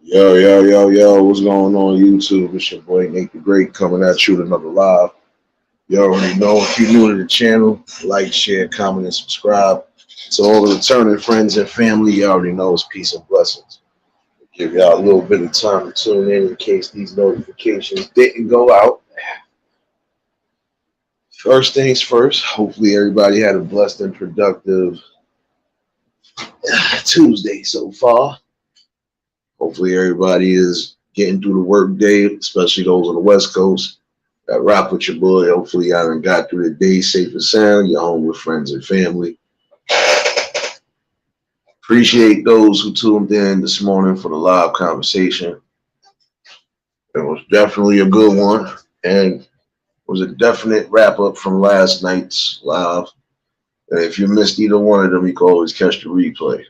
Yo, what's going on YouTube? It's your boy Nate the Great coming at you with another live. You already know if you're new to the channel, like, share, comment, and subscribe. To all the returning friends and family, you already know it's peace and blessings. Give y'all a little bit of time to tune in case these notifications didn't go out. First things first, hopefully everybody had a blessed and productive Tuesday so far. Hopefully everybody is getting through the work day, especially those on the West Coast. Rock with your boy. Hopefully, y'all done got through the day safe and sound. You're home with friends and family. Appreciate those who tuned in this morning for the live conversation. It was definitely a good one, and was a definite wrap up from last night's live. And if you missed either one of them, you can always catch the replay.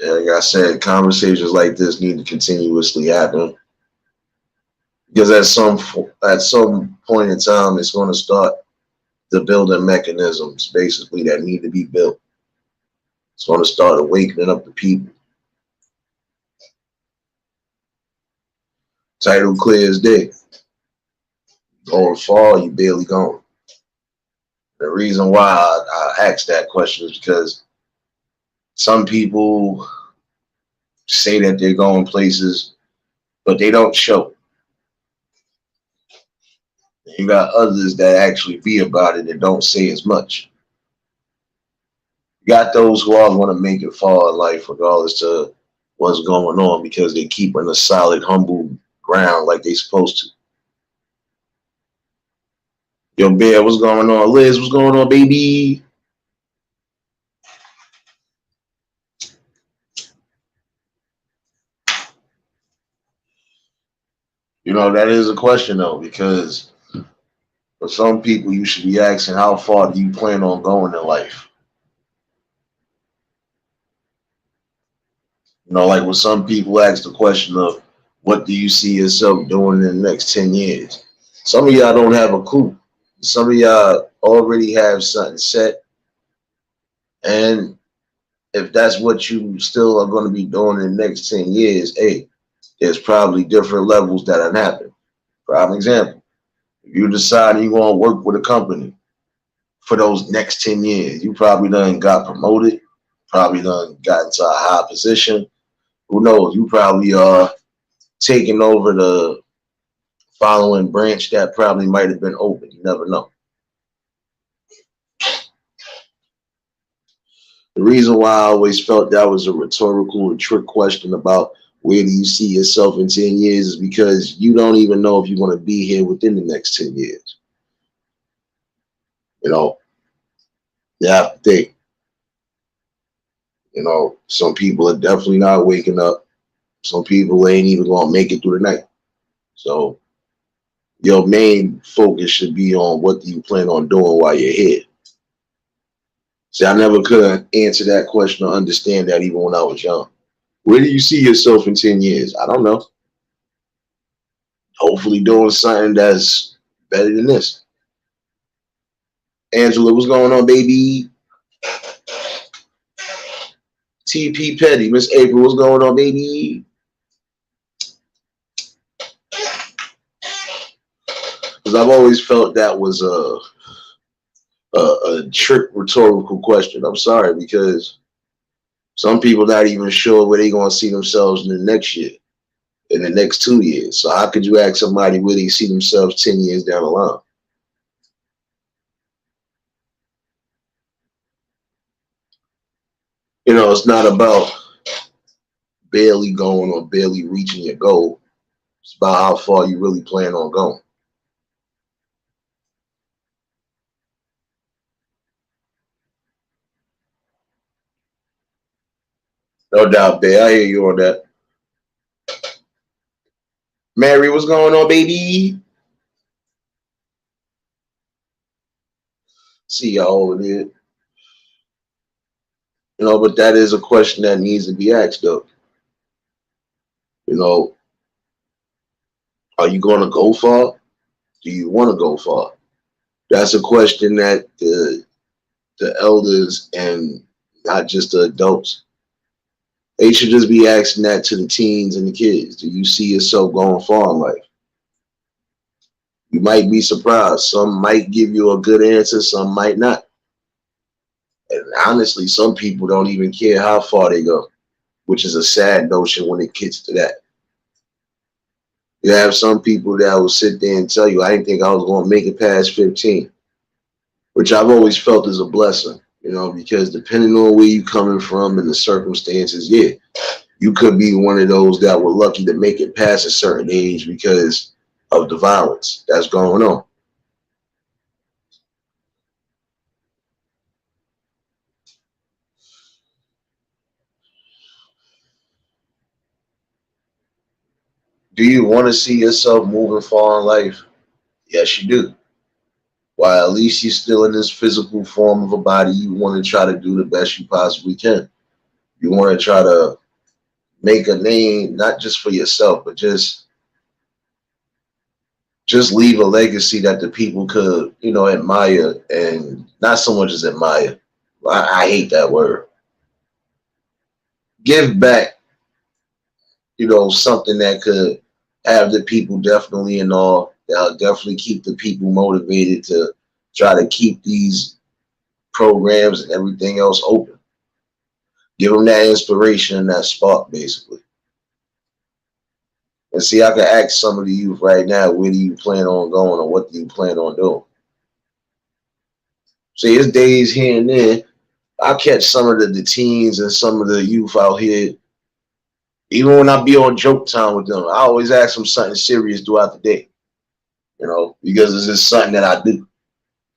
Like I said, conversations like this need to continuously happen because at some point in time, it's going to start the building mechanisms basically that need to be built. It's going to start awakening up the people. Title clear as day. Going far, you barely going. The reason why I asked that question is because some people say that they're going places, but they don't show. You got others that actually be about it and don't say as much. You got those who are going to make it far in life regardless to what's going on because they keep on a solid, humble ground like they supposed to. Yo, Bear, what's going on? Liz, what's going on, baby? That is a question, though, because for some people, you should be asking, how far do you plan on going in life? Like when some people ask the question of, what do you see yourself doing in the next 10 years? Some of y'all don't have a clue. Some of y'all already have something set. And if that's what you still are going to be doing in the next 10 years, hey, there's probably different levels that have happened. For example, if you decide you want to work with a company for those next 10 years, you probably done got promoted, probably done got into a high position. Who knows? You probably are taking over the following branch that probably might have been open. You never know. The reason why I always felt that was a rhetorical and trick question about where do you see yourself in 10 years is because you don't even know if you're going to be here within the next 10 years. You have to think. Some people are definitely not waking up. Some people ain't even going to make it through the night. So your main focus should be on what do you plan on doing while you're here. See, I never could answer that question or understand that even when I was young. Where do you see yourself in 10 years? I don't know. Hopefully doing something that's better than this. Angela, what's going on, baby? TP Petty, Miss April, what's going on, baby? Because I've always felt that was a trick rhetorical question. I'm sorry, because some people not even sure where they're going to see themselves in the next year, in the next 2 years. So how could you ask somebody where they see themselves 10 years down the line? It's not about barely going or barely reaching your goal. It's about how far you really plan on going. No doubt, Bear. I hear you on that. Mary, what's going on, baby? See y'all over there. But that is a question that needs to be asked, though. Are you going to go far? Do you want to go far? That's a question that the elders and not just the adults They should just be asking that to the teens and the kids. Do you see yourself going far in life? You might be surprised. Some might give you a good answer, some might not. And honestly, some people don't even care how far they go, which is a sad notion when it gets to that. You have some people that will sit there and tell you, I didn't think I was going to make it past 15, which I've always felt is a blessing, because depending on where you're coming from and the circumstances, yeah, you could be one of those that were lucky to make it past a certain age because of the violence that's going on. Do you want to see yourself moving far in life? Yes, you do. While at least you're still in this physical form of a body, you want to try to do the best you possibly can. You want to try to make a name, not just for yourself, but just leave a legacy that the people could, admire, and not so much as admire. I hate that word. Give back, something that could have the people definitely in awe. That'll definitely keep the people motivated to try to keep these programs and everything else open. Give them that inspiration and that spark, basically. And see, I can ask some of the youth right now, where do you plan on going, or what do you plan on doing? See, it's days here and there. I catch some of the teens and some of the youth out here. Even when I be on joke time with them, I always ask them something serious throughout the day, because it's just something that I do.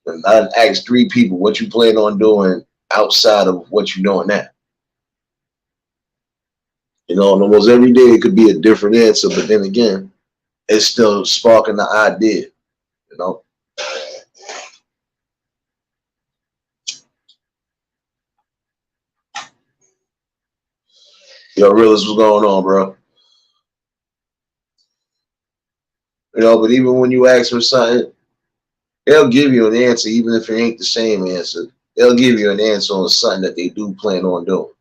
And I asked 3 people, what you plan on doing outside of what you're doing now? And almost every day it could be a different answer, but then again, it's still sparking the idea, you know. Yo, realist, what's going on, bro? But even when you ask for something, they'll give you an answer, even if it ain't the same answer. They'll give you an answer on something that they do plan on doing.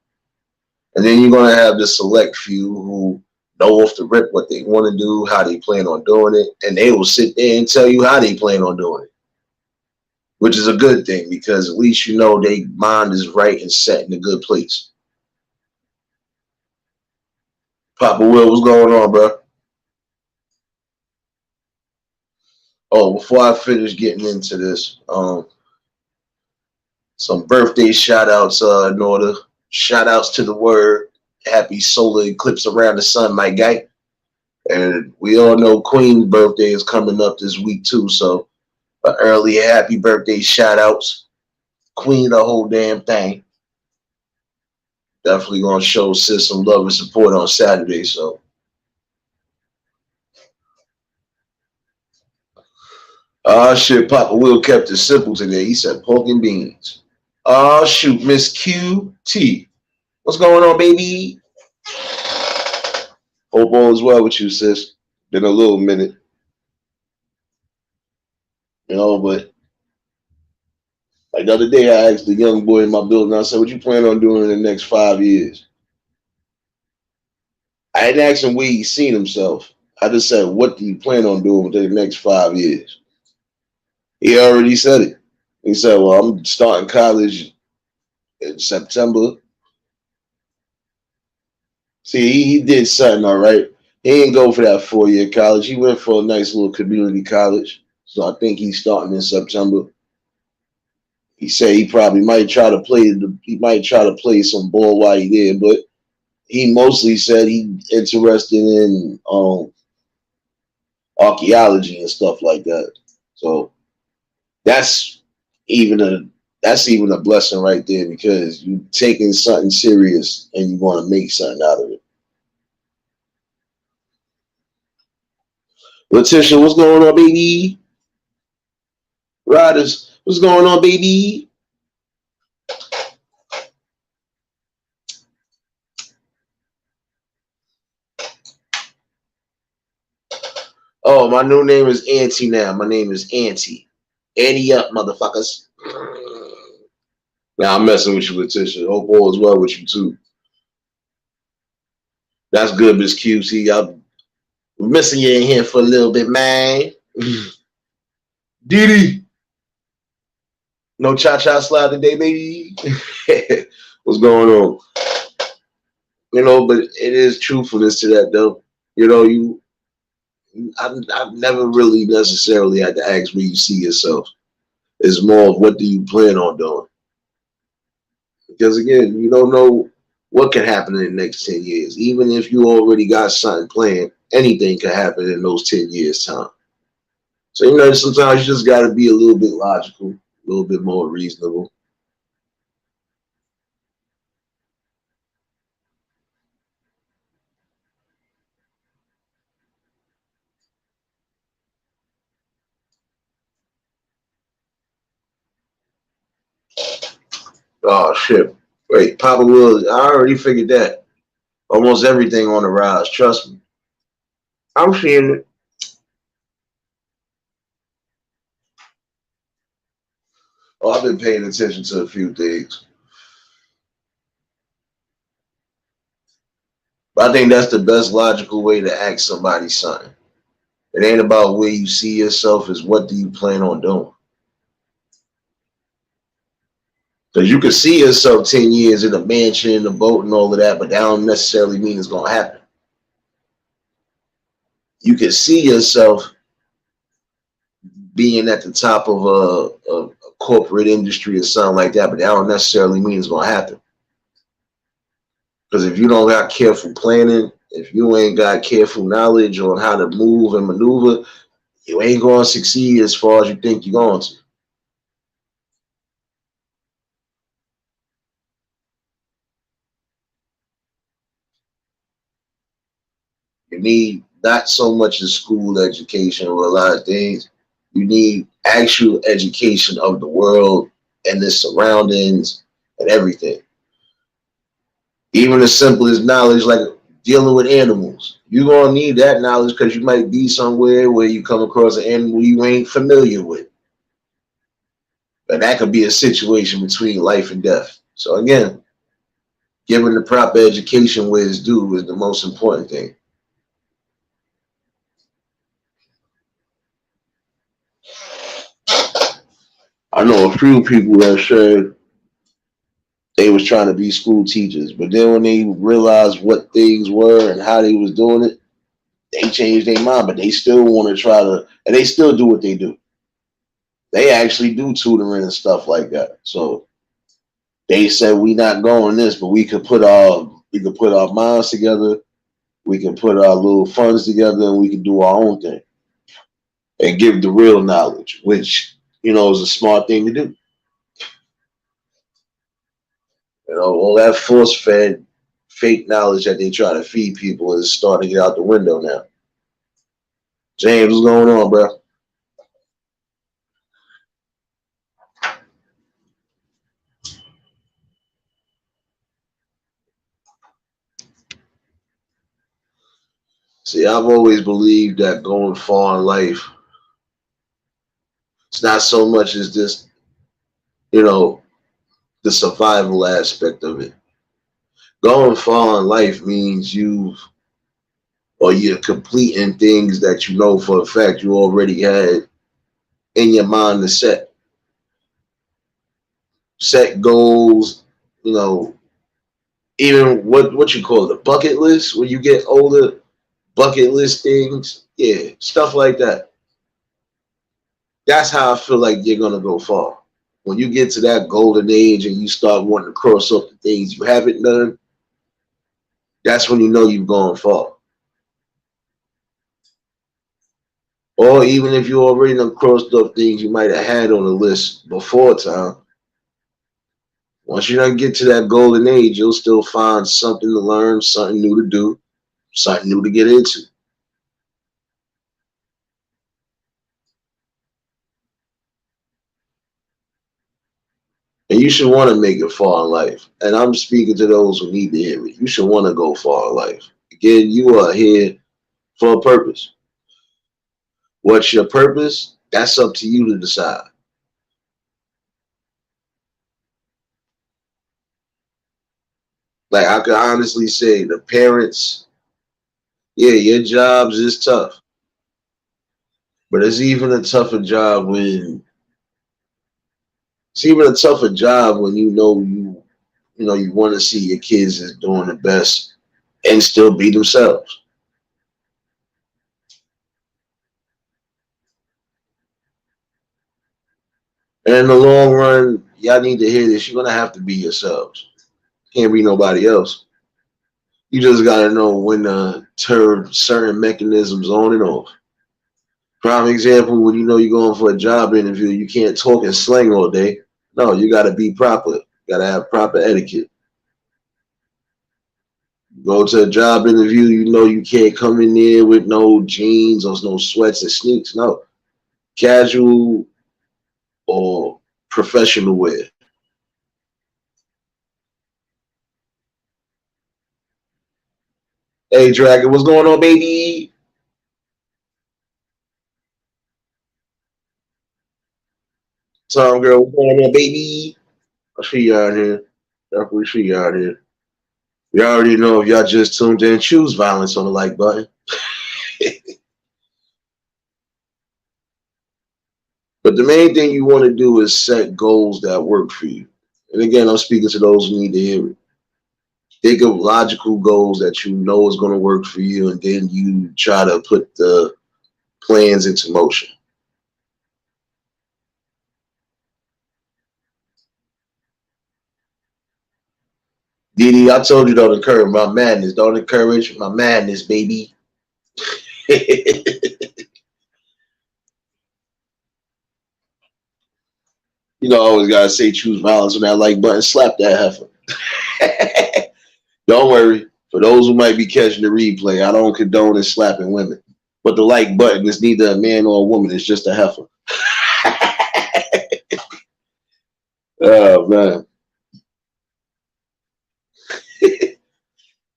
And then you're gonna have the select few who know off the rip what they want to do, how they plan on doing it, and they will sit there and tell you how they plan on doing it, which is a good thing because at least their mind is right and set in a good place. Papa Will, what's going on, bro? Oh, before I finish getting into this, some birthday shout outs in order. Shout outs to the word. Happy solar eclipse around the sun, my guy. And we all know Queen's birthday is coming up this week too. So early happy birthday shout outs. Queen the whole damn thing. Definitely gonna show sis some love and support on Saturday. So shit, Papa Will kept it simple today. He said pork and beans. Shoot, Miss QT. What's going on, baby? Hope all is well with you, sis. Been a little minute, but like the other day I asked the young boy in my building, I said, what you plan on doing in the next 5 years? I didn't ask him where he seen himself. I just said, what do you plan on doing within the next 5 years? He already said it. He said, well, I'm starting college in September. See, he did something all right. He didn't go for that 4-year college. He went for a nice little community college. So I think he's starting in September. He said he probably might try to play some ball while he there, but he mostly said he interested in archaeology and stuff like that. So that's even a blessing right there because you taking something serious and you want to make something out of it. Letitia, what's going on, baby? Riders, what's going on, baby? Oh, my new name is Auntie now. My name is Auntie. Annie up, motherfuckers. Now I'm messing with you, Letitia. Hope all is well with you too. That's good, Miss QC. I'm missing you in here for a little bit, man. Didi, no cha cha slide today, baby. What's going on? But it is truthfulness to that, though. You I've never really necessarily had to ask where you see yourself. It's more of what do you plan on doing? Because again, you don't know what can happen in the next 10 years. Even if you already got something planned, anything can happen in those 10 years' time. So, sometimes you just got to be a little bit logical, a little bit more reasonable. Oh, shit. Wait, Papa Will, I already figured that. Almost everything on the rise. Trust me. I'm seeing it. Oh, I've been paying attention to a few things. But I think that's the best logical way to ask somebody something. It ain't about where you see yourself, it's what do you plan on doing. Because you can see yourself 10 years in a mansion, a boat, and all of that, but that don't necessarily mean it's going to happen. You can see yourself being at the top of a corporate industry or something like that, but that don't necessarily mean it's going to happen. Because if you don't got careful planning, if you ain't got careful knowledge on how to move and maneuver, you ain't going to succeed as far as you think you're going to. You need not so much a school education or a lot of things. You need actual education of the world and its surroundings and everything. Even the simplest knowledge, like dealing with animals. You're going to need that knowledge because you might be somewhere where you come across an animal you ain't familiar with. And that could be a situation between life and death. So, again, giving the proper education where it's due is the most important thing. I know a few people that said they was trying to be school teachers, but then when they realized what things were and how they was doing it, they changed their mind. But they still want to try to, and they still do what they do. They actually do tutoring and stuff like that. So they said we not going this, but we could put our minds together, we can put our little funds together, and we can do our own thing and give the real knowledge, which is a smart thing to do. All that force fed fake knowledge that they try to feed people is starting to get out the window now. James, what's going on, bro? See, I've always believed that going far in life, it's not so much as just, you know, the survival aspect of it. Going far in life means you're completing things that you know for a fact you already had in your mind to set goals, you know, even what you call it, the bucket list when you get older, bucket list things, yeah, stuff like that. That's how I feel like you're gonna go far. When you get to that golden age and you start wanting to cross off the things you haven't done, that's when you know you've gone far. Or even if you already done crossed off things you might have had on the list before time, once you don't get to that golden age, you'll still find something to learn, something new to do, something new to get into. And you should want to make it far in life. And I'm speaking to those who need to hear it. You should want to go far in life. Again, you are here for a purpose. What's your purpose? That's up to you to decide. Like I could honestly say the parents Yeah, your jobs is tough, but it's even a tougher job when it's even a tougher job when you know you want to see your kids is doing the best and still be themselves. And in the long run, y'all need to hear this. You're gonna have to be yourselves. Can't be nobody else. You just gotta know when to turn certain mechanisms on and off. Prime example, when you know you're going for a job interview, you can't talk and slang all day. No, you gotta be proper. You gotta have proper etiquette. Go to a job interview, you know you can't come in there with no jeans or no sweats and sneaks. No. Casual or professional wear. Hey Dragon, what's going on, baby? Tom girl, what's going on, baby? I see you out here. Definitely see you out here. You already know if y'all just tuned in, choose violence on the like button. But the main thing you want to do is set goals that work for you. And again, I'm speaking to those who need to hear it. Think of logical goals that you know is going to work for you, and then you try to put the plans into motion. Didi, I told you don't encourage my madness. Don't encourage my madness, baby. You know, I always gotta say choose violence on that like button. Slap that heifer. Don't worry. For those who might be catching the replay, I don't condone in slapping women. But the like button is neither a man or a woman. It's just a heifer. Oh man,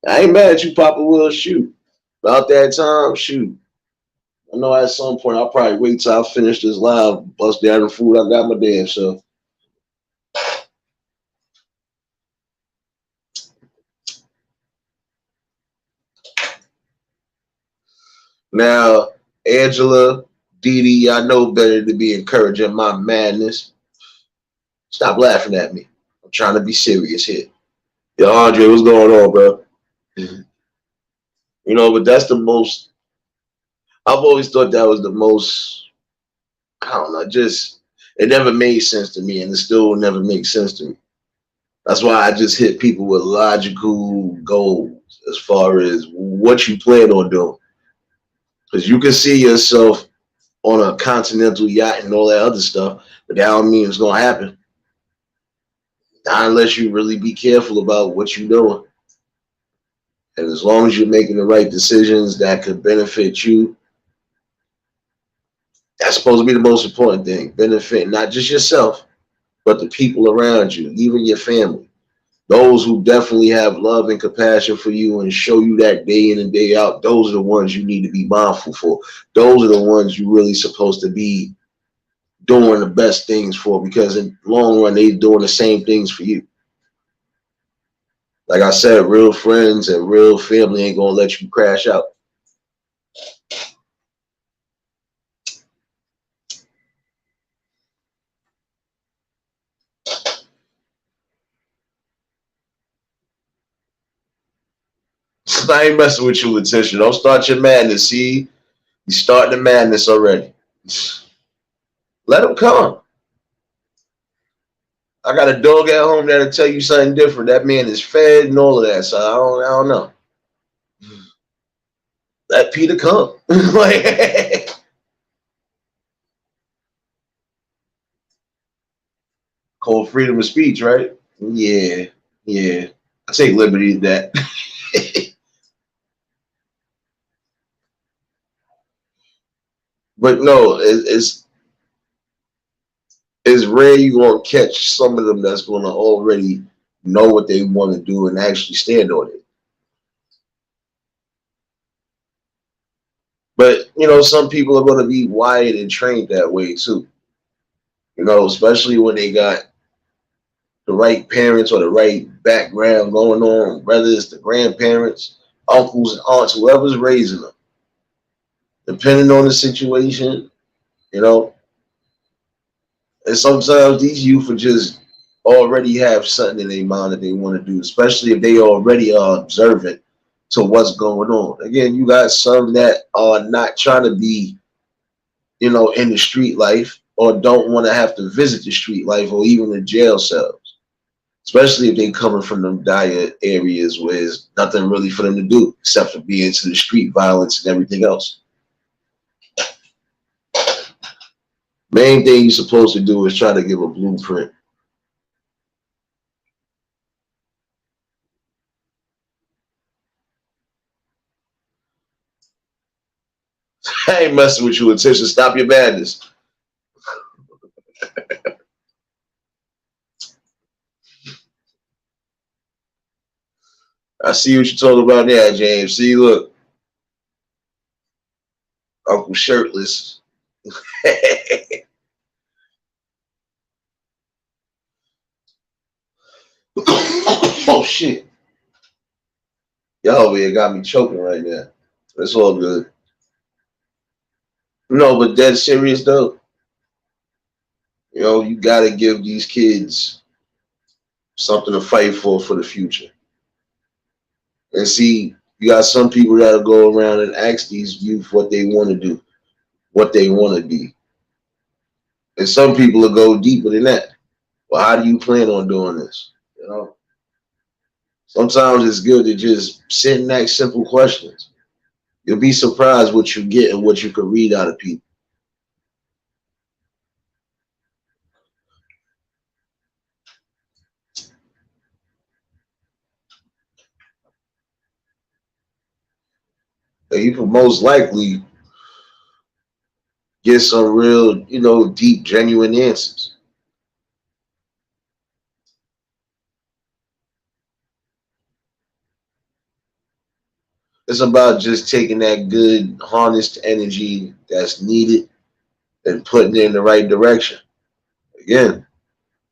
I ain't mad at you, Papa Will. Shoot, about that time. Shoot, I know at some point I'll probably wait till I finish this live, bust down the food. I got my damn self. Now, Angela, Dee Dee, I know better to be encouraging my madness. Stop laughing at me. I'm trying to be serious here. Yo, Andre, what's going on, bro? You know, but that's the most. I've always thought that was the most. I don't know. Just it never made sense to me, and it still will never make sense to me. That's why I just hit people with logical goals as far as what you plan on doing, because you can see yourself on a continental yacht and all that other stuff, but that don't mean it's gonna happen. Not unless you really be careful about what you're doing. And as long as you're making the right decisions that could benefit you, that's supposed to be the most important thing. Benefit not just yourself, but the people around you, even your family. Those who definitely have love and compassion for you and show you that day in and day out, those are the ones you need to be mindful for. Those are the ones you really supposed to be doing the best things for, because in the long run, they doing the same things for you. Like I said, real friends and real family ain't gonna let you crash out. I ain't messing with you, Letitia. Don't start your madness. See, you starting the madness already. Let them come. I got a dog at home that'll tell you something different. That man is fed and all of that. So I don't know. Let Peter come. Like, called freedom of speech, right? Yeah, yeah. I take liberty with that. But no, it's rare you gonna catch some of them that's gonna already know what they want to do and actually stand on it. But you know, some people are gonna be wired and trained that way too. You know, especially when they got the right parents or the right background going on, whether it's the grandparents. uncles and aunts, whoever's raising them, depending on the situation, you know. And sometimes these youth are just already have something in their mind that they want to do, especially if they already are observant to what's going on. Again, you got some that are not trying to be, in the street life or don't want to have to visit the street life or even the jail cells, especially if they coming from them dire areas where there's nothing really for them to do except for be into the street violence and everything else. Main thing you're supposed to do is try to give a blueprint. I ain't messing with you, attention. Stop your madness. I see what you're talking about now, James. See, look, Uncle Shirtless. Oh shit. Y'all over here got me choking right now. It's all good. No, but dead serious though. You gotta give these kids something to fight for the future. And see, you got some people that'll go around and ask these youth what they want to do, what they want to be. And some people will go deeper than that. Well, how do you plan on doing this? Sometimes it's good to just sit and ask simple questions. You'll be surprised what you get and what you can read out of people. And you can most likely get some real, deep, genuine answers. It's about just taking that good, harnessed energy that's needed and putting it in the right direction. Again,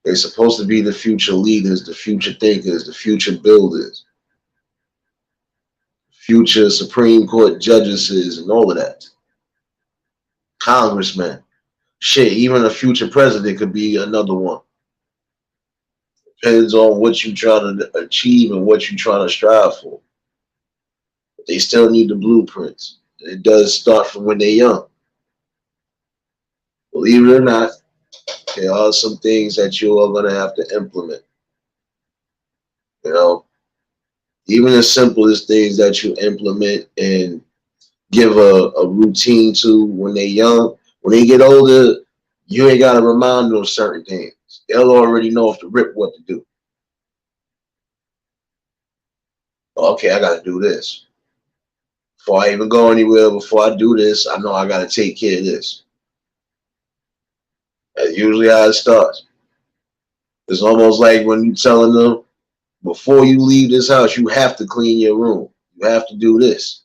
they're supposed to be the future leaders, the future thinkers, the future builders, future Supreme Court judges, and all of that. Congressmen. Shit, even a future president could be another one. Depends on what you're trying to achieve and what you're trying to strive for. But they still need the blueprints. It does start from when they're young. Believe it or not, there are some things that you are going to have to implement. You know, even as simple as things that you implement and give a routine to when they're young. When they get older, you ain't got to remind them of certain things. They'll already know off the rip what to do. Okay, I got to do this. Before I even go anywhere, before I do this, I know I got to take care of this. That's usually how it starts. It's almost like when you're telling them, before you leave this house, you have to clean your room. You have to do this.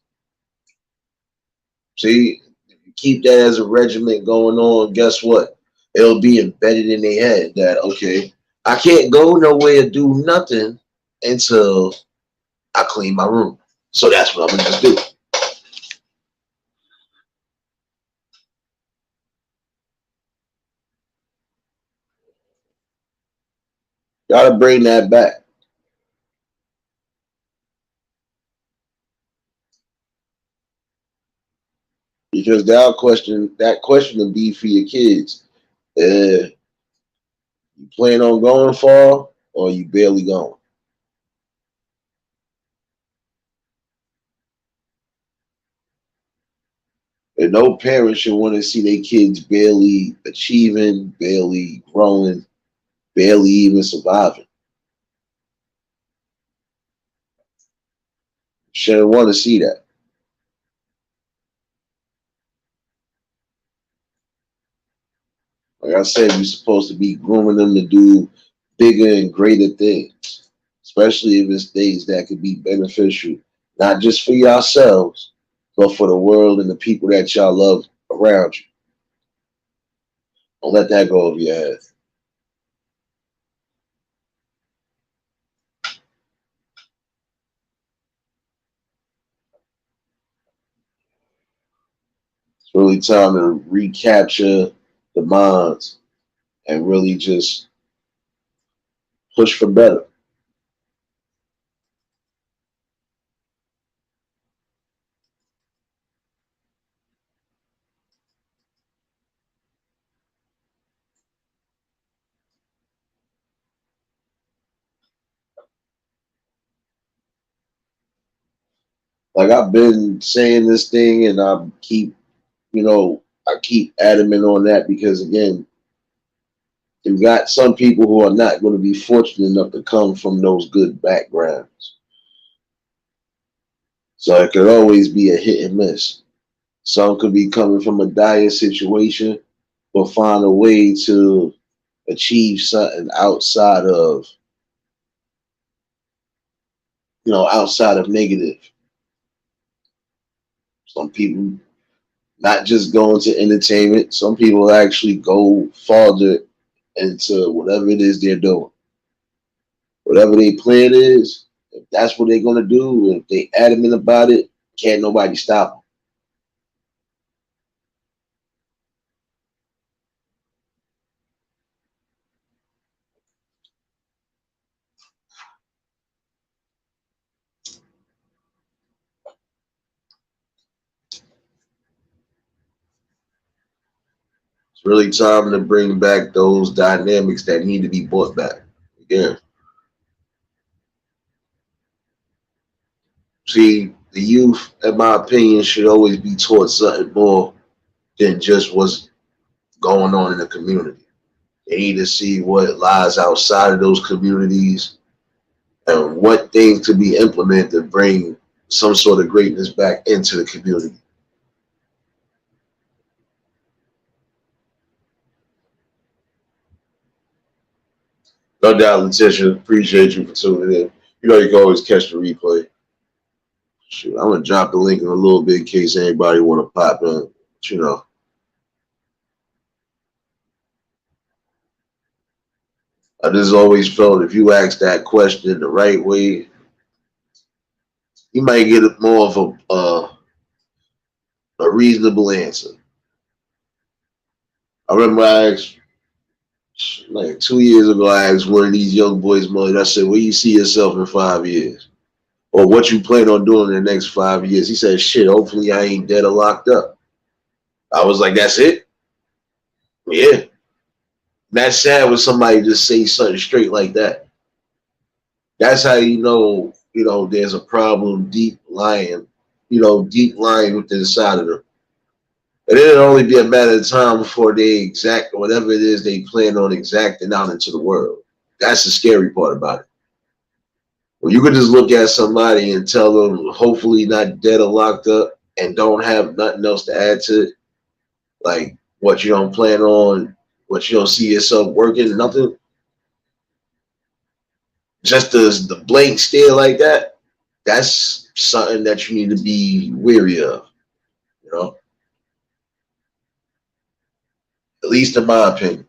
See, if you keep that as a regiment going on, guess what? It'll be embedded in their head that, okay, I can't go nowhere, do nothing until I clean my room. So that's what I'm going to just do. Gotta bring that back. Because that question will be for your kids. You plan on going far or you barely going? And no parent should want to see their kids barely achieving, barely growing, barely even surviving. Shouldn't want to see that. Like I said, you're supposed to be grooming them to do bigger and greater things, especially if it's things that could be beneficial, not just for yourselves, but for the world and the people that y'all love around you. Don't let that go over your head. It's really time to recapture the minds and really just push for better. Like I've been saying this thing, and I keep adamant on that because again, you've got some people who are not going to be fortunate enough to come from those good backgrounds. So it could always be a hit and miss. Some could be coming from a dire situation, but find a way to achieve something outside of negative. Some people not just go into entertainment. Some people actually go farther into whatever it is they're doing. Whatever their plan is, if that's what they're gonna do, if they adamant about it, can't nobody stop them. It's really time to bring back those dynamics that need to be brought back. Again, see, the youth, in my opinion, should always be taught something more than just what's going on in the community. They need to see what lies outside of those communities and what things could be implemented to bring some sort of greatness back into the community. No doubt, Letitia, appreciate you for tuning in. You can always catch the replay. Shoot, I'm gonna drop the link in a little bit in case anybody want to pop in. But, I just always felt if you ask that question the right way, you might get more of a reasonable answer. I remember I asked like 2 years ago. I asked one of these young boys, mother. I said, "Where you see yourself in 5 years, or what you plan on doing in the next 5 years?" He said, "Shit, hopefully I ain't dead or locked up." I was like, "That's it." Yeah, that's sad when somebody just say something straight like that. That's how there's a problem deep lying within inside of them. And it'll only be a matter of time before they exact whatever it is they plan on exacting out into the world. That's the scary part about it. When you could just look at somebody and tell them, hopefully not dead or locked up, and don't have nothing else to add to it, like what you don't plan on, what you don't see yourself working, nothing, just the blank stare like that, that's something that you need to be weary of, you know, at least in my opinion.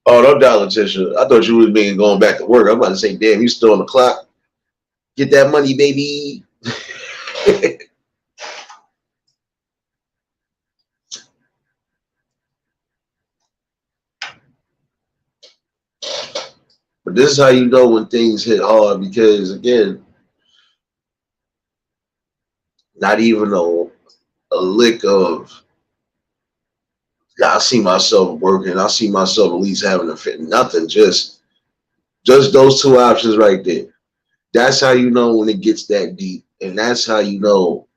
Oh, no doubt, Letitia. I thought you was being going back to work. I'm about to say, damn, you still on the clock. Get that money, baby. But this is how you know when things hit hard because, again, not even a lick of, I see myself working. I see myself at least having a fit. Nothing, just those two options right there. That's how you know when it gets that deep. And that's how you know,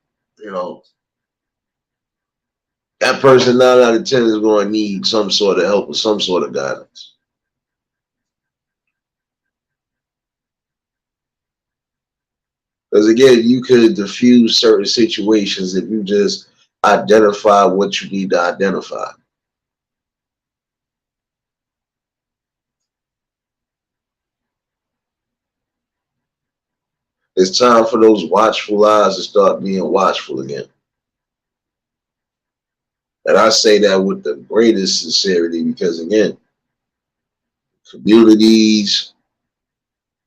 that person 9 out of 10 is going to need some sort of help or some sort of guidance. Because again, you could diffuse certain situations if you just identify what you need to identify. It's time for those watchful eyes to start being watchful again. And I say that with the greatest sincerity because, again, communities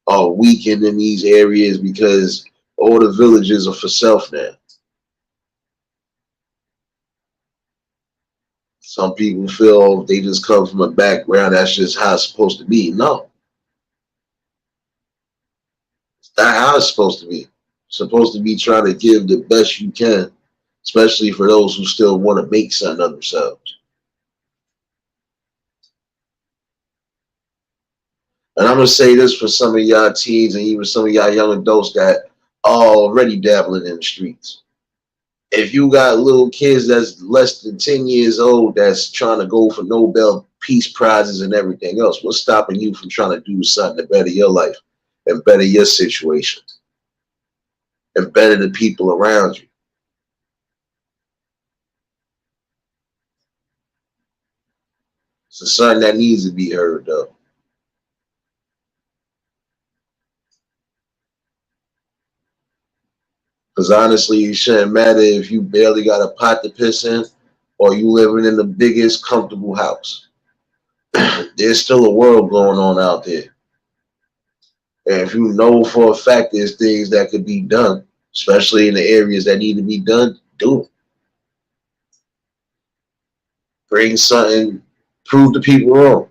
are weakened in these areas because All the villages are for self now. Some people feel they just come from a background that's just how it's supposed to be. No, it's not how it's supposed to be. It's supposed to be trying to give the best you can, especially for those who still want to make something of themselves. And I'm gonna say this for some of y'all teens and even some of y'all young adults that are already dabbling in the streets. If you got little kids that's less than 10 years old that's trying to go for Nobel Peace Prizes and everything else, what's stopping you from trying to do something to better your life and better your situation and better the people around you? It's something that needs to be heard though. Because honestly, it shouldn't matter if you barely got a pot to piss in or you living in the biggest comfortable house. There's still a world going on out there. And if you know for a fact there's things that could be done, especially in the areas that need to be done, do it. Bring something, prove the people wrong.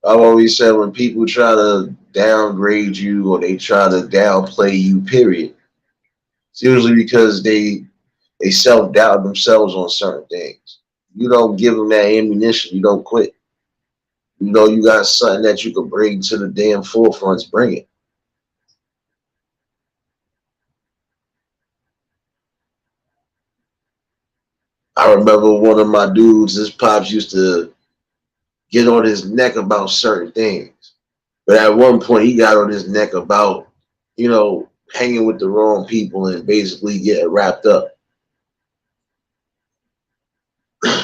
I've always said when people try to downgrade you or they try to downplay you, period, it's usually because they self doubt themselves on certain things. You don't give them that ammunition, you don't quit. You know you got something that you can bring to the damn forefronts, bring it. I remember one of my dudes, his pops used to get on his neck about certain things. But at one point, he got on his neck about, hanging with the wrong people and basically getting wrapped up.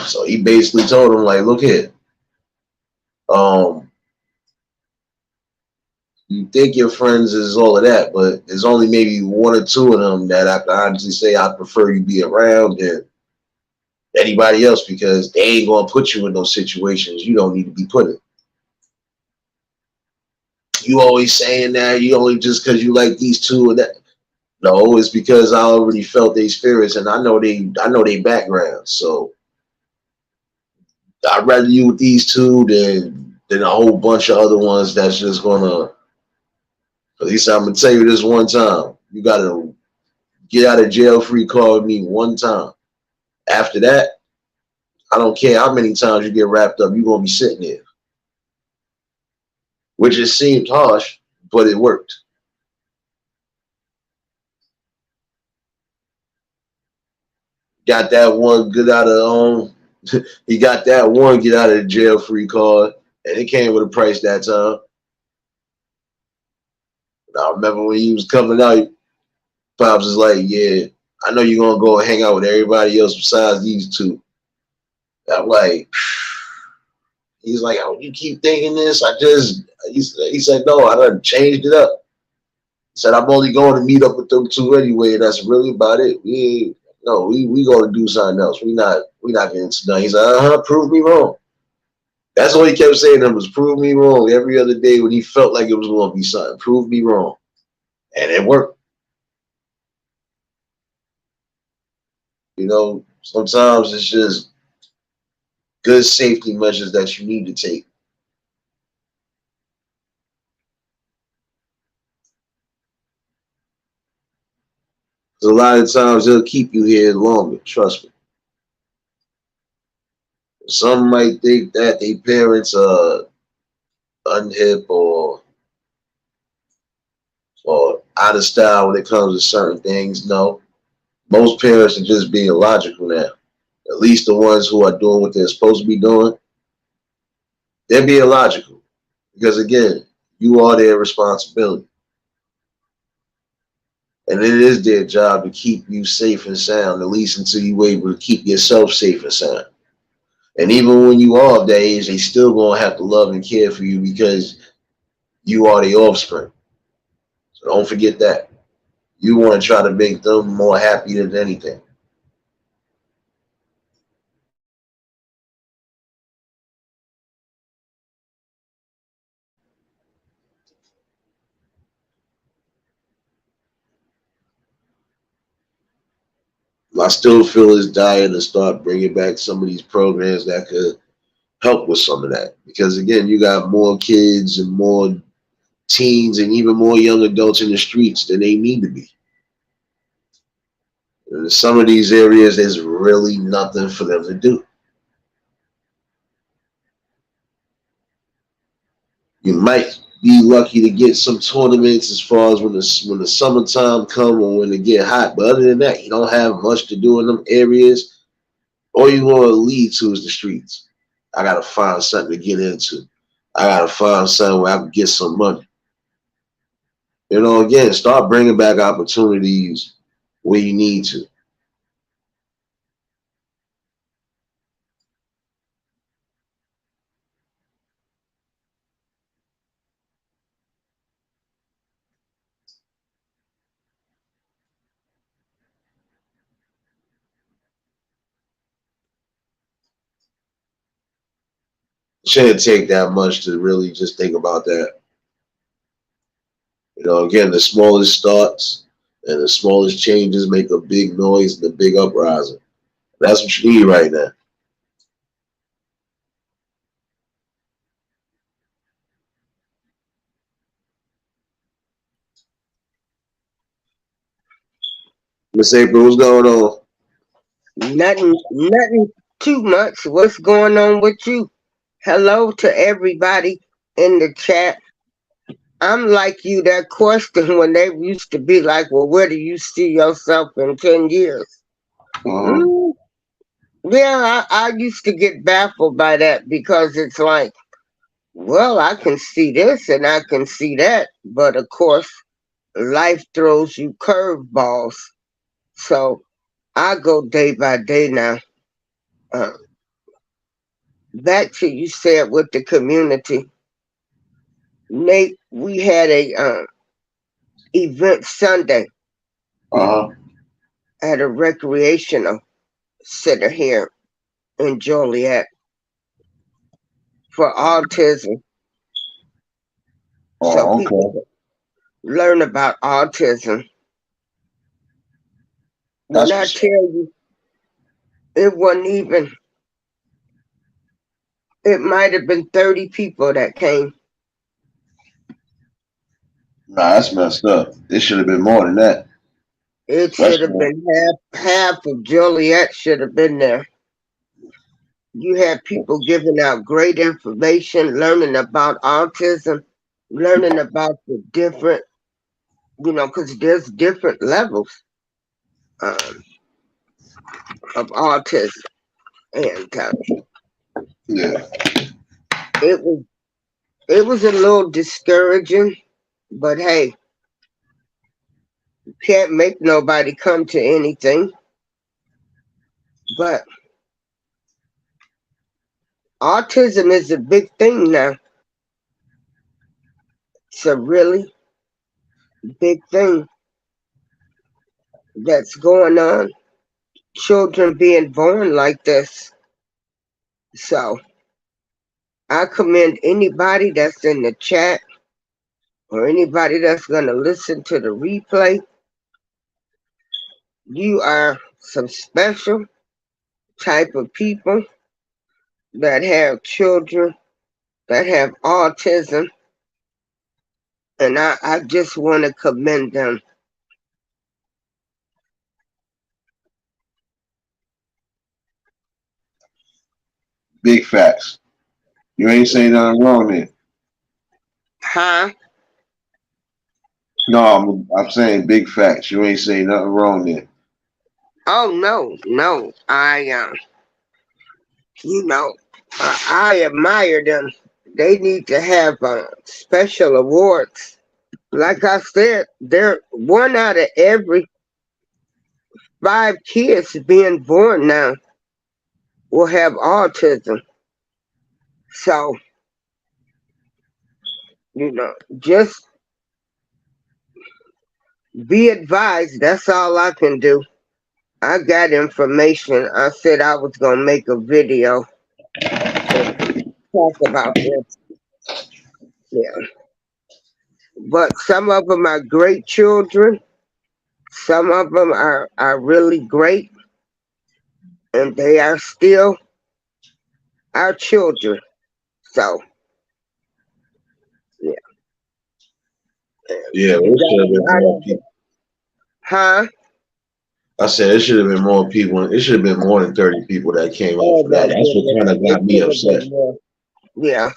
So he basically told him, like, look here, um, you think your friends is all of that, but there's only maybe one or two of them that I can honestly say I prefer you be around than anybody else because they ain't gonna put you in those situations you don't need to be put in. You always saying that you only just because you like these two or that. No, it's because I already felt their spirits and I know their background. So I'd rather you with these two than a whole bunch of other ones that's just gonna. At least I'm gonna tell you this one time. You gotta get out of jail free card with me one time. After that, I don't care how many times you get wrapped up, you're gonna be sitting there. Which it seemed harsh, but it worked. Got that one good out of he got that one get out of the jail free card, and it came with a price that time. And I remember when he was coming out, Pops was like, "Yeah, I know you're gonna go and hang out with everybody else besides these two." I'm like, he's like, "Oh, you keep thinking this? He said, no, I done changed it up. He said, I'm only going to meet up with them two anyway. That's really about it. We going to do something else. We not getting done." He said, prove me wrong. That's all he kept saying to him was prove me wrong every other day when he felt like it was going to be something. Prove me wrong. And it worked. Sometimes it's just good safety measures that you need to take. 'Cause a lot of times they'll keep you here longer. Trust me. Some might think that their parents are unhip or out of style when it comes to certain things. No, most parents are just being logical now. At least the ones who are doing what they're supposed to be doing, they're being logical. Because again, you are their responsibility. And it is their job to keep you safe and sound, at least until you're able to keep yourself safe and sound. And even when you are of that age, they still gonna have to love and care for you because you are the offspring. So don't forget that. You want to try to make them more happy than anything. I still feel it's dying to start bringing back some of these programs that could help with some of that. Because again, you got more kids and more teens and even more young adults in the streets than they need to be. In some of these areas, there's really nothing for them to do. You might be lucky to get some tournaments as far as when the summertime come or when it get hot. But other than that, you don't have much to do in them areas. All you want to lead to is the streets. I gotta find something to get into. I gotta find something where I can get some money. Again, start bringing back opportunities where you need to. It shouldn't take that much to really just think about that. Again, the smallest starts and the smallest changes make a big noise and a big uprising. That's what you need right now. Miss April, what's going on? Nothing too much. What's going on with you? Hello to everybody in the chat. I'm like you, that question when they used to be like, well, where do you see yourself in 10 years? Uh-huh. Mm, yeah, I used to get baffled by that because it's like, well, I can see this and I can see that. But of course, life throws you curveballs. So I go day by day now. Uh, Back to you said with the community. Nate, we had a event Sunday Uh-huh. at a recreational center here in Joliet for autism. So Oh, people okay. could learn about autism. When That's I what's tell you, it wasn't even, it might have been 30 people that came. Nah, that's messed up. It should have been more than that. It should have Especially been half of Joliet should have been there. You had people giving out great information, learning about autism, learning about the different, because there's different levels um, of autism, and yeah. it was it was a little discouraging. But hey, can't make nobody come to anything. But autism is a big thing now. It's a really big thing that's going on. Children being born like this. So I commend anybody that's in the chat or anybody that's going to listen to the replay. You are some special type of people that have children that have autism, and I just want to commend them. Big facts. You ain't saying nothing wrong there. Huh? No, I'm saying big facts. You ain't saying nothing wrong there. Oh no, no. You know, I admire them. They need to have special awards. Like I said, they're one out of every 5 kids being born now will have autism. So, just be advised. That's all I can do. I got information. I said I was going to make a video and talk about this. Yeah. But some of them are great children. Some of them are really great. and they are still our children. So yeah, Yeah, you it should got have a been lot more of people. huh? I said it should have been more people. It should have been more than 30 people that came out Oh for my that. That's what goodness, kind of it got me should have upset. been more. Yeah,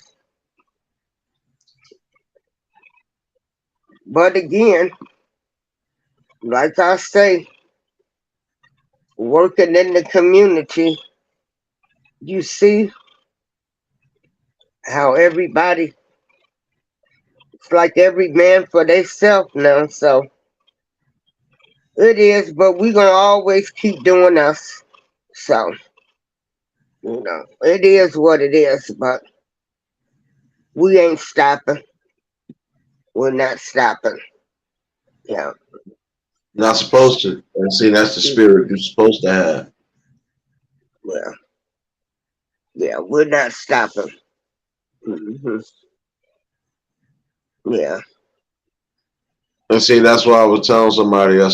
but again, like I say, working in the community, you see how everybody, it's like every man for theyself now. So it is, but we gonna always keep doing us. So it is what it is. But we ain't stopping. We're not stopping. Yeah, Not supposed to. And see, that's the spirit you're supposed to have. well, yeah, we're not stopping. Hmm. Yeah, And see, that's why I was telling somebody. I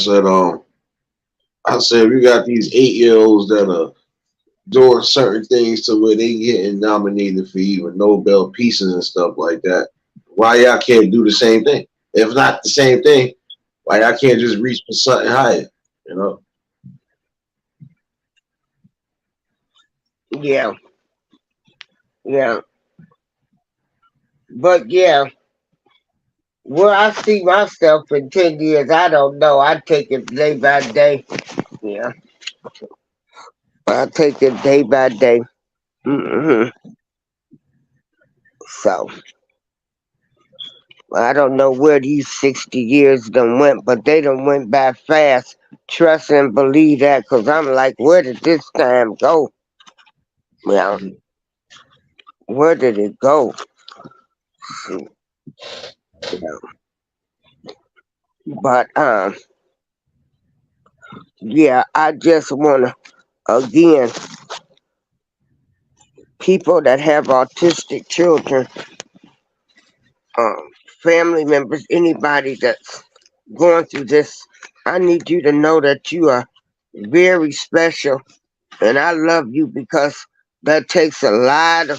said we got these 8 year olds that are doing certain things to where they getting nominated for even Nobel pieces and stuff like that. Why y'all can't do the same thing? If not the same thing, why y'all can't just reach for something higher? You know? yeah, yeah. But yeah, where I see myself in 10 years, I don't know. I take it day by day. Yeah, I take it day by day. Hmm. So I don't know where these 60 years done went, but they done went by fast. Trust and believe that, cause I'm like, where did this time go? Yeah, where did it go? But yeah, I just wanna again, people that have autistic children, um, family members, anybody that's going through this, I need you to know that you are very special, and I love you because that takes a lot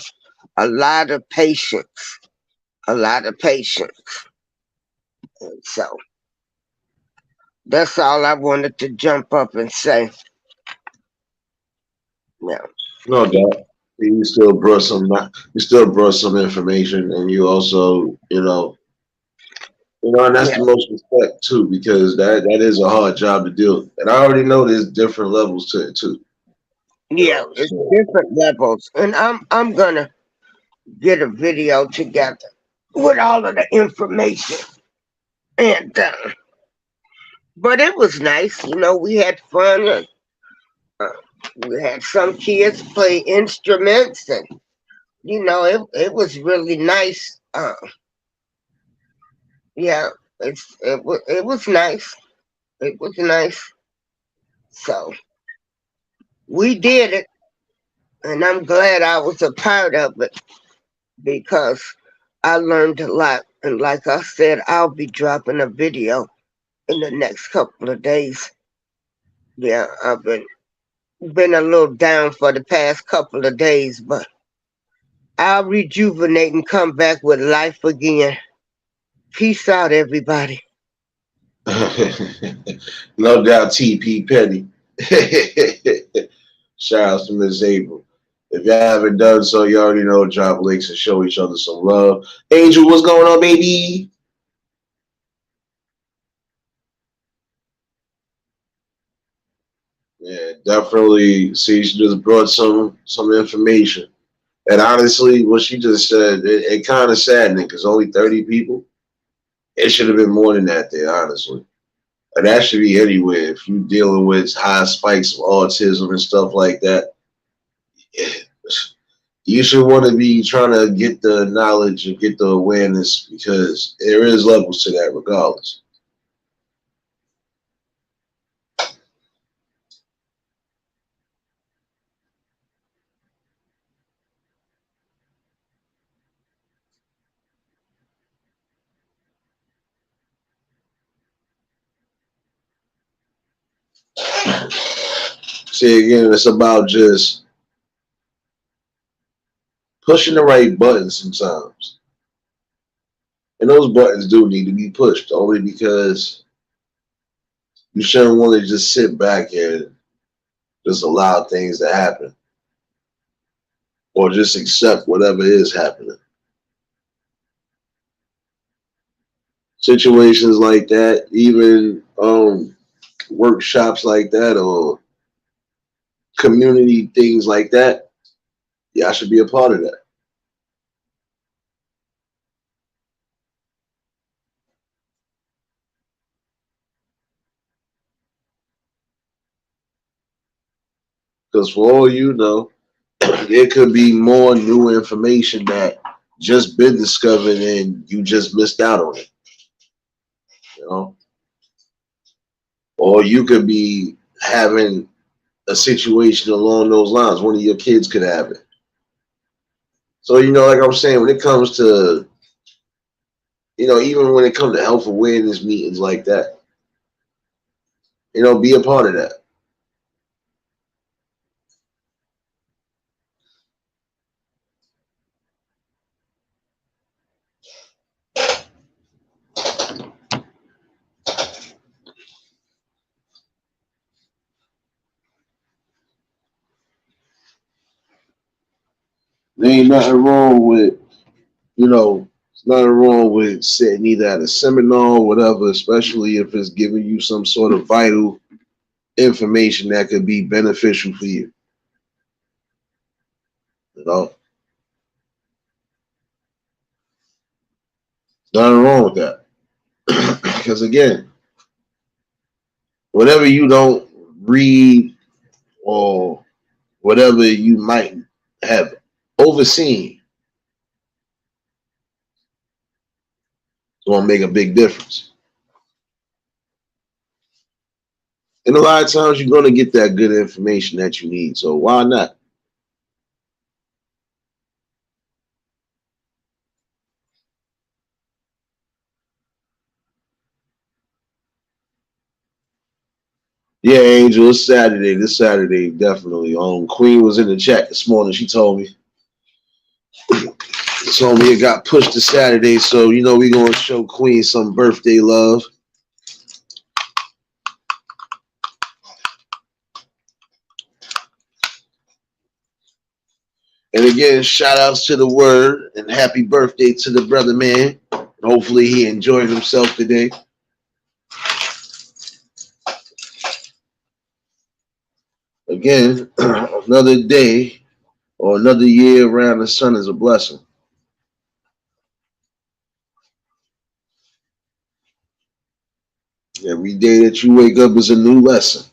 of patience, a lot of patience. And so that's all I wanted to jump up and say. Yeah, No doubt. You still brought some information, and you also, and that's yeah, the most respect too, because that is a hard job to do. And I already know there's different levels to it too. yeah. It's So different levels, and I'm gonna get a video together with all of the information. And but it was nice, we had fun. And, uh, we had some kids play instruments, and it was really nice. Yeah, it was nice. It was nice. So we did it, and I'm glad I was a part of it because I learned a lot. And like I said, I'll be dropping a video in the next couple of days. Yeah, I've been a little down for the past couple of days, but I'll rejuvenate and come back with life again. Peace out, everybody. no doubt, TP Petty. Shout out to Miss April. If y'all haven't done so, you already know. Drop links and show each other some love. Angel, what's going on, baby? Yeah, definitely. See, she just brought some information. And honestly, what she just said, it kind of saddening because only 30 people. It should have been more than that there, honestly. And that should be anywhere. If you're dealing with high spikes of autism and stuff like that, you should want to be trying to get the knowledge and get the awareness because there is levels to that regardless. See, again, it's about just pushing the right buttons sometimes. And those buttons do need to be pushed only because you shouldn't want to just sit back and just allow things to happen or just accept whatever is happening. Situations like that, even workshops like that or community things like that, yeah, I should be a part of that. Because for all you know, there could be more new information that just been discovered and you just missed out on it. You know, or you could be having a situation along those lines. One of your kids could have it. So like I'm saying, when it comes to even when it comes to health awareness meetings like that, be a part of that. There ain't nothing wrong with there's nothing wrong with sitting either at a seminar or whatever, especially if it's giving you some sort of vital information that could be beneficial for you. You know, nothing wrong with that. Because again, whatever you don't read or whatever you might have overseen is going to make a big difference. And a lot of times you're going to get that good information that you need. So why not? Yeah, Angel, it's Saturday. This Saturday, definitely. Queen was in the chat this morning. She told me it got pushed to Saturday. So we gonna show Queen some birthday love. And again, shout outs to the word and happy birthday to the brother man. Hopefully he enjoyed himself today. Again, another day or another year around the sun is a blessing. Every day that you wake up is a new lesson.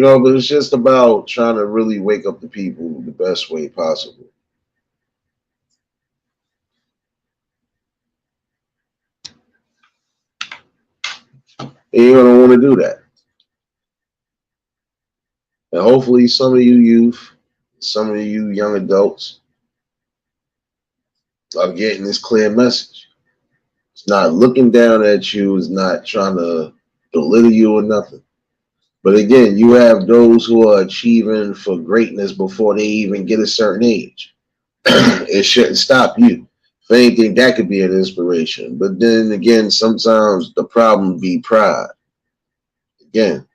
But it's just about trying to really wake up the people the best way possible. And you're going to want to do that. And hopefully, some of you youth, some of you young adults are getting this clear message. It's not looking down at you, it's not trying to belittle you or nothing. But again, you have those who are achieving for greatness before they even get a certain age. It shouldn't stop you. If anything, that could be an inspiration. But then again, sometimes the problem be pride. Again,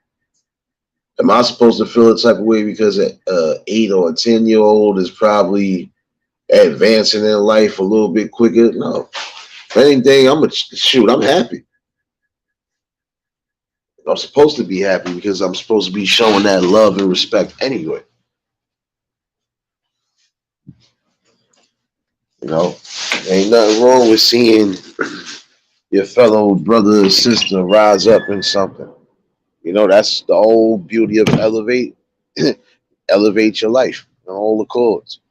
am I supposed to feel the type of way because an 8 or a 10-year-old is probably advancing in life a little bit quicker? No. If anything, I'm happy. I'm supposed to be happy because I'm supposed to be showing that love and respect anyway. You know, ain't nothing wrong with seeing your fellow brother or sister rise up in something. That's the whole beauty of elevate your life on all accords.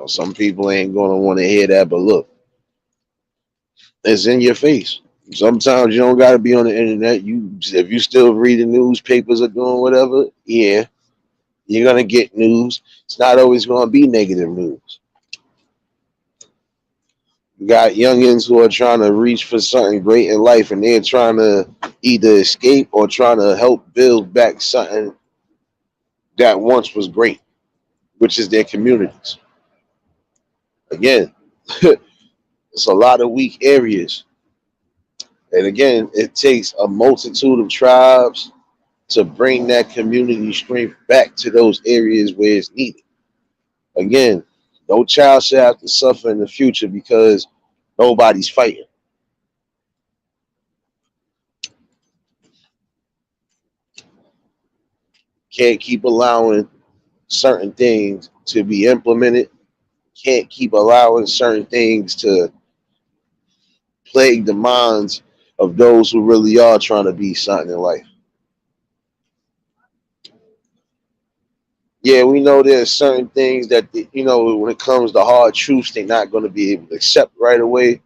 Some people ain't gonna want to hear that, but look, it's in your face. Sometimes you don't gotta be on the internet. If you still reading newspapers or doing whatever, yeah, you're gonna get news. It's not always gonna be negative news. You got youngins who are trying to reach for something great in life, and they're trying to either escape or trying to help build back something that once was great, which is their communities. Again, it's a lot of weak areas. And again, it takes a multitude of tribes to bring that community strength back to those areas where it's needed. Again, no child should have to suffer in the future because nobody's fighting. Can't keep allowing certain things to be implemented. Can't keep allowing certain things to plague the minds of those who really are trying to be something in life. Yeah, we know there's certain things that when it comes to hard truths, they're not going to be able to accept right away.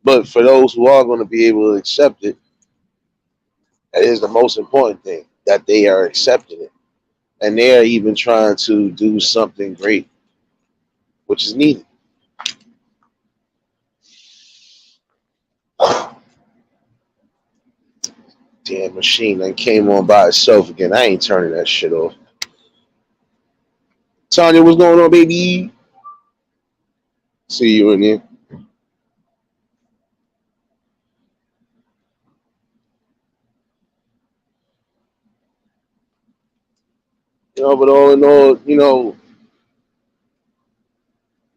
But for those who are going to be able to accept it, that is the most important thing, that they are accepting it, and they are even trying to do something great, which is needed. Damn machine that came on by itself again. I ain't turning that shit off. Tanya, what's going on, baby? See you in there. But all in all,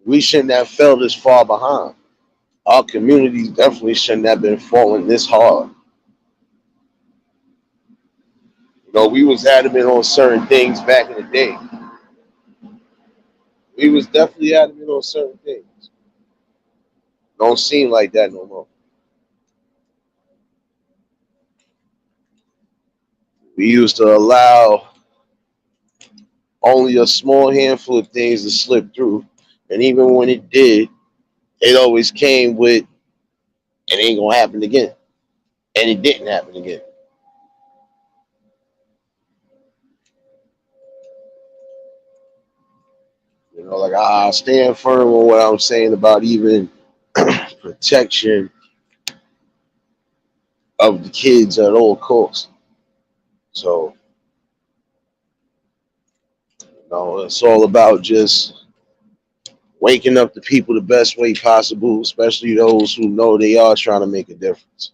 we shouldn't have fell this far behind. Our communities definitely shouldn't have been falling this hard. We was adamant on certain things back in the day. We was definitely adamant on certain things. Don't seem like that no more. We used to allow only a small handful of things to slip through, and even when it did, it always came with it ain't gonna happen again, and it didn't happen again. Like I stand firm on what I'm saying about even protection of the kids at all costs. So, it's all about just waking up the people the best way possible, especially those who know they are trying to make a difference.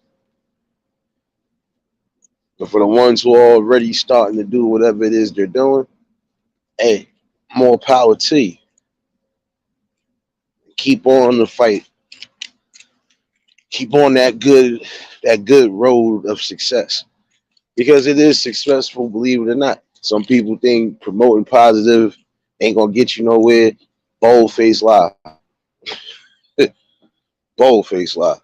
But for the ones who are already starting to do whatever it is they're doing, hey, more power to you. Keep on the fight. Keep on that good road of success. Because it is successful, believe it or not. Some people think promoting positive ain't gonna get you nowhere. Bold face lie. Bold face lie.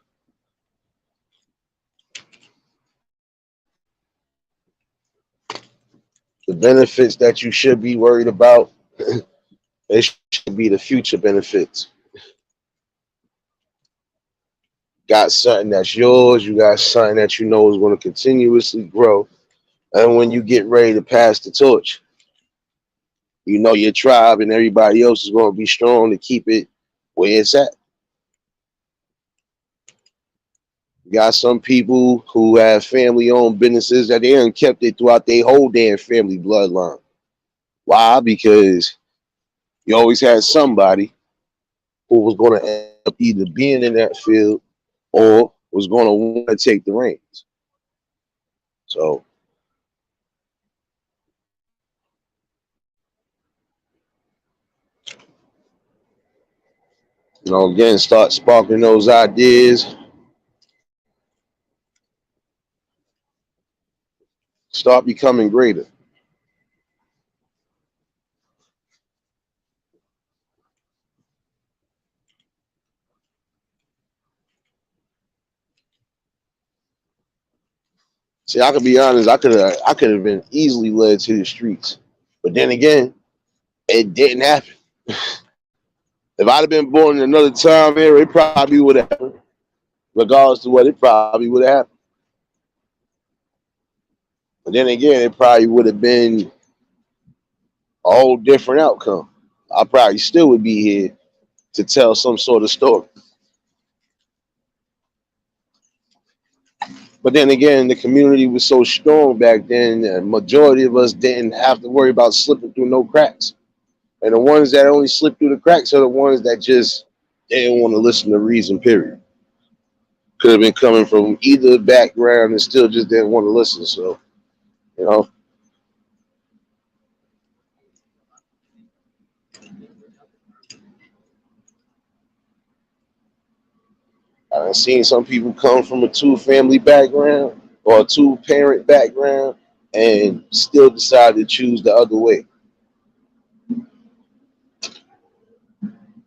The benefits that you should be worried about, it should be the future benefits. Got something that's yours, you got something that you know is going to continuously grow. And when you get ready to pass the torch, your tribe and everybody else is going to be strong to keep it where it's at. You got some people who have family owned businesses that they done kept it throughout their whole damn family bloodline. Why? Because you always had somebody who was going to end up either being in that field or was going to want to take the reins. So, again, start sparking those ideas, start becoming greater. See, I could be honest, I could have been easily led to the streets. But then again, it didn't happen. If I'd have been born in another time era, it probably would have happened. Regardless to what, it probably would have happened. But then again, it probably would have been a whole different outcome. I probably still would be here to tell some sort of story. But then again, the community was so strong back then, the majority of us didn't have to worry about slipping through no cracks. And the ones that only slip through the cracks are the ones that just didn't want to listen to reason, period. Could have been coming from either background and still just didn't want to listen. So, you know, I've seen some people come from a two-family background or a two-parent background and still decide to choose the other way.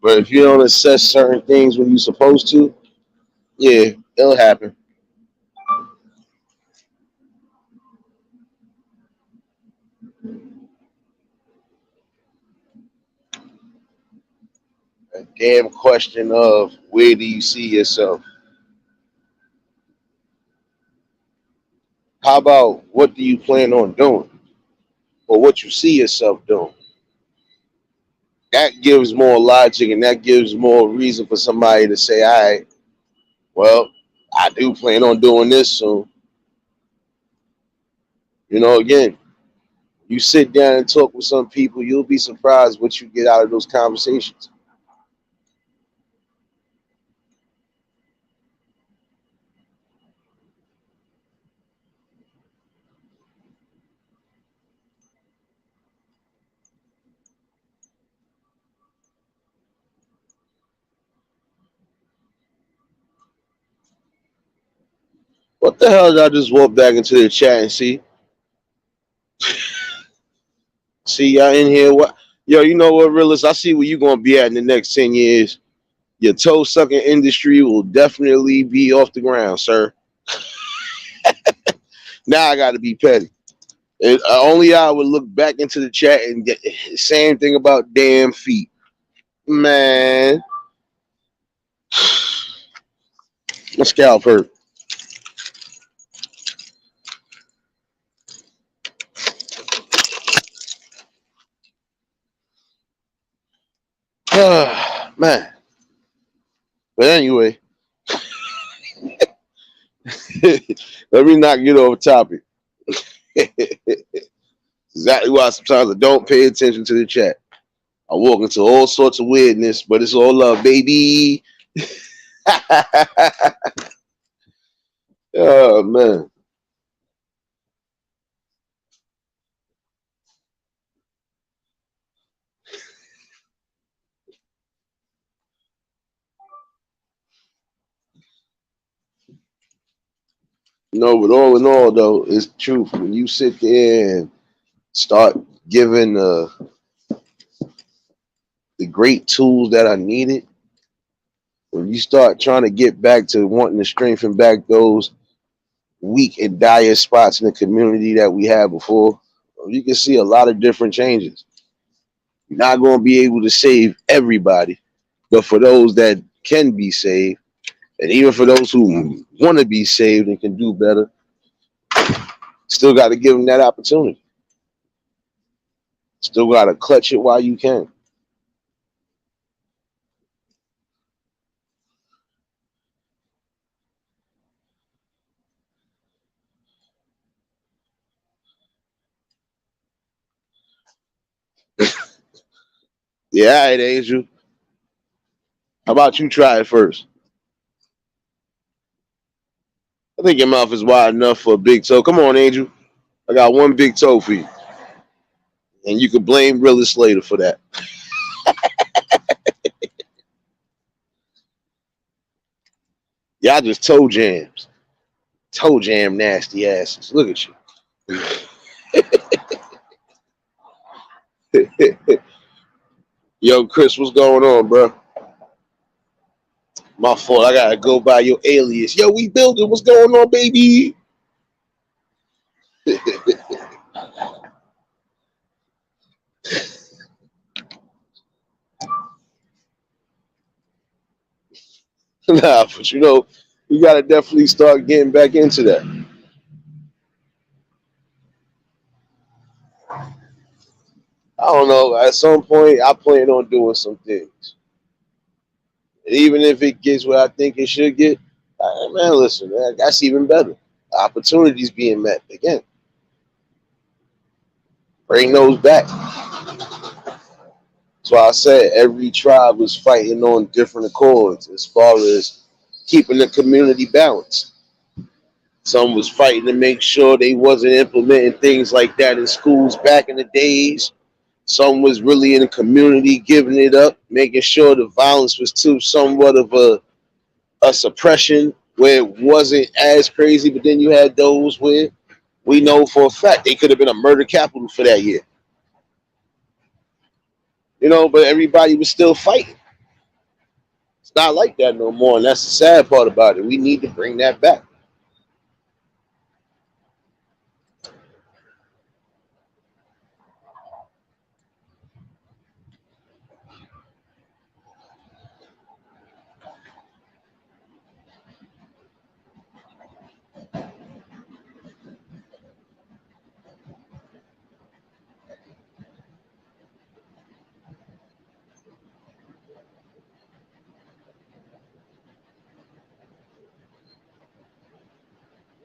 But if you don't assess certain things when you're supposed to, yeah, it'll happen. A damn question of where do you see yourself? How about what do you plan on doing or what you see yourself doing? That gives more logic and that gives more reason for somebody to say, all right, well, I do plan on doing this soon. You know, again, you sit down and talk with some people, you'll be surprised what you get out of those conversations. What the hell did I just walk back into the chat and see? See y'all in here. What? Yo, you know what, realist? I see where you gonna be at in the next 10 years. Your toe sucking industry will definitely be off the ground, sir. Now I got to be petty. Only I would look back into the chat and get same thing about damn feet, man. My scalp hurt. Man. But anyway, let me not get off topic. Exactly why sometimes I don't pay attention to the chat. I walk into all sorts of weirdness, but it's all love, baby. Oh man. No, but all in all though, it's truth. When you sit there and start giving the great tools that are needed, when you start trying to get back to wanting to strengthen back those weak and dire spots in the community that we had before, you can see a lot of different changes. You're not going to be able to save everybody, but for those that can be saved, and even for those who want to be saved and can do better, still got to give them that opportunity. Still got to clutch it while you can. Yeah, all right, Angel. How about you try it first? I think your mouth is wide enough for a big toe. Come on, Angel. I got one big toe for you. And you can blame Willis later for that. Y'all just toe jams. Toe jam nasty asses. Look at you. Yo, Chris, what's going on, bro? My fault. I gotta go by your alias. Yo, we building. What's going on, baby? Nah, but you gotta definitely start getting back into that. I don't know. At some point, I plan on doing some things, even if it gets where I think it should get. Man, listen, man, that's even better. Opportunities being met again. Bring those back. So I said every tribe was fighting on different accords as far as keeping the community balanced. Some was fighting to make sure they wasn't implementing things like that in schools back in the days. Some was really in the community giving it up, making sure the violence was too somewhat of a suppression where it wasn't as crazy. But then you had those where we know for a fact they could have been a murder capital for that year. But everybody was still fighting. It's not like that no more, and that's the sad part about it. We need to bring that back.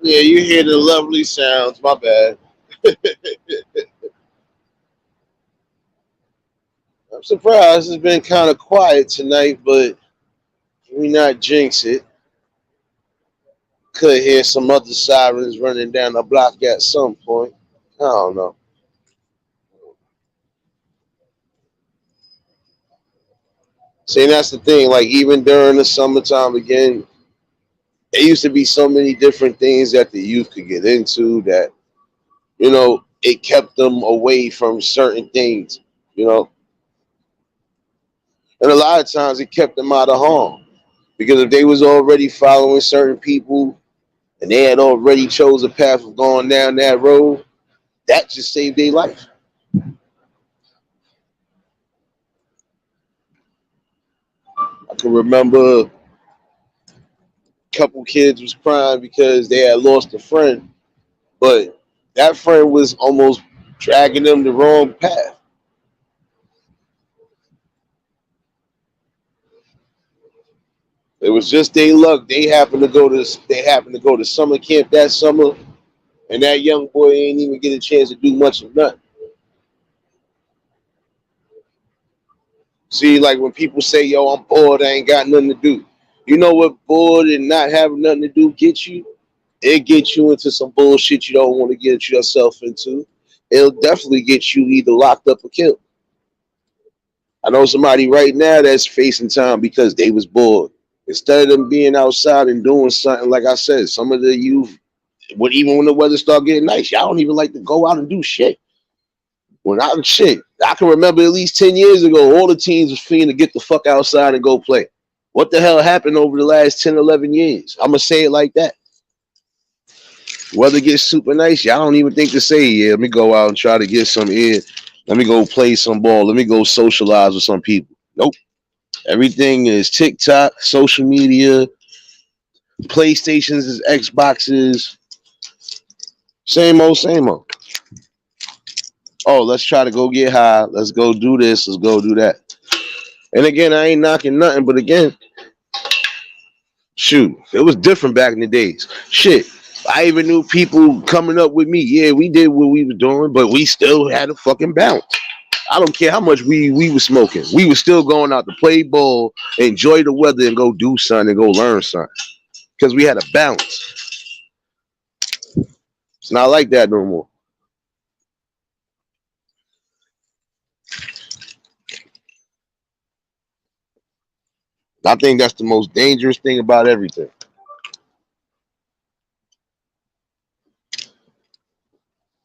Yeah, you hear the lovely sounds. My bad. I'm surprised it's been kind of quiet tonight, but we not jinx it. Could hear some other sirens running down the block at some point. I don't know. See, that's the thing. Like even during the summertime, again, there used to be so many different things that the youth could get into that it kept them away from certain things. You know, and a lot of times it kept them out of harm because if they was already following certain people and they had already chose a path of going down that road, that just saved their life. I can remember a couple kids was crying because they had lost a friend, but that friend was almost dragging them the wrong path. It was just their luck. They happened to go to summer camp that summer, and that young boy ain't even get a chance to do much of nothing. See, like when people say, "Yo, I'm bored. I ain't got nothing to do." You know what bored and not having nothing to do gets you? It gets you into some bullshit you don't want to get yourself into. It'll definitely get you either locked up or killed. I know somebody right now that's facing time because they was bored. Instead of them being outside and doing something, like I said, some of the youth, even when the weather start getting nice, y'all don't even like to go out and do shit. When I shit, I can remember at least 10 years ago, all the teams was fiending to get the fuck outside and go play. What the hell happened over the last 10, 11 years? I'm going to say it like that. Weather gets super nice. Y'all don't even think to say, yeah, let me go out and try to get some air. Let me go play some ball. Let me go socialize with some people. Nope. Everything is TikTok, social media, PlayStations is Xboxes. Same old, same old. Oh, let's try to go get high. Let's go do this. Let's go do that. And again, I ain't knocking nothing, but again, shoot, it was different back in the days. Shit. I even knew people coming up with me. Yeah, we did what we was doing, but we still had a fucking balance. I don't care how much we was smoking. We was still going out to play ball, enjoy the weather, and go do something and go learn something. Because we had a balance. It's not like that no more. I think that's the most dangerous thing about everything.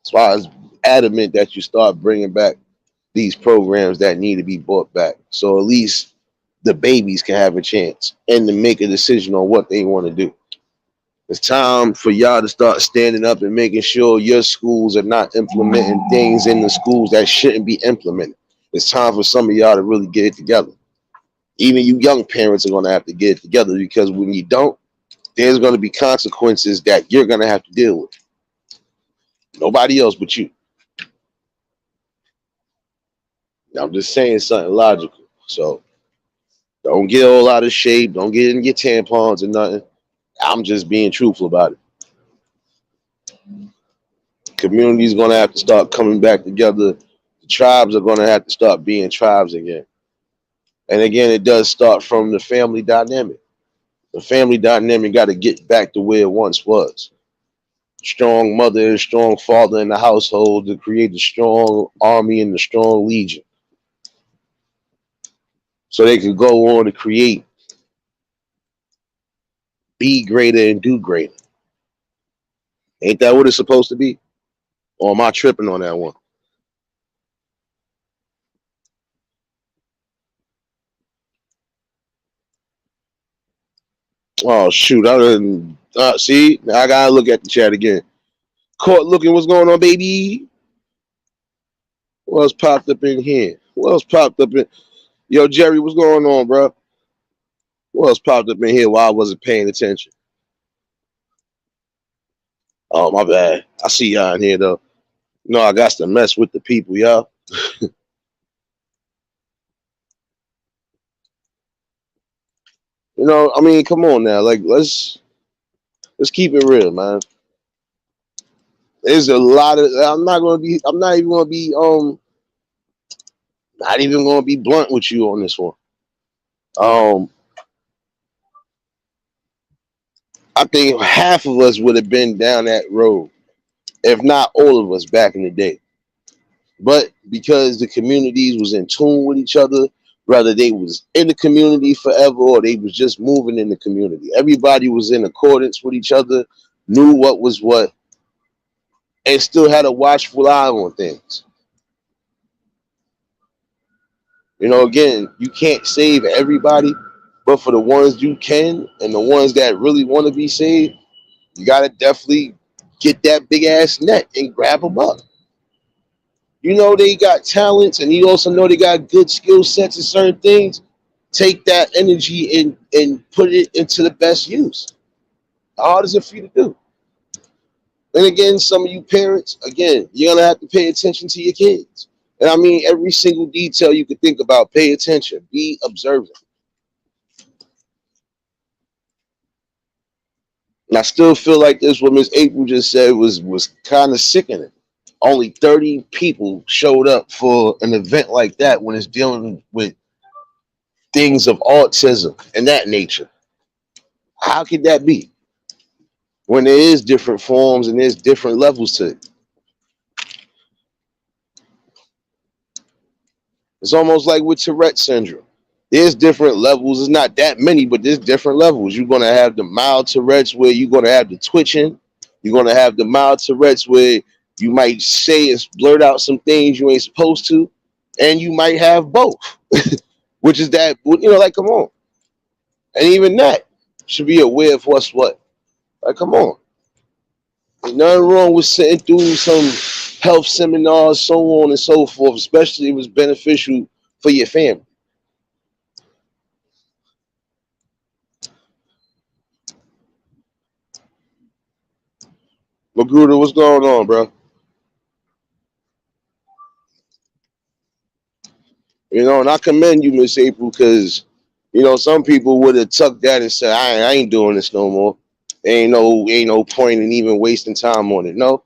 That's why it's adamant that you start bringing back these programs that need to be brought back. So at least the babies can have a chance and to make a decision on what they want to do. It's time for y'all to start standing up and making sure your schools are not implementing things in the schools that shouldn't be implemented. It's time for some of y'all to really get it together. Even you young parents are going to have to get it together, because when you don't, there's going to be consequences that you're going to have to deal with. Nobody else but you. I'm just saying something logical. So don't get all out of shape. Don't get in your tampons or nothing. I'm just being truthful about it. Community's going to have to start coming back together. The tribes are going to have to start being tribes again. And again, it does start from the family dynamic. The family dynamic got to get back to where it once was. Strong mother, strong father in the household to create the strong army and the strong legion. So they could go on to create, be greater and do greater. Ain't that what it's supposed to be? Or am I tripping on that one? Oh shoot! I didn't see. I gotta look at the chat again. Caught looking. What's going on, baby? What else popped up in here? What else popped up in? Yo, Jerry, what's going on, bro? What else popped up in here while I wasn't paying attention? Oh, my bad. I see y'all in here though. No, I got to mess with the people, y'all. I mean, come on now. Like, let's keep it real, man. There's a lot of. I'm not gonna be. I'm not even gonna be. Not even gonna be blunt with you on this one. Um, I think half of us would have been down that road, if not all of us, back in the day. But because the communities was in tune with each other, whether they was in the community forever or they was just moving in the community, everybody was in accordance with each other, knew what was what, and still had a watchful eye on things. Again, you can't save everybody, but for the ones you can and the ones that really want to be saved, you gotta definitely get that big ass net and grab them up. They got talents, and you also know they got good skill sets in certain things. Take that energy and put it into the best use. How hard is it for you to do? And again, some of you parents, again, you're gonna have to pay attention to your kids. And I mean every single detail you could think about, pay attention, be observant. And I still feel like this what Miss April just said was kind of sickening. Only 30 people showed up for an event like that when it's dealing with things of autism and that nature. How could that be? When there is different forms and there's different levels to it. It's almost like with Tourette syndrome. There's different levels. It's not that many, but there's different levels. You're gonna have the mild Tourette's where you're gonna have the twitching. You're gonna have the mild Tourette's where you might say and blurt out some things you ain't supposed to, and you might have both, which is that like come on, and even that should be aware of what's what. Like come on, there's nothing wrong with sitting through some health seminars, so on and so forth, especially if it was beneficial for your family. Magruder, what's going on, bro? And I commend you, Miss April, because some people would have tucked that and said, I ain't doing this no more. Ain't no point in even wasting time on it. No,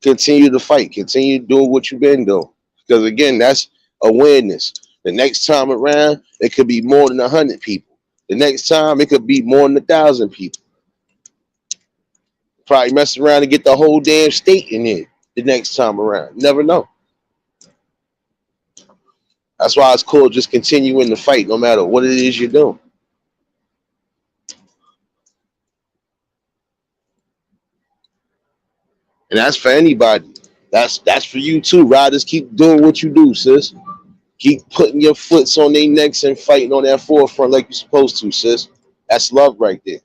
continue to fight. Continue doing what you've been doing. Because again, that's awareness. The next time around, it could be more than 100 people. The next time, it could be more than 1,000 people. Probably mess around and get the whole damn state in there the next time around. Never know. That's why it's cool just continuing the fight no matter what it is you're doing. And that's for anybody. That's for you too. Riders, keep doing what you do, sis. Keep putting your foots on their necks and fighting on that forefront like you're supposed to, sis. That's love right there.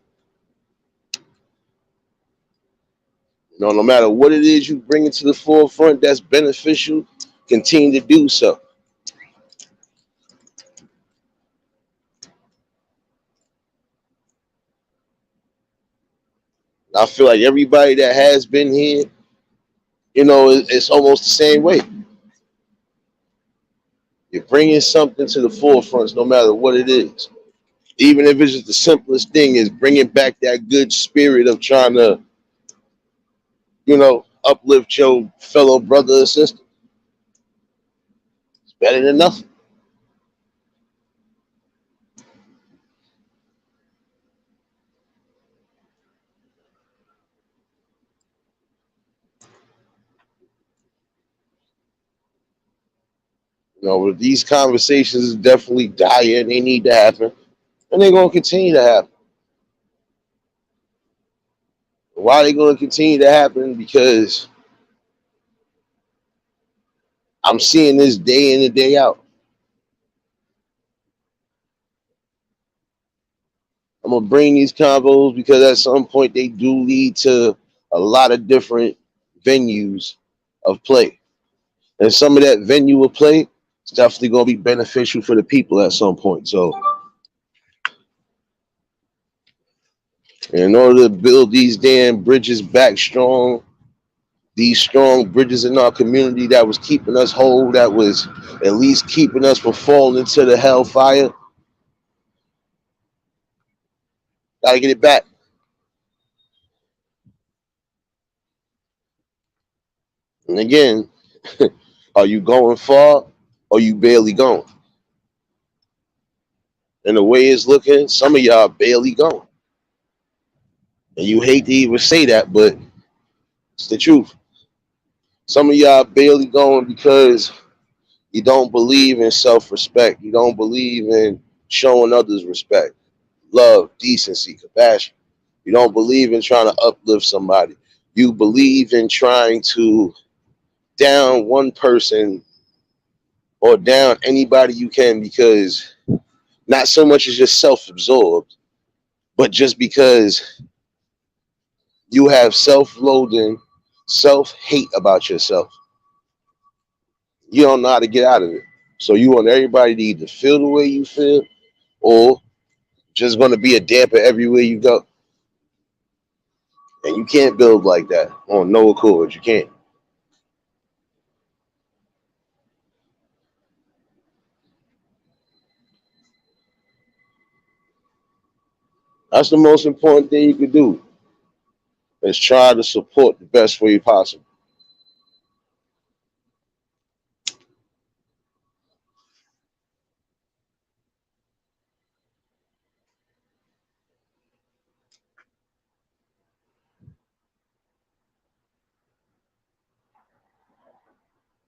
No matter what it is you bring into the forefront that's beneficial, continue to do so. I feel like everybody that has been here, it's almost the same way. You're bringing something to the forefront, no matter what it is. Even if it's just the simplest thing, is bringing back that good spirit of trying to, uplift your fellow brother or sister. It's better than nothing. These conversations is definitely dire. They need to happen, and they're gonna continue to happen. Why are they gonna continue to happen? Because I'm seeing this day in and day out. I'm gonna bring these combos because at some point they do lead to a lot of different venues of play, and some of that venue of play is definitely gonna be beneficial for the people at some point. So, in order to build these damn bridges back strong, these strong bridges in our community that was keeping us whole, that was at least keeping us from falling into the hellfire, gotta get it back. And again, are you going far or you barely going? And the way it's looking, some of y'all barely going. And you hate to even say that, but it's the truth. Some of y'all barely going because you don't believe in self-respect. You don't believe in showing others respect, love, decency, compassion. You don't believe in trying to uplift somebody. You believe in trying to down one person or down anybody you can because not so much as just self-absorbed, but just because you have self-loathing, self-hate about yourself. You don't know how to get out of it. So you want everybody to either feel the way you feel or just going to be a damper everywhere you go. And you can't build like that on no accord. You can't. That's the most important thing you can do is try to support the best way possible.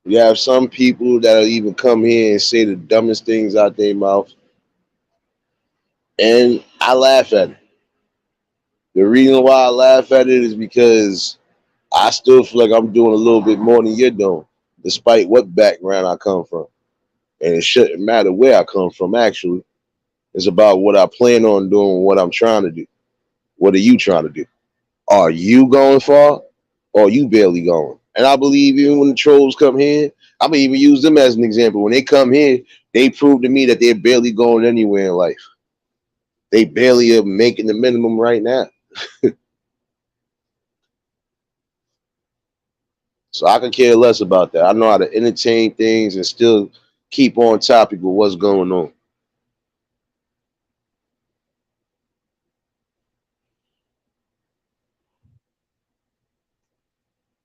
You have some people that'll even come here and say the dumbest things out their mouth, and I laugh at it. The reason why I laugh at it is because I still feel like I'm doing a little bit more than you're doing, despite what background I come from. And it shouldn't matter where I come from, actually. It's about what I plan on doing, what I'm trying to do. What are you trying to do? Are you going far or are you barely going? And I believe even when the trolls come here, I'm going to even use them as an example. When they come here, they prove to me that they're barely going anywhere in life. They barely are making the minimum right now. So I can care less about that. I know how to entertain things and still keep on topic with what's going on.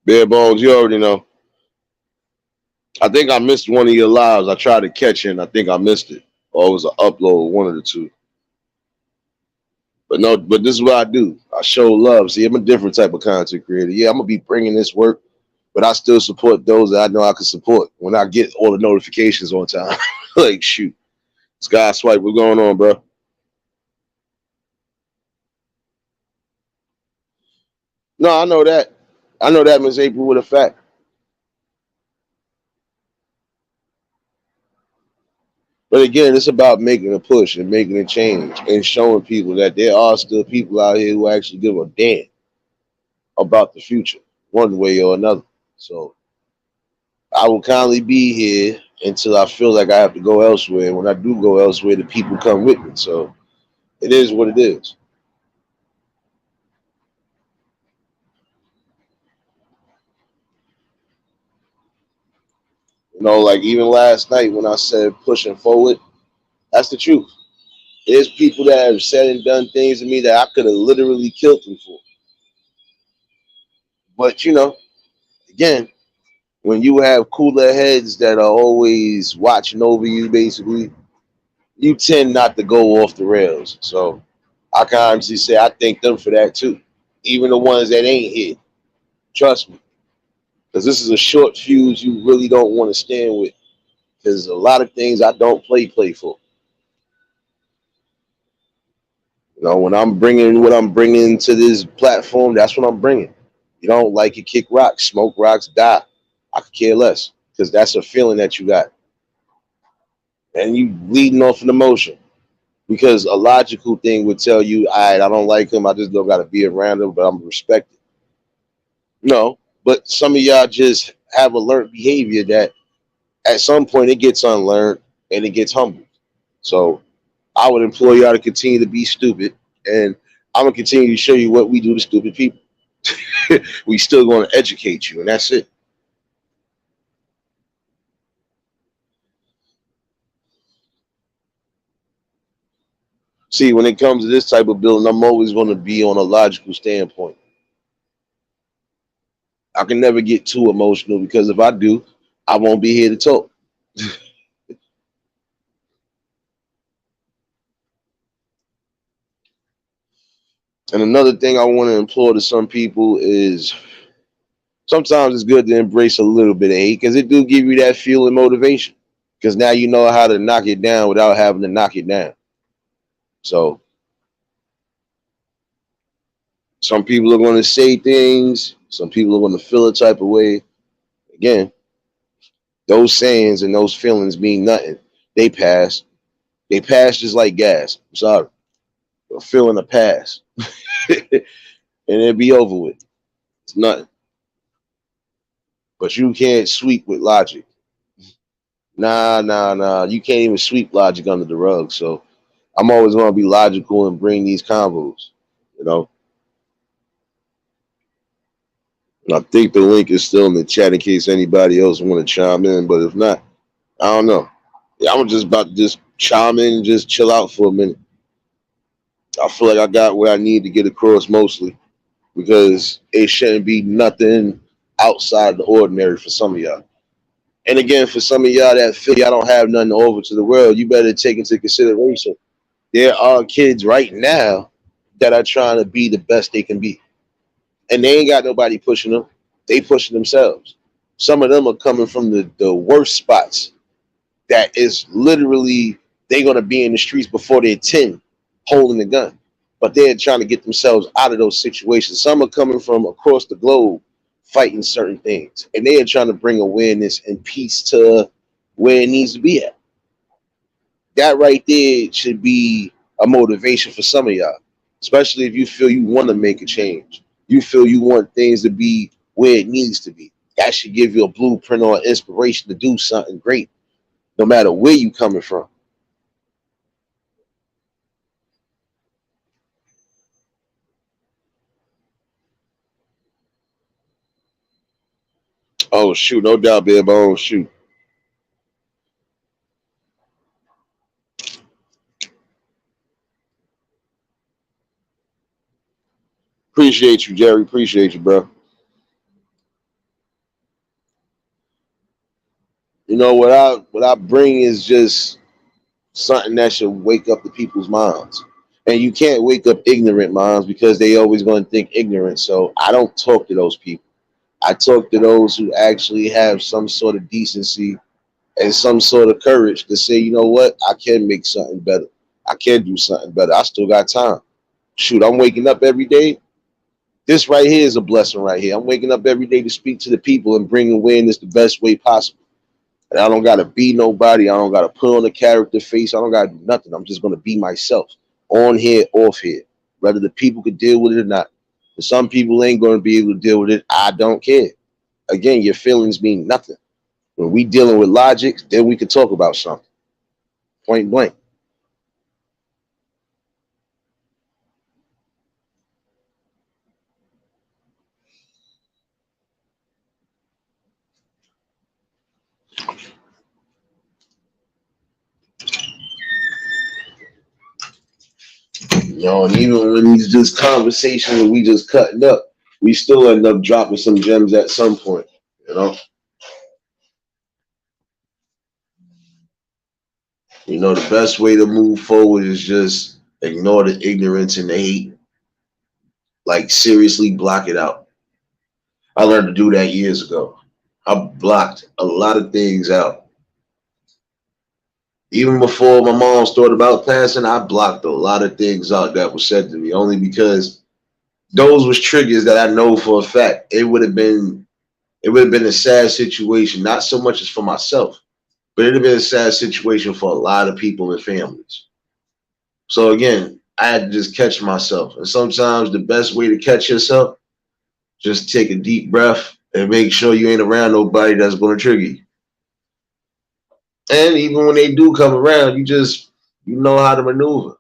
Bare bones, you already know. I think I missed one of your lives. I tried to catch it and I think I missed it. Or it was an upload, one of the two. But no, but this is what I do. I show love. See, I'm a different type of content creator. Yeah, I'm gonna be bringing this work, but I still support those that I know I can support when I get all the notifications on time. Like, shoot, Sky Swipe, what's going on, bro? No, I know that. I know that, Miss April, with a fact. But again, it's about making a push and making a change and showing people that there are still people out here who actually give a damn about the future, one way or another. So I will kindly be here until I feel like I have to go elsewhere. And when I do go elsewhere, the people come with me. So it is what it is. Like even last night when I said pushing forward, that's the truth. There's people that have said and done things to me that I could have literally killed them for. But again, when you have cooler heads that are always watching over you, basically, you tend not to go off the rails. So I can honestly say I thank them for that too. Even the ones that ain't here. Trust me. Because this is a short fuse you really don't want to stand with. Because a lot of things I don't play for. When I'm bringing what I'm bringing to this platform, that's what I'm bringing. You don't like it, kick rocks, smoke rocks, die. I could care less because that's a feeling that you got, and you leading off an emotion. Because a logical thing would tell you, all right, I don't like him, I just don't got to be around him, but I'm respected. No, but some of y'all just have a learned behavior that at some point it gets unlearned and it gets humbled. So I would implore y'all to continue to be stupid, and I'm gonna continue to show you what we do to stupid people. We still going to educate you, and that's it. See, when it comes to this type of building, I'm always going to be on a logical standpoint. I can never get too emotional because if I do, I won't be here to talk. And another thing I want to implore to some people is sometimes it's good to embrace a little bit of hate because it do give you that feeling motivation. Because now you know how to knock it down without having to knock it down. So some people are going to say things, some people are going to feel a type of way. Again, those sayings and those feelings mean nothing. They pass. They pass just like gas. I'm sorry. A feeling a pass. And it'll be over with. It's nothing. But you can't sweep with logic. Nah, nah, nah. You can't even sweep logic under the rug. So I'm always going to be logical and bring these combos. You know, and I think the link is still in the chat in case anybody else want to chime in. But if not, I don't know. Yeah, I'm just about to just chime in and just chill out for a minute. I feel like I got what I need to get across mostly because it shouldn't be nothing outside the ordinary for some of y'all. And again, for some of y'all that feel y'all don't have nothing over to the world, you better take into consideration there are kids right now that are trying to be the best they can be. And they ain't got nobody pushing them. They pushing themselves. Some of them are coming from the worst spots that is literally they're gonna be in the streets before they're 10 holding the gun. But they're trying to get themselves out of those situations. Some are coming from across the globe fighting certain things. And they are trying to bring awareness and peace to where it needs to be at. That right there should be a motivation for some of y'all, especially if you feel you want to make a change. You feel you want things to be where it needs to be. That should give you a blueprint or inspiration to do something great, no matter where you coming from. Oh shoot, no doubt, babe. Oh shoot. Appreciate you, Jerry. Appreciate you, bro. What I bring is just something that should wake up the people's minds. And you can't wake up ignorant minds because they always going to think ignorant. So I don't talk to those people. I talk to those who actually have some sort of decency and some sort of courage to say, you know what, I can make something better. I can do something better. I still got time. Shoot, I'm waking up every day. This right here is a blessing right here. I'm waking up every day to speak to the people and bring awareness the best way possible. And I don't gotta be nobody. I don't gotta put on a character face. I don't gotta do nothing. I'm just gonna be myself. On here, off here. Whether the people could deal with it or not. But some people ain't gonna be able to deal with it. I don't care. Again, your feelings mean nothing. When we dealing with logic, then we can talk about something. Point blank. And even when these just conversations and we just cutting up, we still end up dropping some gems at some point. You know, the best way to move forward is just ignore the ignorance and the hate. Like seriously, block it out. I learned to do that years ago. I blocked a lot of things out. Even before my mom's thought about passing, I blocked a lot of things out that was said to me only because those was triggers that I know for a fact. It would have been a sad situation, not so much as for myself, but it'd have been a sad situation for a lot of people and families. So again, I had to just catch myself. And sometimes the best way to catch yourself, just take a deep breath and make sure you ain't around nobody that's gonna trigger you. And even when they do come around, you know how to maneuver.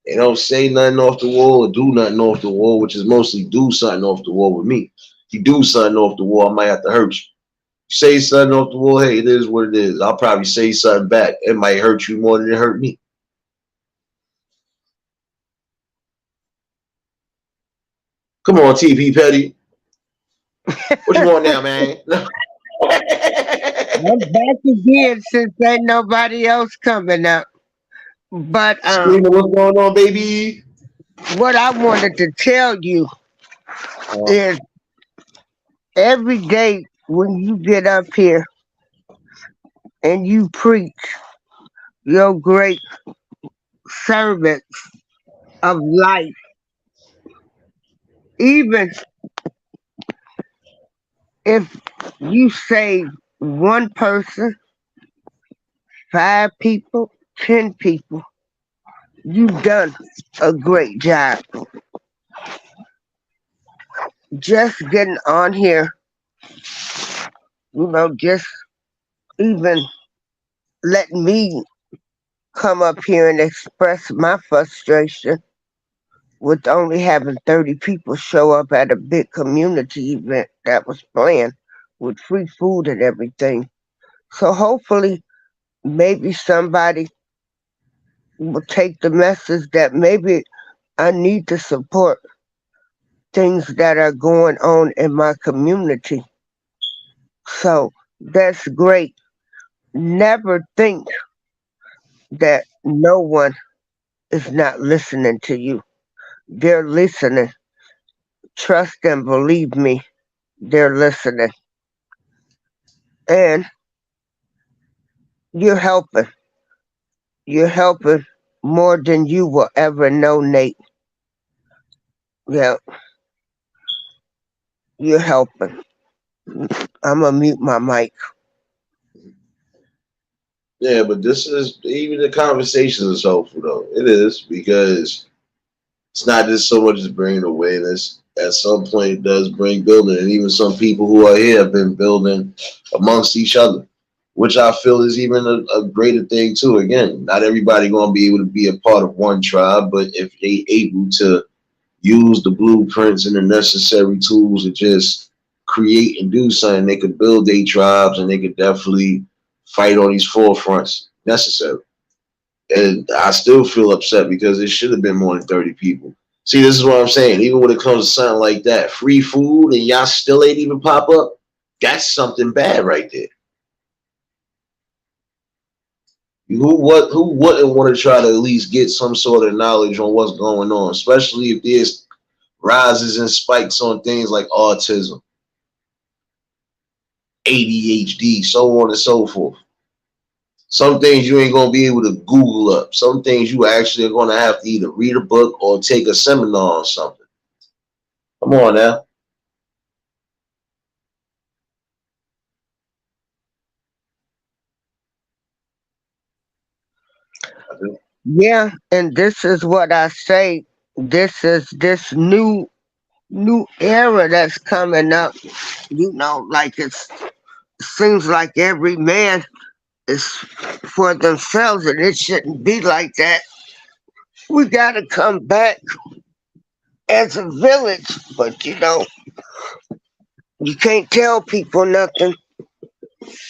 They don't say nothing off the wall or do nothing off the wall, which is mostly do something off the wall with me. If you do something off the wall, I might have to hurt you. Say something off the wall, hey, it is what it is. I'll probably say something back. It might hurt you more than it hurt me. Come on, TP Petty. What you want now, man? I'm back again since ain't nobody else coming up. But Screaming, what's going on, baby? what I wanted to tell you Uh, is every day when you get up here and you preach your great servants of life, even if you save one person, five people, 10 people, you've done a great job. Just getting on here, just even letting me come up here and express my frustration with only having 30 people show up at a big community event that was planned with free food and everything. So hopefully, maybe somebody will take the message that maybe I need to support things that are going on in my community. So that's great. Never think that no one is not listening to you. They're listening. Trust and believe me, they're listening. And you're helping. You're helping more than you will ever know, Nate. Yeah, you're helping. I'm going to mute my mic. yeah, but this is even the conversation is helpful though. It is because it's not just so much as bringing awareness. At some point, it does bring building, and even some people who are here have been building amongst each other, which I feel is even a greater thing too. Again, not everybody going to be able to be a part of one tribe, but if they able to use the blueprints and the necessary tools to just create and do something, they could build their tribes and they could definitely fight on these forefronts necessary. And I still feel upset because it should have been more than 30 people. See, this is what I'm saying. Even when it comes to something like that, free food and y'all still ain't even pop up, that's something bad right there. Who wouldn't want to try to at least get some sort of knowledge on what's going on, especially if there's rises and spikes on things like autism, ADHD, so on and so forth. Some things you ain't gonna be able to Google up. Some things you actually are gonna have to either read a book or take a seminar on something. Come on now. Yeah, and this is what I say. This is this new era that's coming up. Like seems like every man is for themselves, and it shouldn't be like that. We gotta come back as a village, but you can't tell people nothing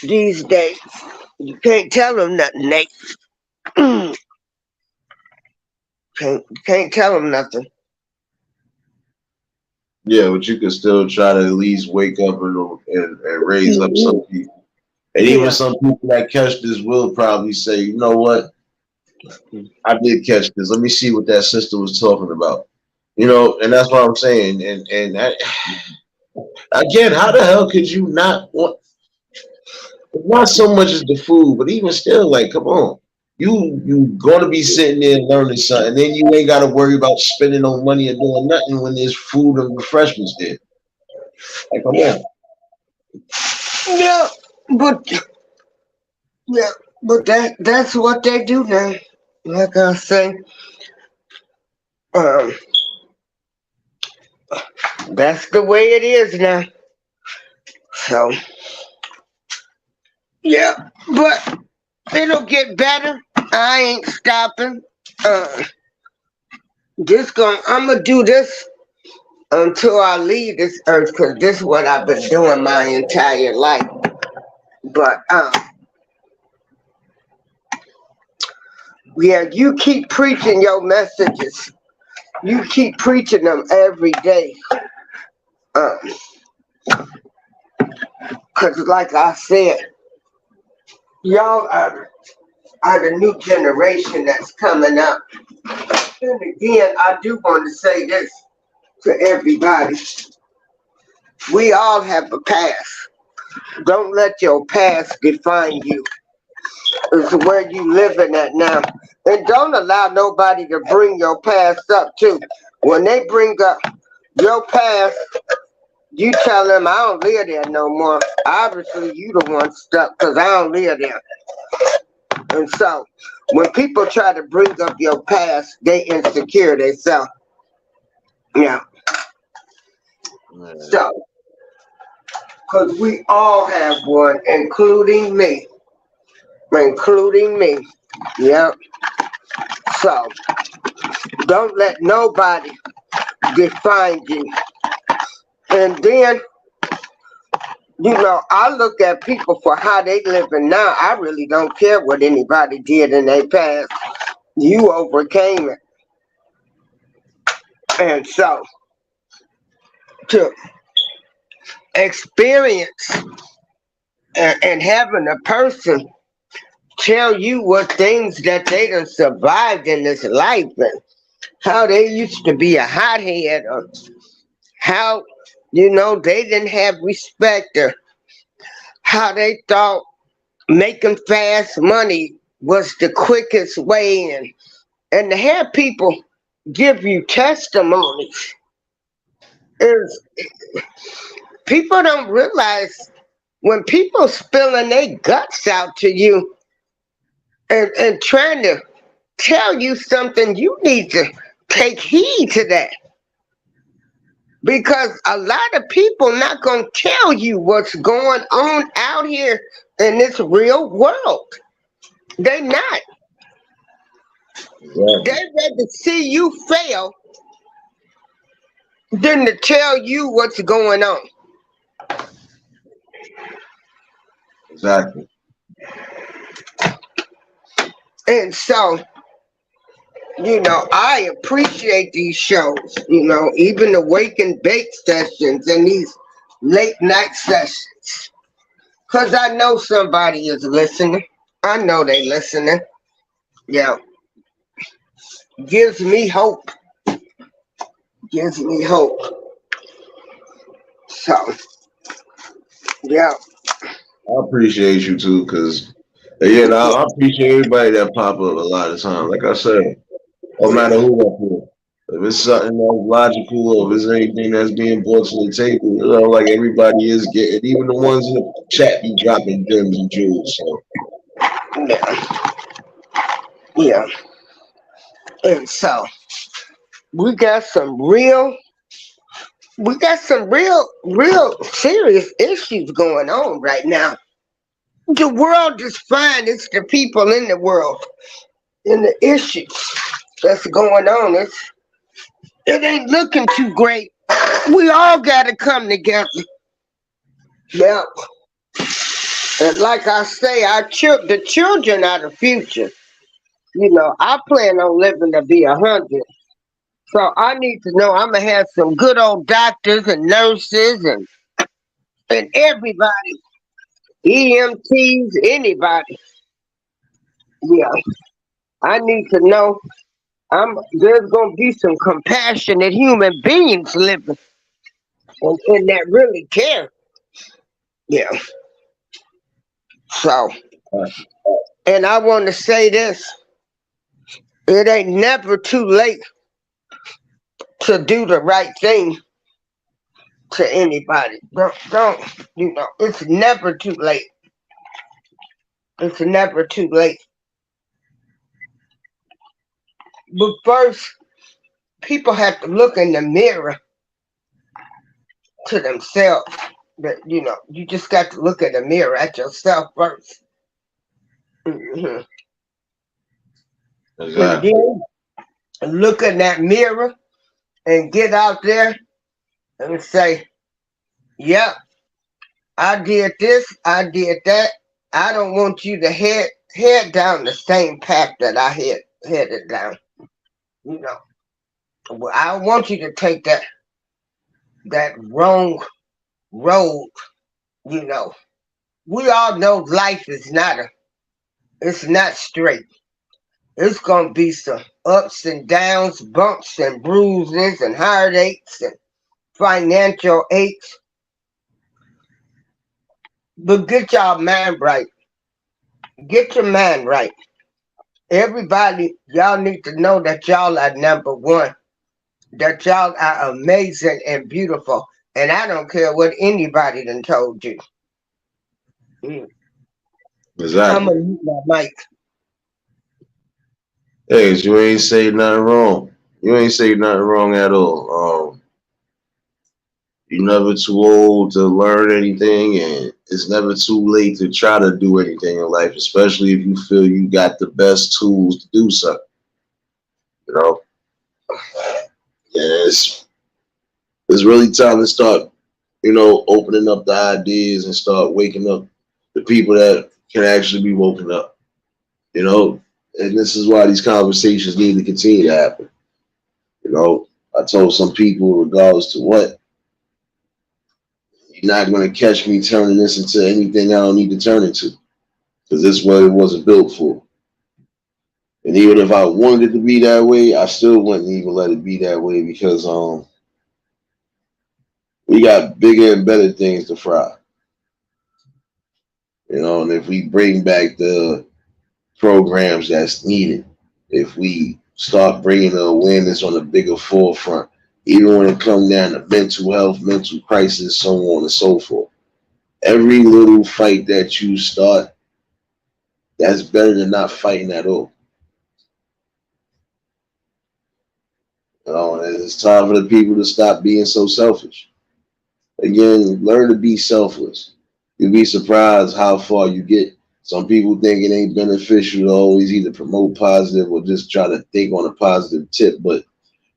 these days. You can't tell them nothing, Nate. Can't tell them nothing. Yeah, but you can still try to at least wake up and raise up some people. And even Yeah. some people that catch this will probably say, you know what? I did catch this. Let me see what that sister was talking about. You know, and that's what I'm saying. And that, again, how the hell could you not want? Not so much as the food, but even still, like, come on. You gonna be sitting there learning something, then you ain't gotta worry about spending no money or doing nothing when there's food and refreshments there. Like, come Yeah. on. Yeah. But yeah, but that's what they do now. Like I say, um, that's the way it is now. So yeah, but it'll get better. I ain't stopping. Uh, I'm gonna do this until I leave this earth, because this is what I've been doing my entire life. But yeah, you keep preaching your messages. You keep preaching them every day. Um, Cause like I said, y'all are the new generation that's coming up. And again, I do want to say this to everybody. We all have a past. Don't let your past define you. It's where you living at now. And don't allow nobody to bring your past up too. When they bring up your past, you tell them I don't live there no more. Obviously you the one stuck because I don't live there. And so when people try to bring up your past, they insecure themselves. Yeah. Man. So, because we all have one, including me. Including me. Yeah. So, don't let nobody define you. And then, I look at people for how they living now. I really don't care what anybody did in their past. You overcame it. And so, to experience and having a person tell you what things that they done survived in this life and how they used to be a hothead or how, they didn't have respect or how they thought making fast money was the quickest way and to have people give you testimonies is people don't realize when people spilling their guts out to you and trying to tell you something, you need to take heed to that. Because a lot of people not gonna tell you what's going on out here in this real world. They not. They Exactly. rather see you fail than to tell you what's going on. Exactly. And so, I appreciate these shows, even the wake and bake sessions and these late night sessions. Cause I know somebody is listening. I know they listening. Yeah. Gives me hope. Gives me hope. So yeah. I appreciate you too, because again, I appreciate everybody that pop up a lot of times. Like I said, no matter Yeah. who up here. If it's something that's logical or if it's anything that's being brought to the table, like everybody is getting, even the ones in the chat be dropping gems and jewels. So Yeah. Yeah. And so we got some real serious issues going on right now. The world is fine. It's the people in the world and the issues that's going on. It ain't looking too great. We all gotta come together. Yeah. And like I say, the children are the future. I plan on living to be 100. So I need to know I'm gonna have some good old doctors and nurses and everybody, EMTs, anybody. Yeah, I need to know there's gonna be some compassionate human beings living and that really care. Yeah. So, and I want to say this: it ain't never too late to do the right thing to anybody. Don't it's never too late. It's never too late. But first, people have to look in the mirror to themselves. That you just got to look in the mirror at yourself first, hmm and Exactly. then look in that mirror and get out there and say, "Yep, I did this, I did that. I don't want you to head down the same path that I headed down. You know, well, I want you to take that wrong road. You know, we all know life is it's not straight. It's gonna be some ups and downs, bumps and bruises, and heartaches and financial aches. But get y'all mind right. Get your mind right. Everybody, y'all need to know that y'all are number one. That y'all are amazing and beautiful. And I don't care what anybody done told you. Mm. I'm Exactly. gonna mute my mic. Hey, you ain't say nothing wrong. You ain't say nothing wrong at all. You're never too old to learn anything, and it's never too late to try to do anything in life, especially if you feel you got the best tools to do so. You know, and it's really time to start, opening up the ideas and start waking up the people that can actually be woken up. You know, and this is why these conversations need to continue to happen. You know, I told some people, regardless to what, you're not going to catch me turning this into anything I don't need to turn into, because this is what it wasn't built for. And even if I wanted it to be that way, I still wouldn't even let it be that way because we got bigger and better things to fry. And if we bring back the programs that's needed, if we start bringing the awareness on a bigger forefront, even when it comes down to mental health, mental crisis, so on and so forth. Every little fight that you start, that's better than not fighting at all. And it's time for the people to stop being so selfish. Again, learn to be selfless. You'll be surprised how far you get. Some people think it ain't beneficial to always either promote positive or just try to think on a positive tip, but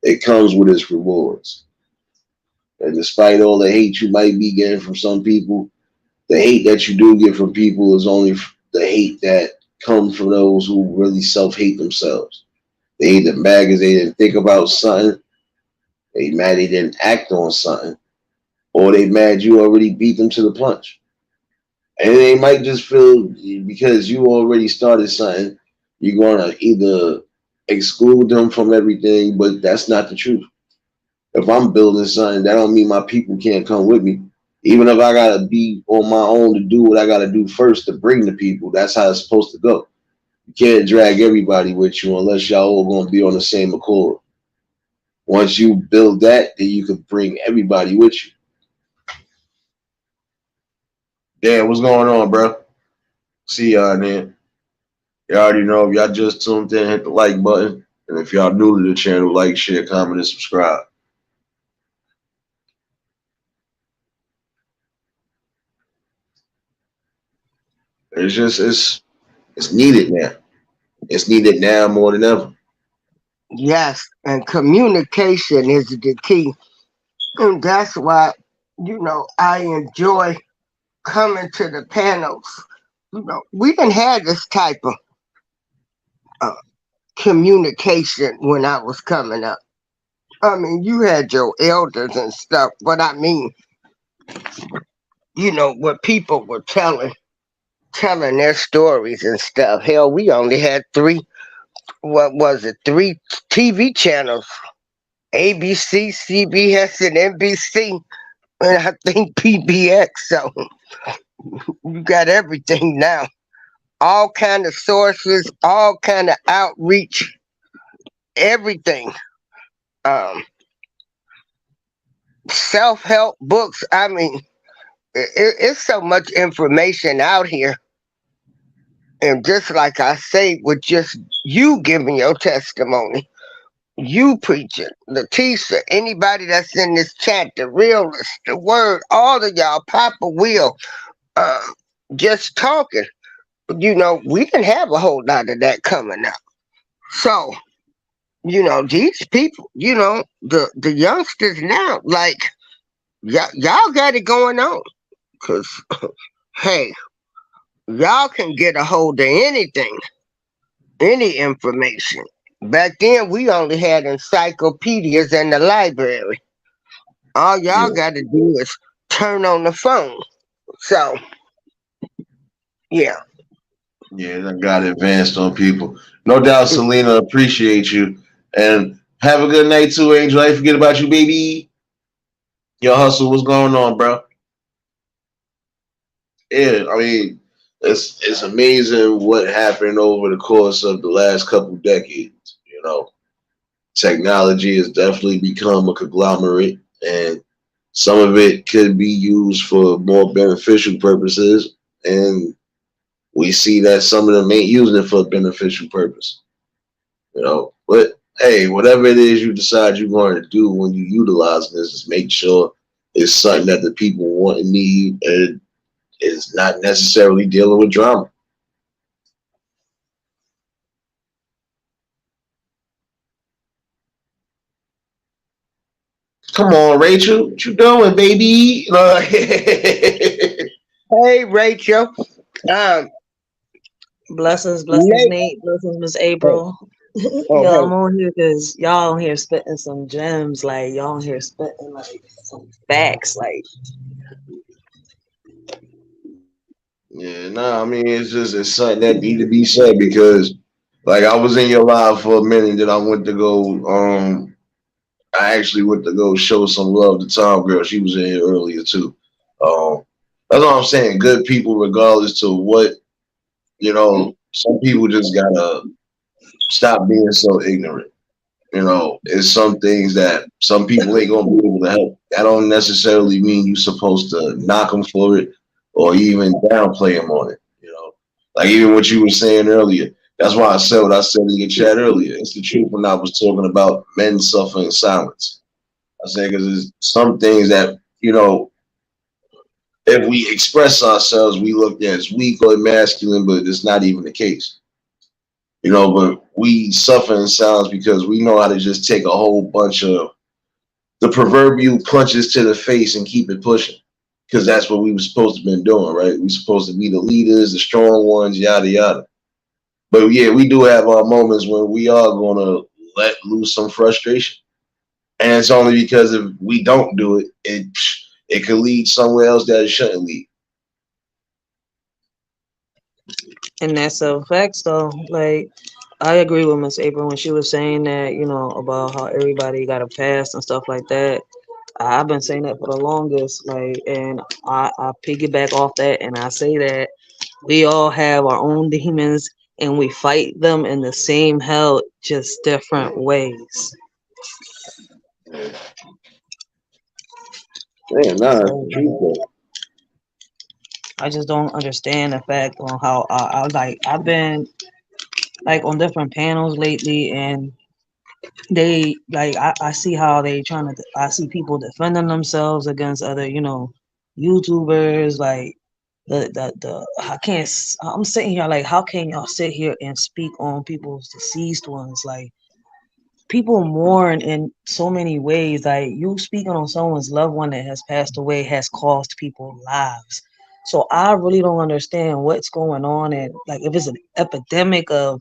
it comes with its rewards. And despite all the hate you might be getting from some people, the hate that you do get from people is only the hate that comes from those who really self-hate themselves. They either mad because they didn't think about something, they mad they didn't act on something, or they mad you already beat them to the punch. And they might just feel because you already started something, you're gonna either exclude them from everything, but that's not the truth. If I'm building something, that don't mean my people can't come with me. Even if I gotta be on my own to do what I gotta do first to bring the people, that's how it's supposed to go. You can't drag everybody with you unless y'all all gonna be on the same accord. Once you build that, then you can bring everybody with you. Damn, what's going on, bro? See y'all then. You already know if y'all just tuned in, hit the like button. And if y'all new to the channel, like, share, comment, and subscribe. It's needed now. It's needed now more than ever. Yes, and communication is the key. And that's why, I enjoy coming to the panels. We didn't have this type of communication when I was coming up. I mean, you had your elders and stuff, but I mean, what people were telling their stories and stuff. Hell, we only had three, what was it, three TV channels: ABC, CBS, and NBC, and I think PBX. So you got everything now. All kind of sources, all kind of outreach, everything. Um, Self-help books. I mean, it's so much information out here. And just like I say, with just you giving your testimony, you preaching, Letitia, anybody that's in this chat, the realist, the word, all of y'all, Papa Will, uh, just talking. We didn't have a whole lot of that coming up. So, these people, the youngsters now, like, y'all got it going on. Because, hey, y'all can get a hold of anything, any information. Back then, we only had encyclopedias in the library. All y'all Yeah, got to do is turn on the phone. So, yeah. yeah, that got advanced on people. No doubt, Selena, appreciate you. And have a good night too, Angel. I ain't forget about you, baby. Your hustle, what's going on, bro? Yeah, I mean, it's amazing what happened over the course of the last couple decades. Technology has definitely become a conglomerate, and some of it could be used for more beneficial purposes, and we see that some of them ain't using it for a beneficial purpose. But hey, whatever it is you decide you're going to do when you utilize this, just make sure it's something that the people want and need, and is not necessarily dealing with drama. Come on, Rachel, what you doing, baby? Hey, Rachel. Um, Blessings, Nate. Nate. Blessings, Miss Oh, April. oh, Yo, I'm hey. on here because y'all on here spitting some gems. Like, y'all on here spitting, like, some facts. Like, Yeah, no, I mean it's something that need to be said because like I was in your live for a minute, then I went to go I actually went to go show some love to Tom Girl. She was in here earlier too. Um that's all I'm saying. Good people regardless to what, some people just gotta stop being so ignorant. It's some things that some people ain't gonna be able to help. That don't necessarily mean you're supposed to knock them for it or even downplay them on it. Like even what you were saying earlier. That's why I said what I said in your chat earlier. It's the truth when I was talking about men suffering in silence. I said because there's some things that if we express ourselves, we look at as weak or masculine, but it's not even the case. But we suffer in silence because we know how to just take a whole bunch of the proverbial punches to the face and keep it pushing. Because that's what we were supposed to have been doing, right? We supposed to be the leaders, the strong ones, yada yada. But yeah, we do have our moments when we are gonna let loose some frustration. And it's only because if we don't do it, it could lead somewhere else that it shouldn't lead. and that's a fact, though. Like, I agree with Miss April when she was saying that, about how everybody got a past and stuff like that. I've been saying that for the longest, like, and I piggyback off that, and I say that we all have our own demons, and we fight them in the same hell, just different ways. Man, nah, it's the So truth though. I just don't understand the fact on how I've been like on different panels lately, and they like I see how they trying to I see people defending themselves against other YouTubers like the I can't I'm sitting here like how can y'all sit here and speak on people's deceased ones like people mourn in so many ways. Like you speaking on someone's loved one that has passed away has cost people lives. So I really don't understand what's going on and like if it's an epidemic of,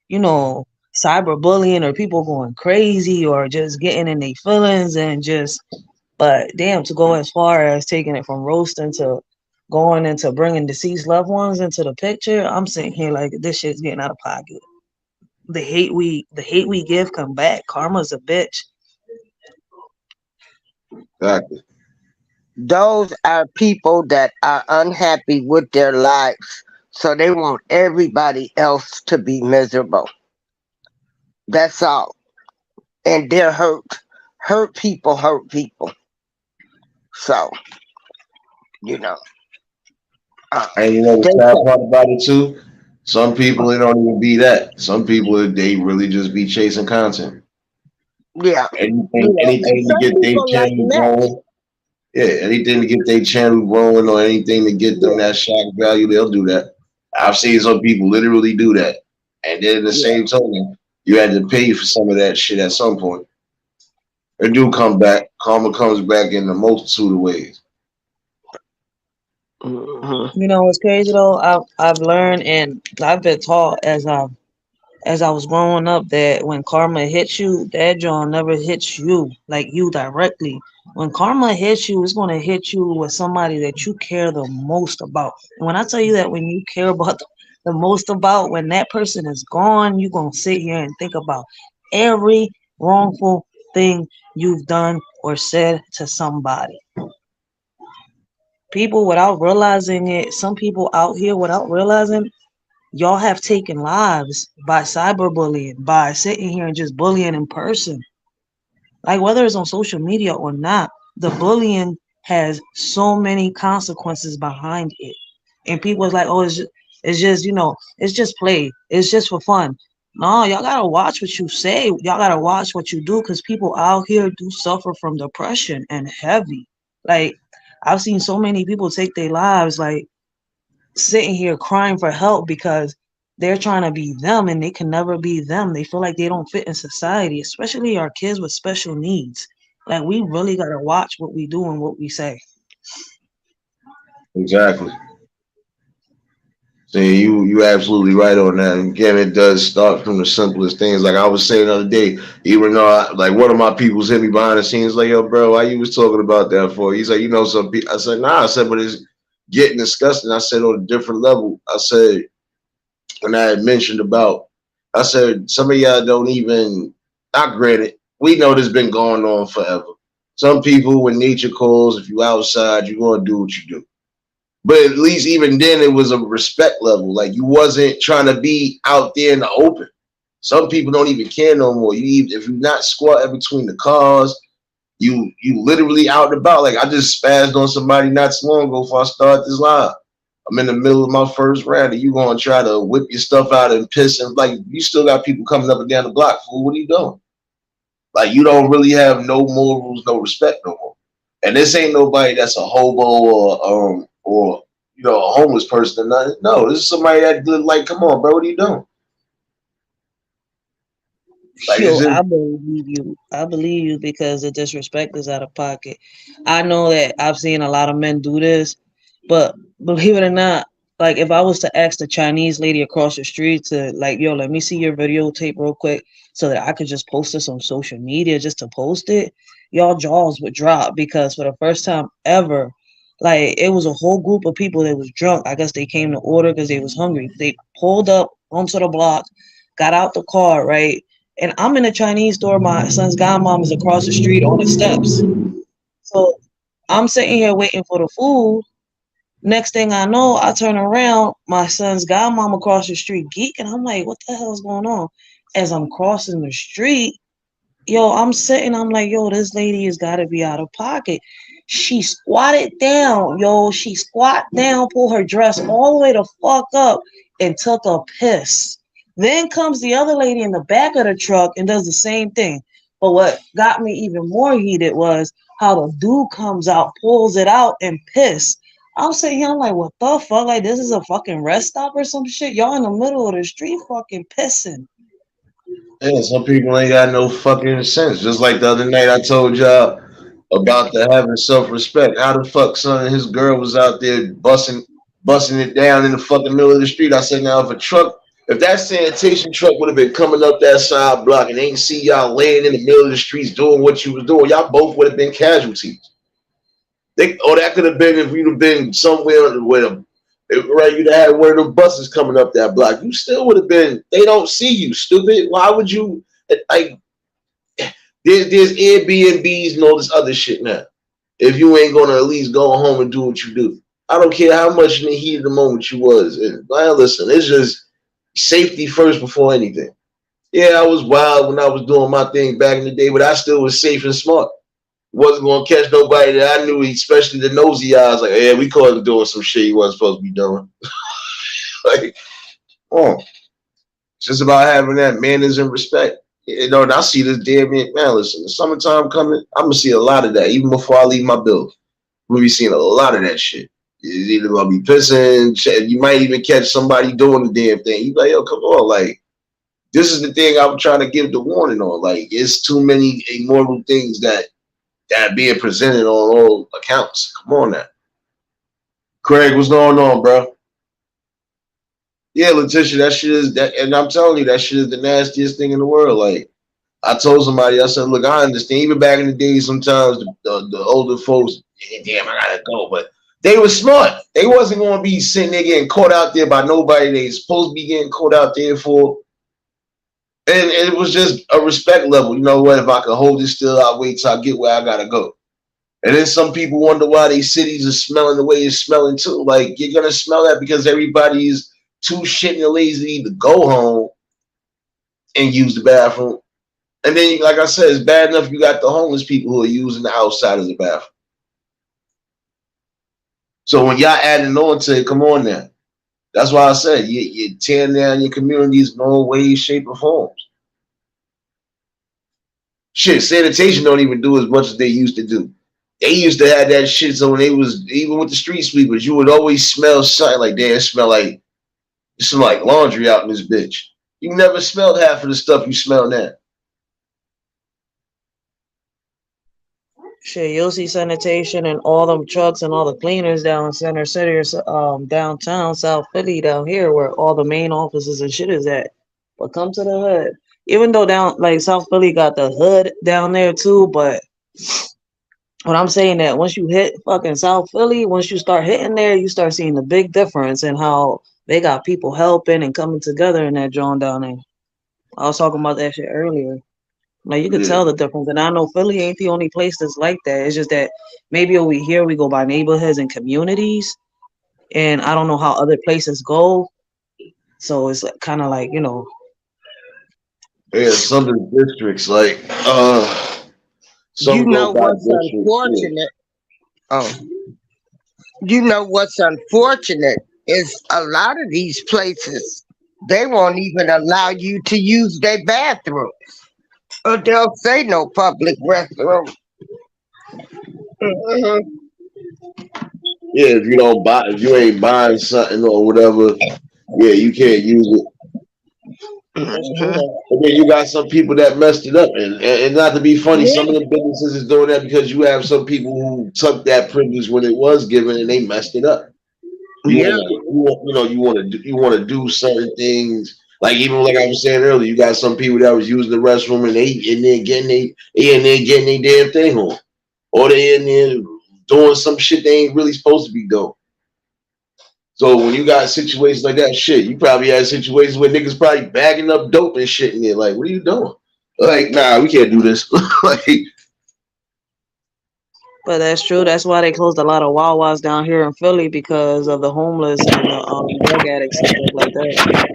you know, cyberbullying or people going crazy or just getting in their feelings and just, but damn, to go as far as taking it from roasting to going into bringing deceased loved ones into the picture, I'm sitting here like this shit's getting out of pocket. The hate we give come back. Karma's a bitch. Exactly. Those are people that are unhappy with their lives, so they want everybody else to be miserable. That's all. And they're hurt. Hurt people hurt people. So, you know, uh, And you know the they sad say, part about it too? Some people it don't even be that. Some people they really just be chasing content. yeah, and Anything to some get their people like channel that. growing. Yeah, anything to get their channel growing or anything to get them Yeah, that shock value, they'll do that. I've seen some people literally do that. And then in the yeah. same token, you had to pay for some of that shit at some point. It do come back. Karma comes back in a multitude of ways. Hmm. You know what's crazy though? I've learned and I've been taught as I was growing up that when karma hits you, that John never hits you like you directly. When karma hits you, it's gonna hit you with somebody that you care the most about. And when I tell you that when you care about the most about, when that person is gone, you're gonna sit here and think about every wrongful thing you've done or said to somebody. People without realizing it, some people out here without realizing y'all have taken lives by cyberbullying, by sitting here and just bullying in person. Like whether it's on social media or not, the bullying has so many consequences behind it. And people is like, oh, it's just, it's just play. It's just for fun. No, y'all gotta watch what you say. Y'all gotta watch what you do because people out here do suffer from depression and heavy. Like I've seen so many people take their lives like sitting here crying for help because they're trying to be them and they can never be them. They feel like they don't fit in society, especially our kids with special needs. Like we really gotta watch what we do and what we say. Exactly. See, you absolutely right on that. And again, it does start from the simplest things. Like I was saying the other day, even though like one of my people's hit me behind the scenes, like, yo, bro, why you was talking about that for? He's like, some people. I said, nah. I said, but it's getting disgusting. I said on a different level. I said when I had mentioned about, I said some of y'all don't even. Not granted, we know this been going on forever. Some people, when nature calls, if you outside, you're gonna do what you do. But at least even then, it was a respect level. Like you wasn't trying to be out there in the open. Some people don't even care no more. If you're not squatting between the cars, you literally out and about. Like I just spazzed on somebody not so long ago before I start this live. I'm in the middle of my first round, and you gonna try to whip your stuff out and piss and like you still got people coming up and down the block. Fool, what are you doing? Like you don't really have no morals, no respect no more. And this ain't nobody that's a hobo or a homeless person or nothing. No, this is somebody that good. Like, come on, bro, what are you doing? Like, it's Yo, just I believe you. I believe you because the disrespect is out of pocket. I know that I've seen a lot of men do this, but believe it or not, like if I was to ask the Chinese lady across the street to like, yo, let me see your videotape real quick so that I could just post this on social media just to post it, y'all jaws would drop because for the first time ever, like it was a whole group of people that was drunk. I guess they came to order because they was hungry. They pulled up onto the block, got out the car, right? And I'm in a Chinese store. My son's godmom is across the street on the steps. So I'm sitting here waiting for the food. Next thing I know, I turn around, my son's godmom across the street geeking. I'm like, what the hell is going on? As I'm crossing the street, yo, I'm sitting, I'm like, yo, this lady has got to be out of pocket. She squatted down, yo. She squat down, pulled her dress all the way the fuck up, and took a piss. Then comes the other lady in the back of the truck and does the same thing. But what got me even more heated was how the dude comes out, pulls it out, and piss. I'm sitting here, I'm like, what the fuck? Like, this is a fucking rest stop or some shit? Y'all in the middle of the street fucking pissing. yeah, some people ain't got no fucking sense. Just like the other night, I told y'all about the having self respect. How the fuck son his girl was out there busting it down in the fucking middle of the street. I said, now if a truck If that sanitation truck would have been coming up that side block and ain't see y'all laying in the middle of the streets doing what you was doing, y'all both would have been casualties. Or that could have been if you'd have been somewhere where right, you'd have had one of them buses coming up that block. You still would have been. They don't see you, stupid. Why would you like? There's Airbnbs and all this other shit now. If you ain't gonna at least go home and do what you do, I don't care how much in the heat of the moment you was. And listen, it's just safety first before anything. Yeah, I was wild when I was doing my thing back in the day, but I still was safe and smart. Wasn't gonna catch nobody that I knew, especially the nosy eyes. Like, yeah, we caught him doing some shit he wasn't supposed to be doing. Like, oh, it's just about having that manners and respect. You know, and I see this damn man. Listen, the summertime coming, I'm gonna see a lot of that. Even before I leave my building, we'll be seeing a lot of that shit. It's either gonna be pissing. You might even catch somebody doing the damn thing. You like, yo, come on, like. This is the thing I'm trying to give the warning on. Like, it's too many immoral things that being presented on all accounts. Come on now. Craig, what's going on, bro? Yeah, Letitia, that shit is that, and I'm telling you, that shit is the nastiest thing in the world. Like, I told somebody, I said, look, I understand. Even back in the day, sometimes the older folks, yeah, damn, I gotta go, but they were smart. They wasn't gonna be sitting there getting caught out there by nobody they supposed to be getting caught out there for. And it was just a respect level. You know what? If I can hold it still, I'll wait till I get where I gotta go. And then some people wonder why these cities are smelling the way it's smelling too. Like, you're gonna smell that because everybody's too shit and lazy to go home and use the bathroom. And then, like I said, it's bad enough you got the homeless people who are using the outside of the bathroom. So when y'all adding on to it, come on now. That's why I said you're tearing down your communities in all ways, shape, or forms. Shit, sanitation don't even do as much as they used to do. They used to have that shit, so when they was even with the street sweepers, you would always smell something like, damn, it smell like laundry out in this bitch. You never smelled half of the stuff you smell now. Shit, you'll see sanitation and all them trucks and all the cleaners down Center City or downtown South Philly down here where all the main offices and shit is at. But come to the hood. Even though down like South Philly got the hood down there too, but what I'm saying that once you hit fucking South Philly, once you start hitting there, you start seeing the big difference in how they got people helping and coming together in that joint down there. I was talking about that shit earlier. Like you could Yeah. tell the difference. And I know Philly ain't the only place that's like that. It's just that maybe over here we go by neighborhoods and communities. And I don't know how other places go. So it's like, kind of like, Yeah, some of the districts, like You some go know by what's districts. Yeah. unfortunate? Oh, you know what's unfortunate is a lot of these places they won't even allow you to use their bathroom, or they'll say no public restroom. Mhm. Yeah, if you ain't buying something or whatever, yeah, you can't use it. that's Mhm. true. And then you got some people that messed it up, and not to be funny, some of Yeah, the businesses is doing that because you have some people who took that privilege when it was given and they messed it up. You yeah, want, you want to do certain things. Like even like I was saying earlier, you got some people that was using the restroom and they in there getting their damn thing on, or they in there doing some shit they ain't really supposed to be doing. So when you got situations like that, shit, you probably had situations where niggas probably bagging up dope and shit in there. Like, what are you doing? Like, nah, we can't do this. Like, But that's true. That's why they closed a lot of Wawas down here in Philly because of the homeless and the drug addicts and stuff like that.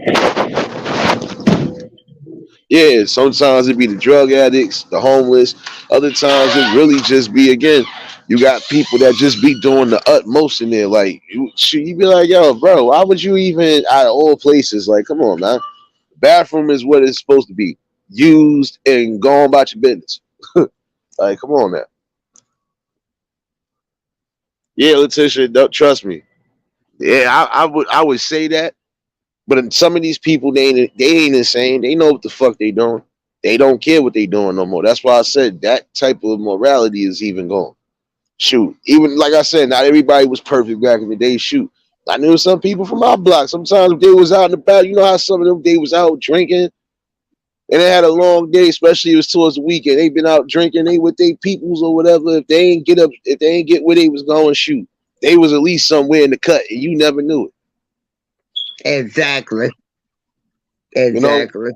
yeah, sometimes it be the drug addicts, the homeless. Other times it really just be again, you got people that just be doing the utmost in there. Like, you be like, yo, bro, why would you even out of all places? Like, come on, man. Bathroom is what it's supposed to be used and go on about your business. Like, come on now. Yeah, Letitia, don't trust me. Yeah, I would say that, but in some of these people they ain't insane. They know what the fuck they doing. They don't care what they doing no more. That's why I said that type of morality is even gone. Shoot, even like I said, not everybody was perfect back in the day. Shoot, I knew some people from my block. Sometimes they was out in the back. You know how some of them they was out drinking and they had a long day, especially it was towards the weekend. They been out drinking, they with their peoples or whatever. If they ain't get up, if they ain't get where they was going, shoot, they was at least somewhere in the cut, and you never knew it. Exactly. You know, Exactly.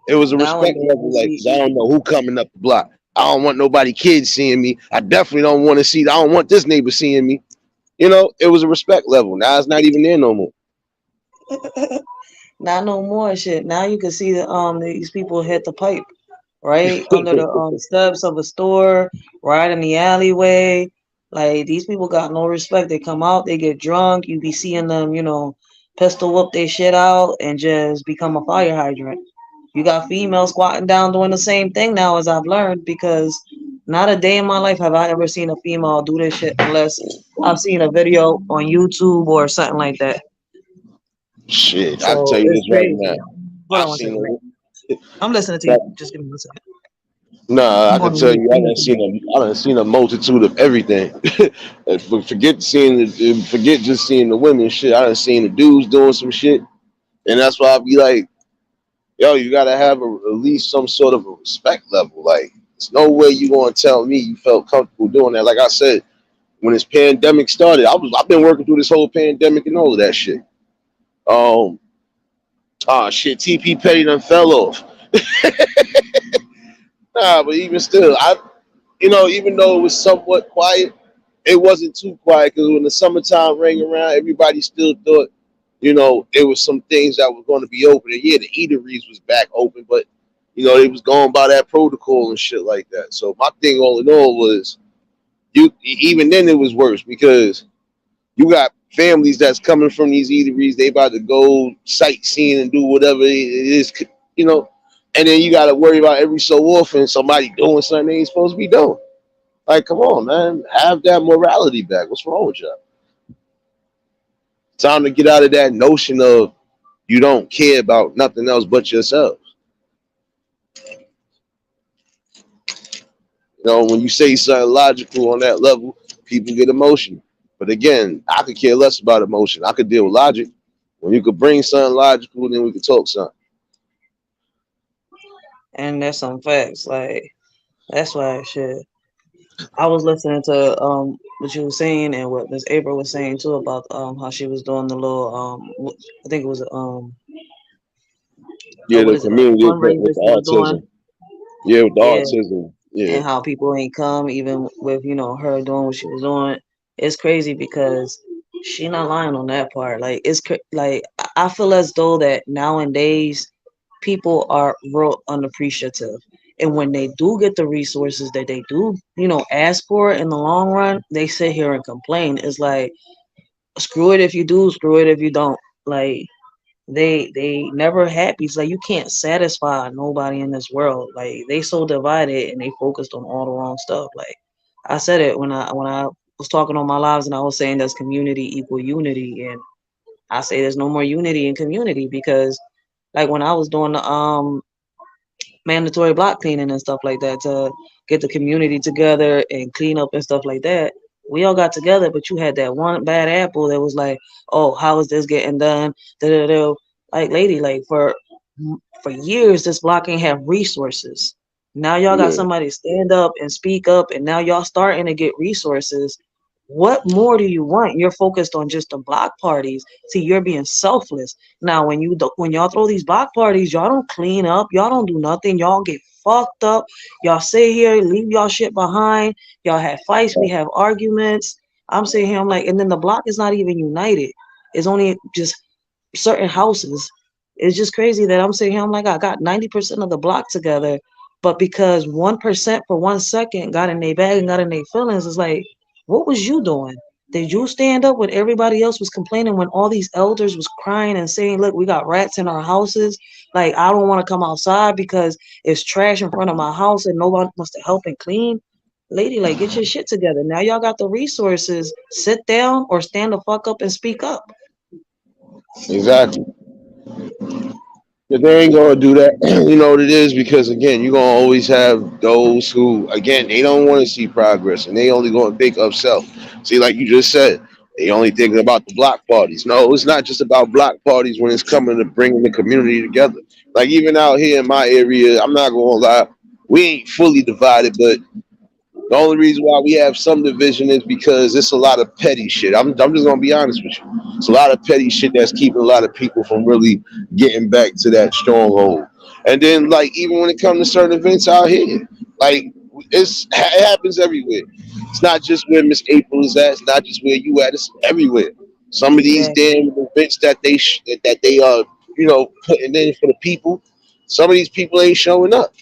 it was a respect Nowadays, level, you like, see, 'cause I don't know who coming up the block. I don't want nobody kids seeing me. I definitely don't want to see. I don't want this neighbor seeing me. You know, it was a respect level. Now it's not even there no more. not no more shit. Now you can see the these people hit the pipe right under the steps of a store, right in the alleyway. Like these people got no respect. They come out, they get drunk. You be seeing them, pistol whip their shit out and just become a fire hydrant. You got females squatting down doing the same thing now, as I've learned, because not a day in my life have I ever seen a female do this shit unless I've seen a video on YouTube or something like that. Shit, I tell So you it's this right crazy. now. Hold I on one seen second. a, I'm listening to you. Just give me one second. nah, I I'm can on the tell you, mute. I done seen a multitude of everything. And forget seeing forget just seeing the women shit. I done seen the dudes doing some shit, and that's why I be like, yo, you gotta have at least some sort of a respect level. Like, there's no way you gonna tell me you felt comfortable doing that. Like I said, when this pandemic started, I've been working through this whole pandemic and all of that shit. Um, shit, TP Petty done fell off. Nah, but even still, even though it was somewhat quiet, it wasn't too quiet because when the summertime rang around, everybody still thought, it was some things that were going to be open. And yeah, the eateries was back open, but they was going by that protocol and shit like that. So my thing, all in all, was even then it was worse because you got families that's coming from these eateries. They about to go sightseeing and do whatever it is, you know. And then you got to worry about every so often somebody doing something they ain't supposed to be doing. Like, come on, man, have that morality back. What's wrong with y'all? Time to get out of that notion of you don't care about nothing else but yourself. When you say something logical on that level, people get emotional. But again, I could care less about emotion. I could deal with logic. When you could bring something logical, then we could talk something. And there's some facts. Like that's why shit. I was listening to what you were saying and what Miss April was saying too about how she was doing the little I think it was Yeah, what the is it, like a community fundraiser with she the was doing. autism. Yeah, with the Yeah, autism. Yeah. and how people ain't come even with her doing what she was doing. It's crazy because she not lying on that part. Like like I feel as though that nowadays people are real unappreciative. And when they do get the resources that they do, ask for in the long run, they sit here and complain. It's like, screw it if you do, screw it if you don't. Like they never happy. It's like you can't satisfy nobody in this world. Like they so divided and they focused on all the wrong stuff. Like I said it when I was talking on my lives and I was saying there's community equal unity, and I say there's no more unity in community because like when I was doing the mandatory block cleaning and stuff like that to get the community together and clean up and stuff like that. We all got together, but you had that one bad apple that was like, "Oh, how is this getting done?" Da-da-da. Like, lady, like for years, this block ain't have resources. Now y'all got Yeah. somebody stand up and speak up, and now y'all starting to get resources. What more do you want? You're focused on just the block parties. See, you're being selfless. Now, when y'all throw these block parties, y'all don't clean up. Y'all don't do nothing. Y'all get fucked up. Y'all sit here, leave y'all shit behind. Y'all have fights. We have arguments. I'm sitting here. I'm like, and then the block is not even united. It's only just certain houses. It's just crazy that I'm sitting here. I'm like, I got 90% of the block together, but because 1% for 1 second got in their bag and got in their feelings, it's like, what was you doing? Did you stand up when everybody else was complaining, when all these elders was crying and saying, look, we got rats in our houses. Like, I don't want to come outside because it's trash in front of my house and nobody wants to help and clean. Lady, like, get your shit together. Now y'all got the resources. Sit down or stand the fuck up and speak up. Exactly. But they ain't gonna do that. You know what it is, because again, you're gonna always have those who, again, they don't want to see progress and they only gonna think of self. See, like you just said, They only thinking about the block parties. No, it's not just about block parties when it's coming to bringing the community together. Like even out here in my area, I'm not gonna lie, we ain't fully divided, but the only reason why we have some division is because it's a lot of petty shit. I'm just gonna be honest with you. It's a lot of petty shit that's keeping a lot of people from really getting back to that stronghold. And then like even when it comes to certain events out here, like it happens everywhere. It's not just where Miss April is at. It's not just where you at. It's everywhere. Some of these Exactly. damn events that they are putting in for the people. Some of these people ain't showing up.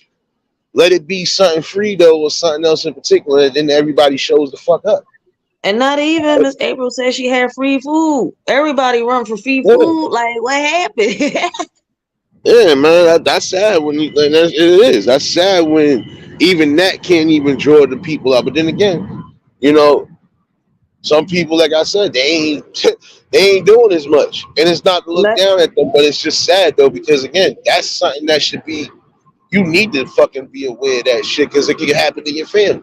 Let it be something free though, or something else in particular, and then everybody shows the fuck up. And not even Miss April said she had free food. Everybody run for free Yeah, food. Like, what happened? yeah, man, that's sad when it is. That's sad when even that can't even draw the people out. But then again, you know, some people, like I said, they ain't they ain't doing as much, and it's not to look Let down at them, but it's just sad though because again, that's something that should be. You need to fucking be aware of that shit because it can happen to your family.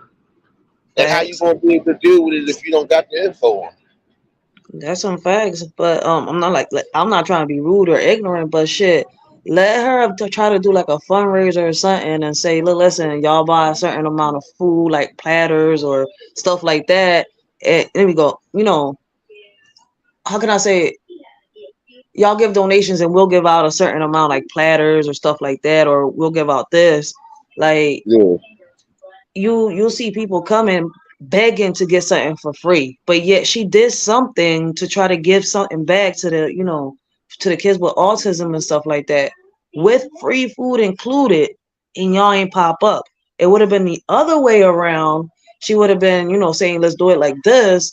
And how you facts. gonna be able to deal with it if you don't got the info on? That's some facts. But I'm not like I'm not trying to be rude or ignorant, but shit. Let her try to do like a fundraiser or something and say, look, listen, y'all buy a certain amount of food, like platters or stuff like that. And there we go. How can I say it? Y'all give donations and we'll give out a certain amount, like platters or stuff like that, or we'll give out this. Like Yeah, you'll see people coming begging to get something for free, but yet she did something to try to give something back to the kids with autism and stuff like that, with free food included, and y'all ain't pop up. It would have been the other way around. She would have been, saying, let's do it like this.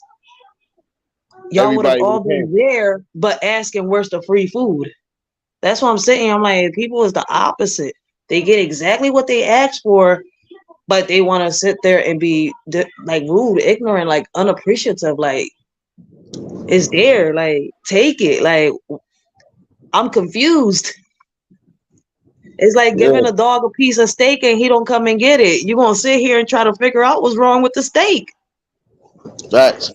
Y'all would have everybody would all have came. been there, but asking where's the free food. That's what I'm saying. I'm like, people is the opposite. They get exactly what they asked for, but they want to sit there and be like rude, ignorant, like unappreciative. Like it's there, like take it. Like I'm confused. It's like Yeah, giving a dog a piece of steak and he don't come and get it. You gonna sit here and try to figure out what's wrong with the steak? facts.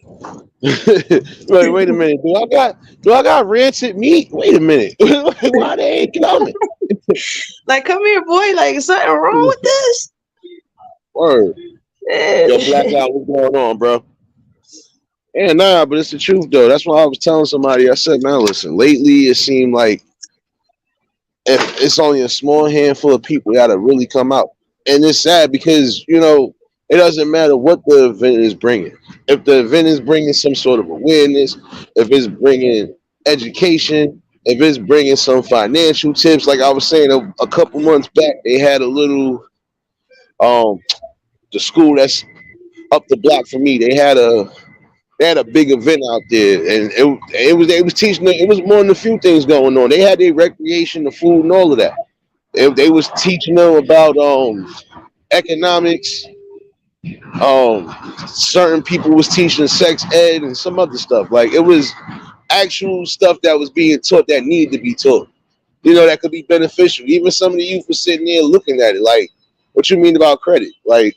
Wait a minute. Do I got rancid meat? Wait a minute. Why they ain't coming? Like, come here, boy. Like, is something wrong with this? Word. Yo, Black Yeah. out, what's going on, bro? Yeah, nah, but it's the truth though. That's why I was telling somebody. I said, man, listen. Lately, it seemed like if it's only a small handful of people that really come out, and it's sad because it doesn't matter what the event is bringing. If the event is bringing some sort of awareness, if it's bringing education, if it's bringing some financial tips, like I was saying a couple months back, they had a little um the school that's up the block from me. They had a big event out there, and it was teaching. It was more than a few things going on. They had their recreation, the food, and all of that. They was teaching them about economics. Certain people was teaching sex ed and some other stuff. Like it was actual stuff that was being taught that needed to be taught. That could be beneficial. Even some of the youth was sitting there looking at it like, what you mean about credit? Like,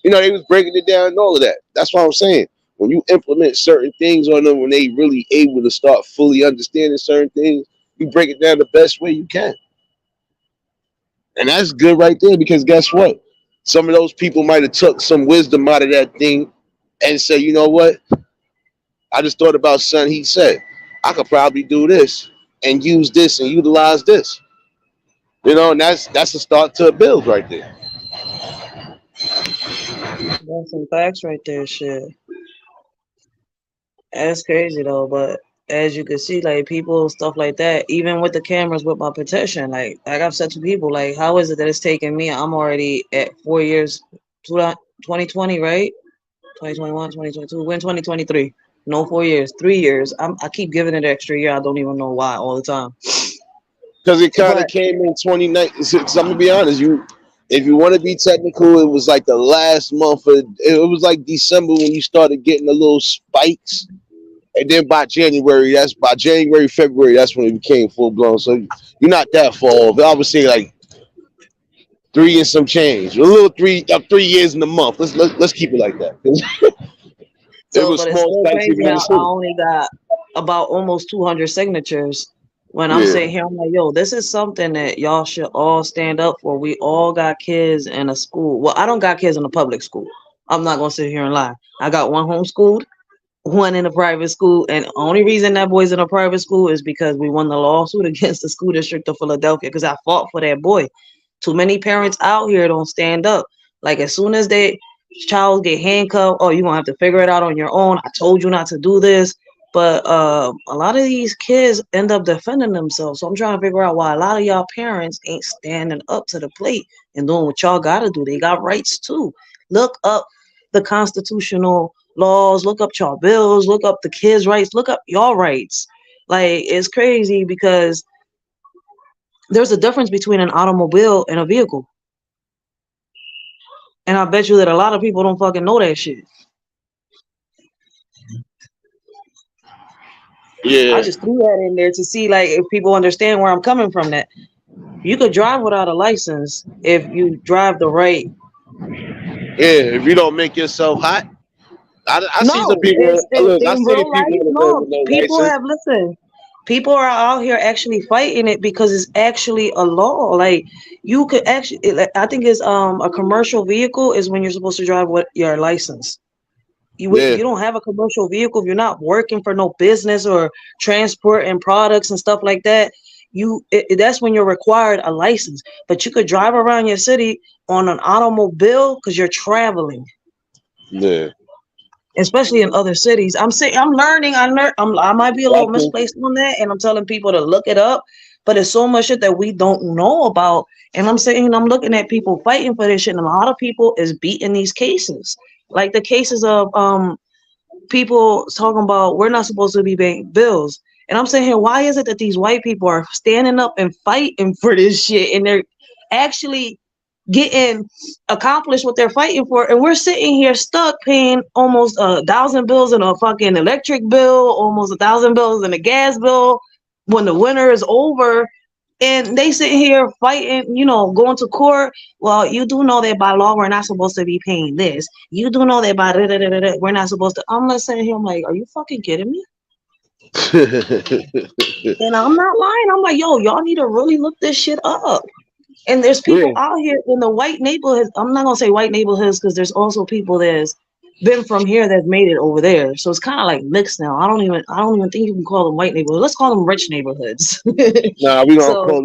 they was breaking it down and all of that. That's what I'm saying. When you implement certain things on them, when they really able to start fully understanding certain things, you break it down the best way you can. And that's good right there because guess what? Some of those people might have took some wisdom out of that thing and say, you know what? I just thought about something he said. I could probably do this and use this and utilize this. And that's a start to a build right there. That's some facts right there, shit. That's crazy though, but as you can see, like people, stuff like that, even with the cameras with my petition, like I've said to people, like, how is it that it's taking me? I'm already at 4 years, 2020, right? 2021, 2022, when 2023. No, 4 years, 3 years. I keep giving it an extra year. I don't even know why all the time. Because it kind of But came in 2019. So I'm gonna be honest, if you want to be technical, it was like the last month of it was like December when you started getting the little spikes, and then by January, February, that's when it became full blown. So you're not that far off. I would say like 3 and some change, a little 3 years in a month. Let's keep it like that. It So, was but it's small still sites crazy even in the how I city. only got about almost 200 signatures. When I'm Yeah, sitting here, I'm like, yo, this is something that y'all should all stand up for. We all got kids in a school. Well, I don't got kids in a public school. I'm not gonna sit here and lie. I got one homeschooled, one in a private school, and only reason that boy's in a private school is because we won the lawsuit against the school district of Philadelphia because I fought for that boy. Too many parents out here don't stand up. Like as soon as they child get handcuffed, oh, you're gonna have to figure it out on your own. I told you not to do this. But a lot of these kids end up defending themselves. So I'm trying to figure out why a lot of y'all parents ain't standing up to the plate and doing what y'all gotta do. They got rights too. Look up the constitutional laws, look up y'all bills, look up the kids' rights, look up y'all rights. Like it's crazy because there's a difference between an automobile and a vehicle. And I bet you that a lot of people don't fucking know that shit. I yeah, just threw that in there to see like if people understand where I'm coming from. That you could drive without a license if you drive the right. yeah. If you don't make yourself hot, I see some No, people. it's in, Look, I in see real people life. on the road No, with no people license. have listen. People are out here actually fighting it because it's actually a law. Like you could actually, I think it's a commercial vehicle is when you're supposed to drive with your license. If Yeah, you don't have a commercial vehicle, if you're not working for no business or transporting products and stuff like that, that's when you're required a license. But you could drive around your city on an automobile because you're traveling, yeah. especially in other cities. I'm saying I'm learning. I might be a little Got you. misplaced on that, and I'm telling people to look it up. But it's so much shit that we don't know about, and I'm saying I'm looking at people fighting for this shit, and a lot of people is beating these cases, like the cases of people talking about we're not supposed to be paying bills. And I'm saying here, why is it that these white people are standing up and fighting for this shit and they're actually getting accomplished what they're fighting for? And we're sitting here stuck paying almost 1,000 bills in a fucking electric bill, almost 1,000 bills in a gas bill when the winter is over. And they sit here fighting, going to court. Well, you do know that by law we're not supposed to be paying this. You do know that by we're not supposed to. I'm not sitting here. I'm like, are you fucking kidding me? And I'm not lying. I'm like, yo, y'all need to really look this shit up. And there's people Yeah, out here in the white neighborhoods. I'm not gonna say white neighborhoods because there's also people that's been from here that's made it over there. So it's kind of like mixed now. I don't even think you can call them white neighborhoods. Let's call them rich neighborhoods. nah, we gonna So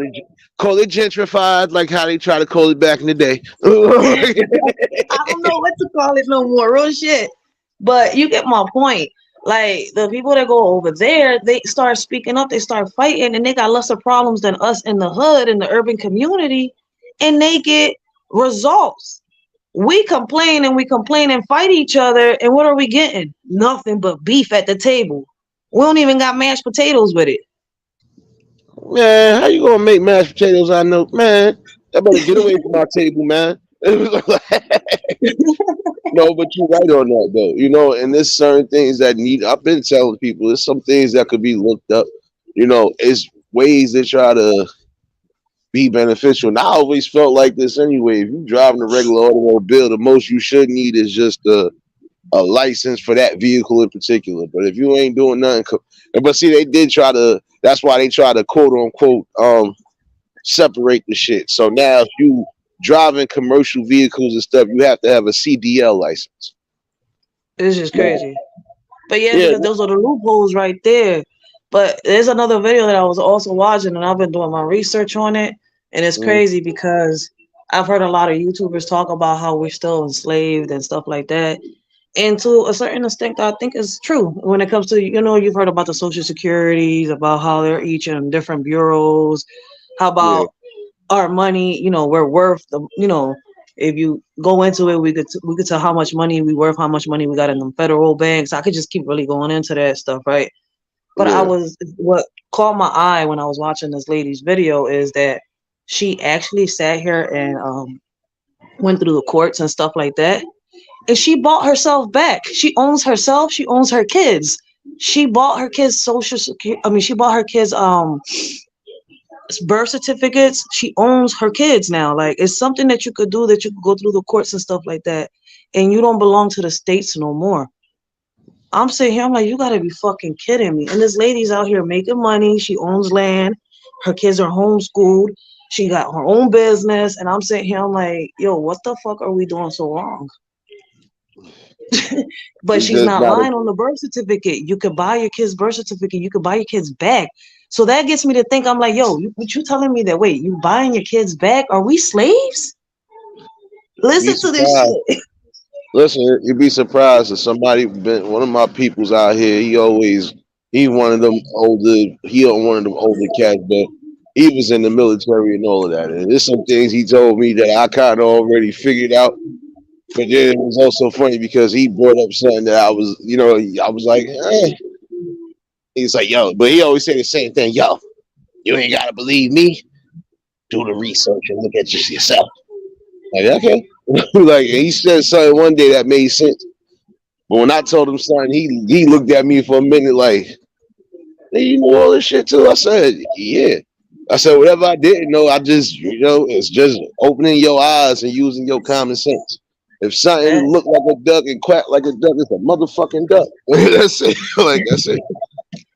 call it gentrified, like how they try to call it back in the day. I don't know what to call it no more. Real shit. But you get my point. Like the people that go over there, they start speaking up, they start fighting, and they got lesser problems than us in the hood, in the urban community, and they get results. We complain and fight each other, and what are we getting? Nothing but beef at the table. We don't even got mashed potatoes with it. Man, how you gonna make mashed potatoes? I know, man. I better get away from my table, man. No, but you're right on that though. And there's certain things that need. I've been telling people there's some things that could be looked up. It's ways they try to be beneficial. And I always felt like this anyway. If you driving a regular automobile, the most you should need is just a license for that vehicle in particular. But if you ain't doing nothing, but see, they did try to. That's why they try to quote unquote separate the shit. So now if you driving commercial vehicles and stuff, you have to have a CDL license. It's just crazy. But yeah, Yeah, because those are the loopholes right there. But there's another video that I was also watching, and I've been doing my research on it. And it's mm, crazy because I've heard a lot of YouTubers talk about how we're still enslaved and stuff like that. And to a certain extent, I think it's true when it comes to, you've heard about the social securities, about how they're each in different bureaus, how yeah, about our money, we're worth if you go into it, we could tell how much money we worth, how much money we got in the federal banks. I could just keep really going into that stuff, right? But yeah. what caught my eye when I was watching this lady's video is that she actually sat here and went through the courts and stuff like that, and she bought herself back. She owns herself. She owns her kids. She bought her kids social security. I mean, she bought her kids birth certificates. She owns her kids now. Like it's something that you could do, that you could go through the courts and stuff like that, and you don't belong to the states no more. I'm sitting here, I'm like, you gotta be fucking kidding me. And this lady's out here making money. She owns land. Her kids are homeschooled. She got her own business. And I'm sitting here, I'm like, yo, what the fuck are we doing so wrong? But It's she's just not not a lying on the birth certificate. You could buy your kid's birth certificate. You could buy your kids back. So that gets me to think, I'm like, yo, what you telling me that, wait, you buying your kids back? Are we slaves? be Listen to this surprised. shit. Listen, you'd be surprised if somebody been one of my peoples out here. He one of them older. He one of them older cats, but he was in the military and all of that. And there's some things he told me that I kind of already figured out. But then it was also funny because he brought up something that I was, I was like, eh. He's like, yo, but he always say the same thing, yo. You ain't gotta believe me. Do the research and look at this yourself. Like, okay. Like he said something one day that made sense. But when I told him something, he looked at me for a minute like, hey, you know all this shit too? I said, yeah. I said, whatever I didn't know, I just, it's just opening your eyes and using your common sense. If something That, look like a duck and quack like a duck, it's a motherfucking duck. That's it. Like, that's it.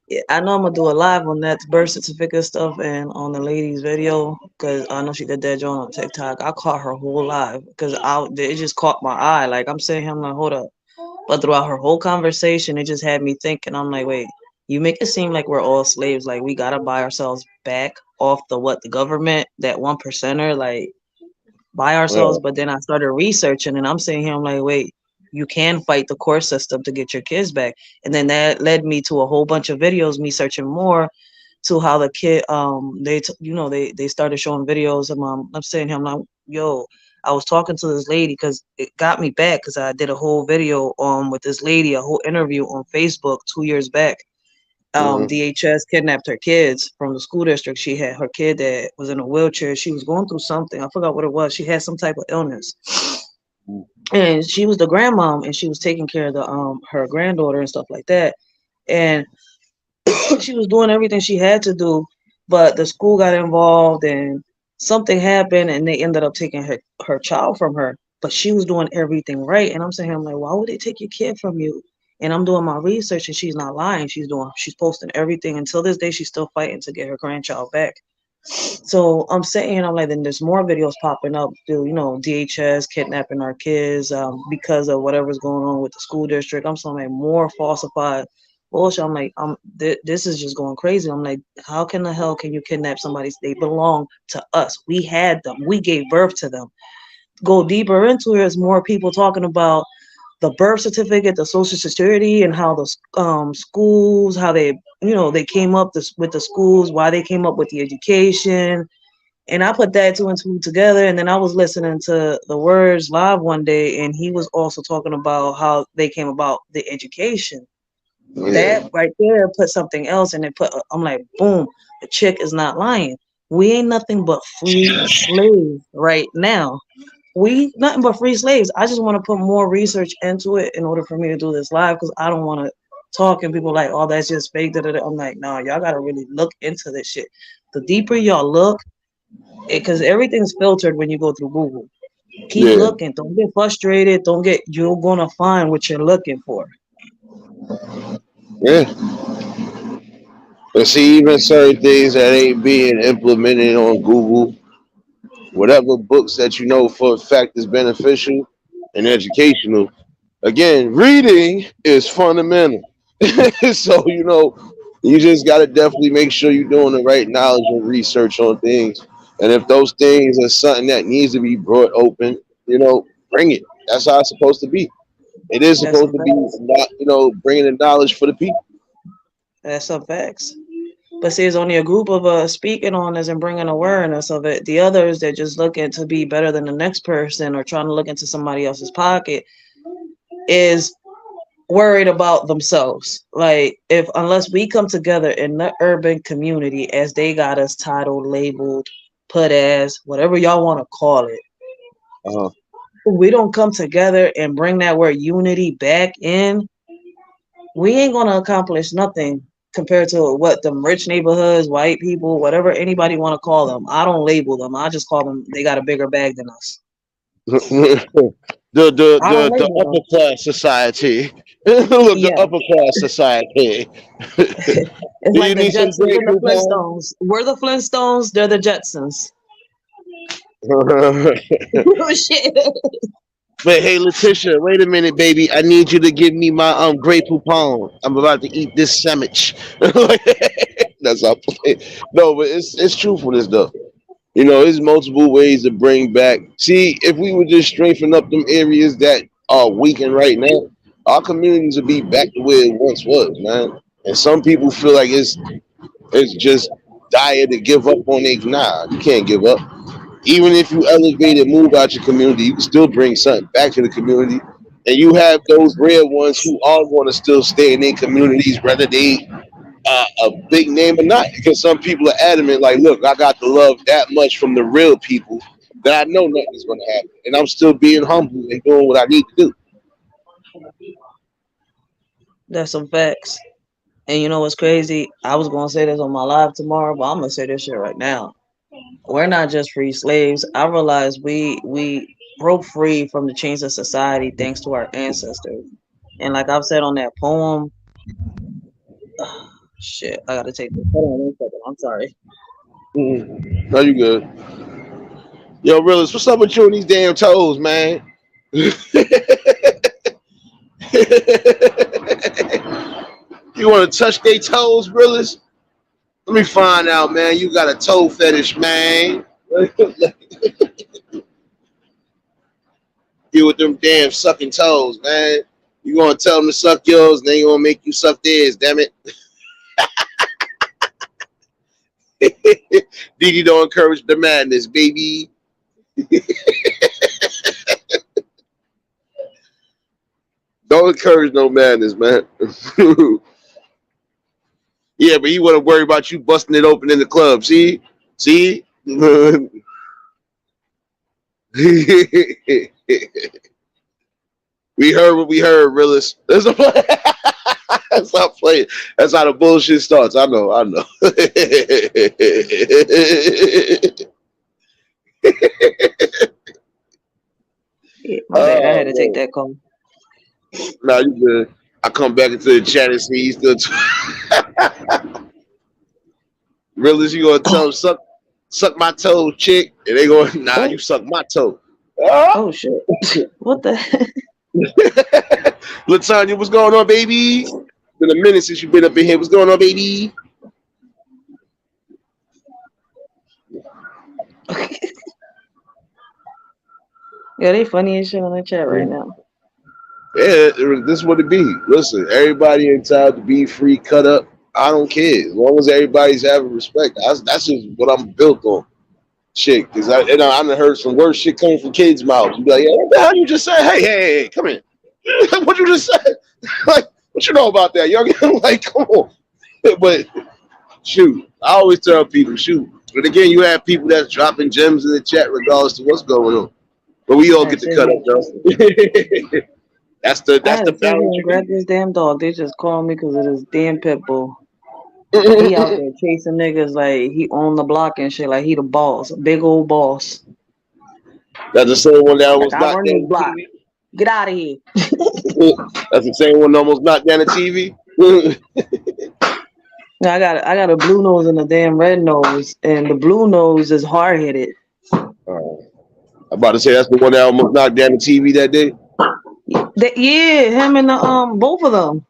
yeah, I know I'm gonna do a live on that birth certificate stuff and on the lady's video because I know she did that joint on TikTok. I caught her whole live because it just caught my eye. Like I'm saying, I'm like, hold up. But throughout her whole conversation, it just had me thinking. I'm like, wait, you make it seem like we're all slaves. Like we gotta buy ourselves back off the government, that 1%er, like buy ourselves. Well, But then I started researching, and I'm saying here, I'm like, wait, you can fight the court system to get your kids back. And then that led me to a whole bunch of videos, me searching more to how the kid, they started showing videos of I'm saying him like, yo, I was talking to this lady because it got me back because I did a whole video with this lady, a whole interview on Facebook 2 years back. mhm, DHS kidnapped her kids from the school district. She had her kid that was in a wheelchair. She was going through something. I forgot what it was. She had some type of illness, and she was the grandmom, and she was taking care of the her granddaughter and stuff like that. And she was doing everything she had to do, but the school got involved and something happened and they ended up taking her child from her. But she was doing everything right. And I'm saying, I'm like, why would they take your kid from you? And I'm doing my research and she's not lying. She's posting everything. Until this day, she's still fighting to get her grandchild back. So I'm saying, I'm like, then there's more videos popping up, DHS kidnapping our kids because of whatever's going on with the school district. I'm saying like more falsified bullshit. I'm like, this is just going crazy. I'm like, how can the hell can you kidnap somebody? They belong to us. We had them. We gave birth to them. Go deeper into it, there's more people talking about the birth certificate, the social security, and how the schools, how they came up with the schools, why they came up with the education. And I put that two and two together. And then I was listening to the Words live one day, and he was also talking about how they came about the education. yeah, That right there put something else, and I'm like, boom, the chick is not lying. We ain't nothing but free slaves right now. We nothing but free slaves. I just want to put more research into it in order for me to do this live because I don't want to talk and people like, oh, that's just fake. Da, da, da. I'm like, no, y'all gotta really look into this shit. The deeper y'all look, because everything's filtered when you go through Google. Keep yeah, looking. Don't get frustrated. You're gonna find what you're looking for. yeah. But see, even certain things that ain't being implemented on Google, whatever books that you know for a fact is beneficial and educational. Again, reading is fundamental. So, you just got to definitely make sure you're doing the right knowledge and research on things. And if those things are something that needs to be brought open, bring it. That's how it's supposed to be. It is That's supposed some to be facts. not, bringing the knowledge for the people. That's some facts. But see, it's only a group of us speaking on this and bringing awareness of it. The others, they're just looking to be better than the next person or trying to look into somebody else's pocket, is worried about themselves. Like, if unless we come together in the urban community, as they got us titled, labeled, put as whatever y'all want to call it, Uh-huh. we don't come together and bring that word unity back in, we ain't gonna accomplish nothing compared to what them rich neighborhoods, white people, whatever anybody want to call them. I don't label them. I just call them. They got a bigger bag than us. I don't The label them. upper class society. Look, the Yeah, upper class society. it's Do like you the need some Jetsons Grey and the Poupon? Flintstones. We're the Flintstones. They're the Jetsons. Oh shit. But hey, Letitia, wait a minute, baby. I need you to give me my Grey Poupon. I'm about to eat this sandwich. That's how I play. No, but it's truthfulness though. You know, there's multiple ways to bring back. See, if we would just strengthen up them areas that are weakened right now, our communities would be back to where it once was, man. And some people feel like it's just dire to give up on it. Nah, you can't give up. Even if you elevate and move out your community, you can still bring something back to the community. And you have those rare ones who are going to still stay in their communities, whether they a big name or not. Because some people are adamant, like, look, I got the love that much from the real people that I know nothing's going to happen. And I'm still being humble and doing what I need to do. That's some facts. And you know what's crazy? I was gonna say this on my live tomorrow, but I'm gonna say this shit right now. We're not just free slaves. I realize we broke free from the chains of society thanks to our ancestors. And like I've said on that poem, shit, I gotta take this. Hold on one second. I'm sorry. No, you good. Yo, Realist, what's up with you and these damn toes, man? You want to touch their toes, Realist? Let me find out, man. You got a toe fetish, man. You with them damn sucking toes, man. You gonna tell them to suck yours, and they gonna make you suck theirs, damn it. Didi don't encourage the madness, baby. Don't encourage no madness, man. Yeah, but he want to worry about you busting it open in the club. See? See? We heard what we heard, realist. That's not playing. That's how the bullshit starts. I know. I know. Yeah, my bad. I had Oh to take man, that call. now you good. I come back into the chat and see he's still. Realist, you gonna tell him suck my toe, chick, and they going, nah, Oh, you suck my toe. Ah! oh shit. What the heck? Latanya, what's going on, baby? Been a minute since you've been up in here. What's going on, baby? Yeah, they funny as shit on the chat right now. Yeah, this is what it be. Listen, everybody entitled to be free, cut up. I don't care as long as everybody's having respect. That's just what I'm built on. Shit, because I done heard some worse shit coming from kids' mouths. You be like, yeah, what the hell you just said? Hey, come in. What you just said? Like, what you know about that? Young, like, come on. But shoot, I always tell people, shoot. But again, you have people that's dropping gems in the chat regardless to what's going on. But we all I get to sit cut here up and trust it. though. I That's had the to sit here balance and you grab this damn dog. They just called me because of this damn pit bull. He out can. there chasing niggas like he on the block and shit, like he the boss, big old boss. That's the same one that Like almost I knocked run this down the block. TV. Get out of here. That's the same one that almost knocked down the TV. Now I got a blue nose and a damn red nose, and the blue nose is hard headed. I'm about to say that's the one that almost knocked down the TV that day. Yeah, him and the both of them.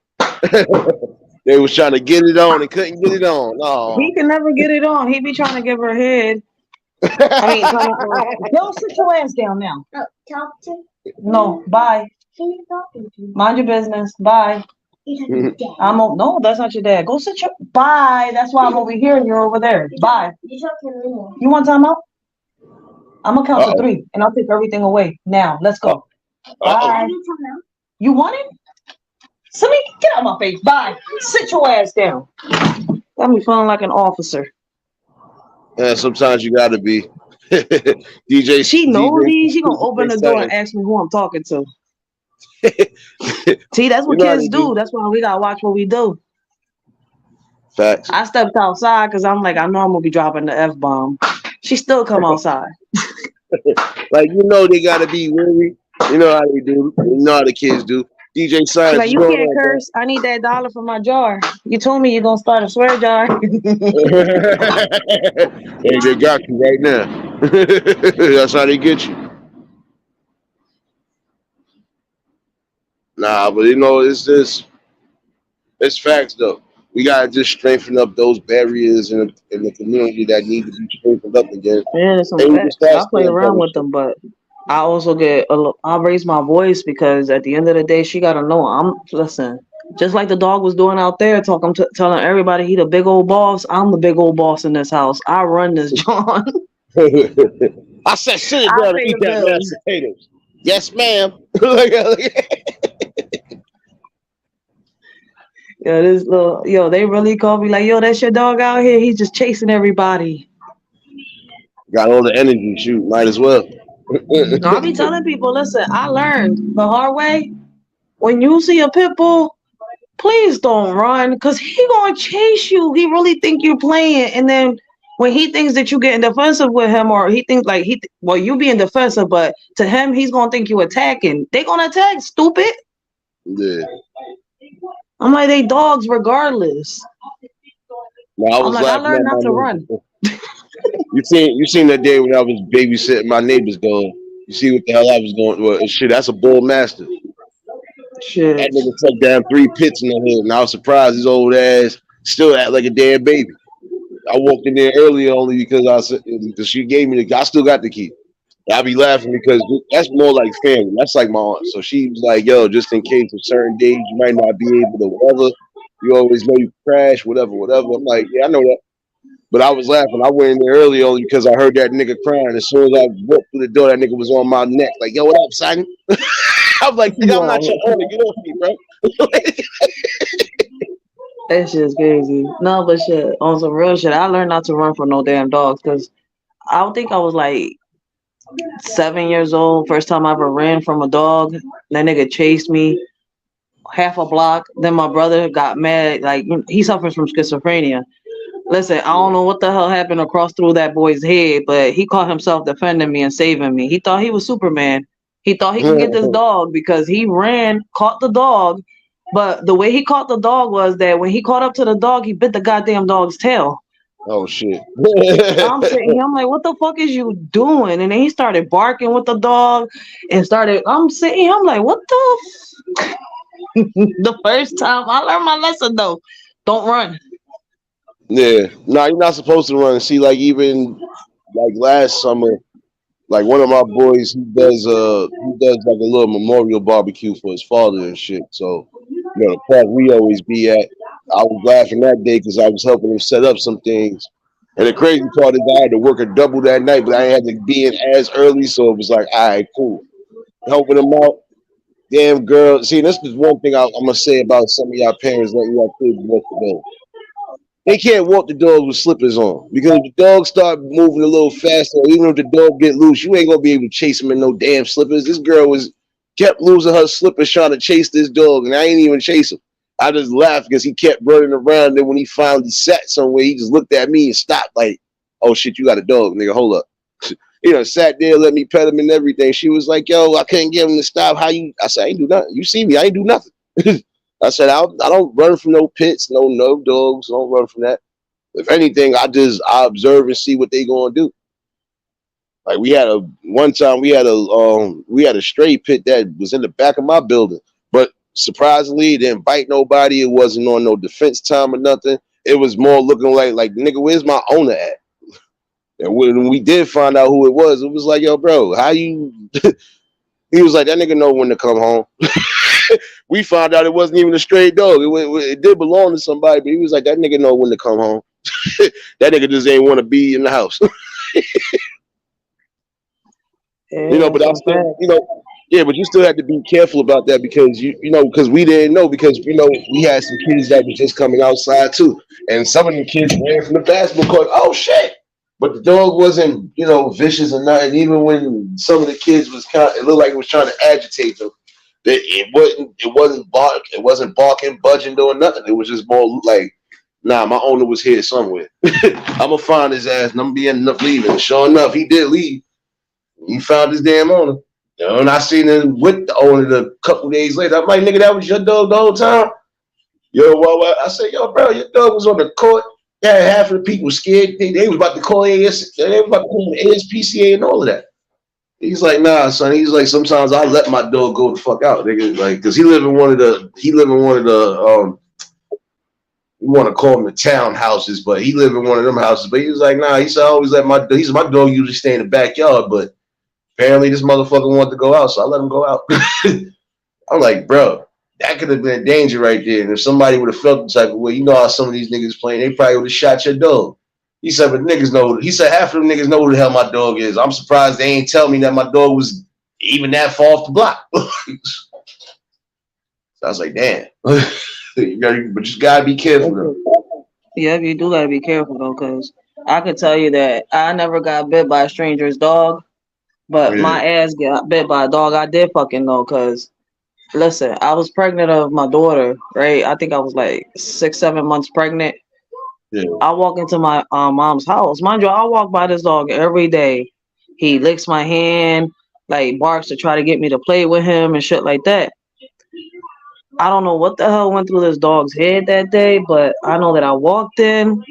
They was trying to get it on and couldn't get it on. Oh. He can never get it on. He be trying to give her head. I mean, trying to. Yo, sit your ass down now. Talk to No, bye. who you talking to? Mind your business. Bye. No, that's not your dad. Go sit your. Bye. That's why I'm over here and you're over there. Bye. You talking to me? You want time out? I'm gonna count to Uh-oh. 3 and I'll take everything away. Now, let's go. Bye. You talking about? You want it? Simi, get out of my face. Bye. Sit your ass down. Got me feeling like an officer. Yeah, sometimes you gotta be. DJ. She nosy. DJ She gonna open the door and ask me who I'm talking to. See, that's what You know how kids they do. That's why we gotta watch what we do. Facts. I stepped outside because I'm like, I know I'm gonna be dropping the F-bomb. She still come outside. Like, they gotta be wary. You know how they do. You know how the kids do. DJ She's Science, like, what's you going can't on, bro? curse. I need that dollar for my jar. You told me you're gonna start a swear jar. Hey, they got you right now. That's how they get you. Nah, but it's facts though. We gotta just strengthen up those barriers in the community that need to be strengthened up again. Yeah, there's some And we can facts. start I play saying around better with shit. them, but I also I raise my voice because at the end of the day, she gotta know listen. Just like the dog was doing out there, telling everybody he the big old boss. I'm the big old boss in this house. I run this John. I said sit I down and pay eat the that bills. mashed potatoes. Yes, ma'am. They really called me like, yo, that's your dog out here. He's just chasing everybody. Got all the energy, shoot, might as well. I'll be telling people, listen, I learned the hard way. When you see a pit bull, please don't run, because he gonna chase you. He really think you're playing, and then when he thinks that you getting defensive with him, or he thinks like you being defensive, but to him he's gonna think you attacking. They gonna attack, stupid. Yeah. I'm like, they dogs regardless. No, I I'm was like, I laughing learned at not my to run. neighbor. You seen that day when I was babysitting my neighbor's dog. You see what the hell I was going? Well, shit, that's a bull master. That Shit. nigga took down 3 pits in the hood, and I was surprised his old ass still act like a damn baby. I walked in there earlier only because she gave me I still got the key. I be laughing because that's more like family. That's like my aunt. So she was like, "Yo, just in case of certain days you might not be able to whatever. You always know you crash, whatever, whatever." I'm like, "Yeah, I know that." But I was laughing. I went in there early only because I heard that nigga crying. As soon as I walked through the door, that nigga was on my neck, like, "Yo, what up, son?" I was like, "Nigga, I'm not your owner. Get off me, bro." That shit's crazy. No, but shit, on some real shit, I learned not to run from no damn dogs, because I would think I was like 7 years old. First time I ever ran from a dog. That nigga chased me half a block. Then my brother got mad. Like, he suffers from schizophrenia. Listen, I don't know what the hell happened across through that boy's head, but he caught himself defending me and saving me. He thought he was Superman. He thought he could get this dog because he ran, caught the dog. But the way he caught the dog was that when he caught up to the dog, he bit the goddamn dog's tail. Oh shit. I'm sitting here, I'm like, what the fuck is you doing? And then he started barking with the dog I'm sitting here, I'm like, what the the first time I learned my lesson though. Don't run. Yeah. Nah, you're not supposed to run. See, like even like last summer, like one of my boys, he does like a little memorial barbecue for his father and shit. So, the park we always be at, I was laughing that day because I was helping him set up some things. And the crazy part is I had to work a double that night, but I had to be in as early, so it was like, all right, cool. Helping him out. Damn girl. See, this is one thing I'm gonna say about some of y'all parents letting y'all kids walk the dog. They can't walk the dog with slippers on because if the dog start moving a little faster, or even if the dog get loose, you ain't gonna be able to chase him in no damn slippers. This girl was kept losing her slippers trying to chase this dog, and I ain't even chase him. I just laughed because he kept running around. Then when he finally sat somewhere, he just looked at me and stopped, like, "Oh shit, you got a dog, nigga. Hold up." Sat there, let me pet him and everything. She was like, "Yo, I couldn't get him to stop. How you?" I said, "I ain't do nothing. You see me? I ain't do nothing." I said, I don't run from no pits, no dogs. I don't run from that. If anything, I observe and see what they gonna do. Like one time we had a stray pit that was in the back of my building, but surprisingly it didn't bite nobody. It wasn't on no defense time or nothing. It was more looking like nigga, where's my owner at? And when we did find out who it was like, yo, bro, how you? He was like, that nigga know when to come home. We found out it wasn't even a stray dog. It did belong to somebody, but he was like, that nigga know when to come home. That nigga just ain't want to be in the house. Yeah, But I some still, facts. yeah, but you still had to be careful about that because because we didn't know because we had some kids that was just coming outside too, and some of them kids ran from the basketball court. Oh shit! But the dog wasn't vicious or nothing. Even when some of the kids it looked like it was trying to agitate them. It wasn't barking, budging, doing nothing. It was just more like, nah, my owner was here somewhere. I'm gonna find his ass and I'm gonna be ending up leaving. And sure enough, he did leave. He found his damn owner. You know, and I seen him with the owner a couple days later. I'm like, nigga, that was your dog the whole time? Yo, well, I said, yo, bro, your dog was on the court. Yeah, half of the people scared. They was about to call they was about to call the ASPCA and all of that. He's like, nah, son. He's like, sometimes I let my dog go the fuck out, nigga. Like, cause he live in one of the you want to call them the townhouses, but he live in one of them houses. But he was like, nah, he said I always let my dog usually stay in the backyard, but apparently this motherfucker wanted to go out, so I let him go out. I'm like, bro, that could have been a danger right there. And if somebody would have felt the type of way, you know how some of these niggas playing, they probably would have shot your dog. He said, but niggas know. He said half of them niggas know who the hell my dog is. I'm surprised they ain't tell me that my dog was even that far off the block. So I was like, damn. But you gotta be careful though. Yeah, you do gotta be careful though, cause I could tell you that I never got bit by a stranger's dog, but Yeah. my ass got bit by a dog I did fucking know. Cause listen, I was pregnant of my daughter, right? I think I was like 6, 7 months pregnant. Yeah. I walk into my mom's house. Mind you, I walk by this dog every day. He licks my hand, like barks to try to get me to play with him and shit like that. I don't know what the hell went through this dog's head that day, but I know that I walked in.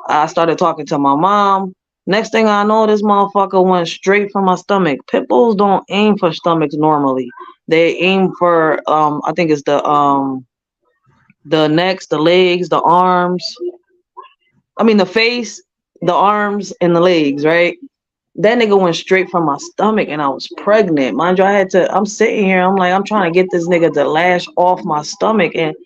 I started talking to my mom. Next thing I know, this motherfucker went straight for my stomach. Pit bulls don't aim for stomachs normally. They aim for I think it's the necks, the legs, the arms. I mean the face, the arms, and the legs, right? That nigga went straight from my stomach and I was pregnant. Mind you, I'm sitting here, I'm like, I'm trying to get this nigga to lash off my stomach. And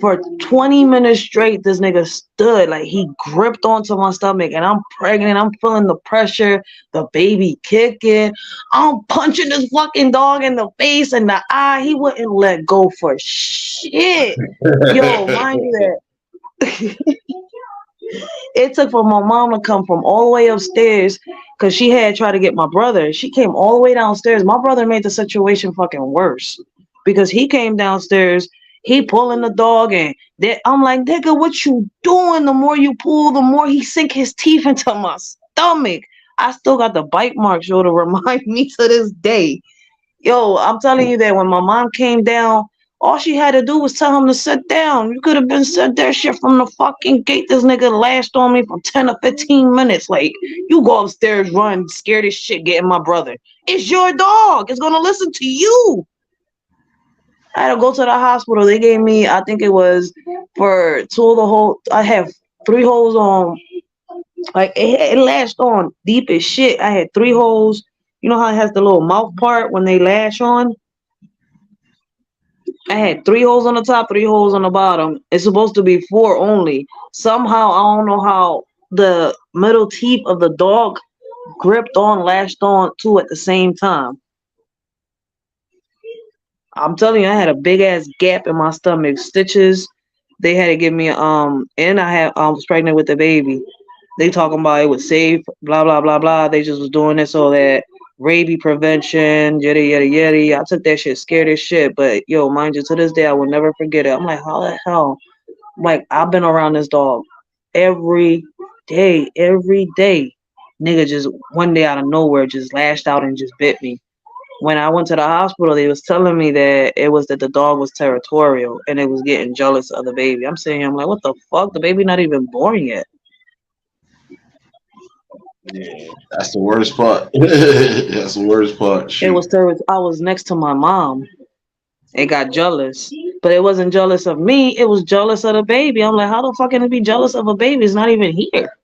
for 20 minutes straight, this nigga stood like he gripped onto my stomach and I'm pregnant. I'm feeling the pressure, the baby kicking. I'm punching this fucking dog in the face and the eye. He wouldn't let go for shit. Yo, mind you that it took for my mom to come from all the way upstairs because she had tried to get my brother. She came all the way downstairs. My brother made the situation fucking worse because he came downstairs, he pulling the dog, and I'm like, nigga, what you doing? The more you pull, the more he sink his teeth into my stomach. I still got the bite marks, yo, to remind me to this day. Yo, I'm telling you that when my mom came down, all she had to do was tell him to sit down. You could have been said that shit from the fucking gate. This nigga lashed on me for 10 or 15 minutes. Like, you go upstairs, run, scared as shit, getting my brother. It's your dog. It's gonna listen to you. I had to go to the hospital. They gave me, I think it was for 2 of the holes. I have 3 holes on. Like, it lashed on deep as shit. I had 3 holes. You know how it has the little mouth part when they lash on? I had 3 holes on the top, 3 holes on the bottom. It's supposed to be 4 only. Somehow, I don't know how the middle teeth of the dog gripped on, lashed on 2 at the same time. I'm telling you, I had a big ass gap in my stomach, stitches. They had to give me and I was pregnant with the baby. They talking about it was safe, blah blah blah blah. They just was doing it so that rabies prevention, yada yada yada. I took that shit scared as shit, but yo, mind you, to this day I will never forget it. I'm like, how the hell? Like, I've been around this dog every day. Nigga just one day out of nowhere just lashed out and just bit me. When I went to the hospital, they was telling me that it was that the dog was territorial and it was getting jealous of the baby. I'm sitting here, I'm like, what the fuck? The baby not even born yet. Yeah, that's the worst part. That's the worst part. It was I was next to my mom. It got jealous, but it wasn't jealous of me. It was jealous of the baby. I'm like, how the fuck can it be jealous of a baby? It's not even here.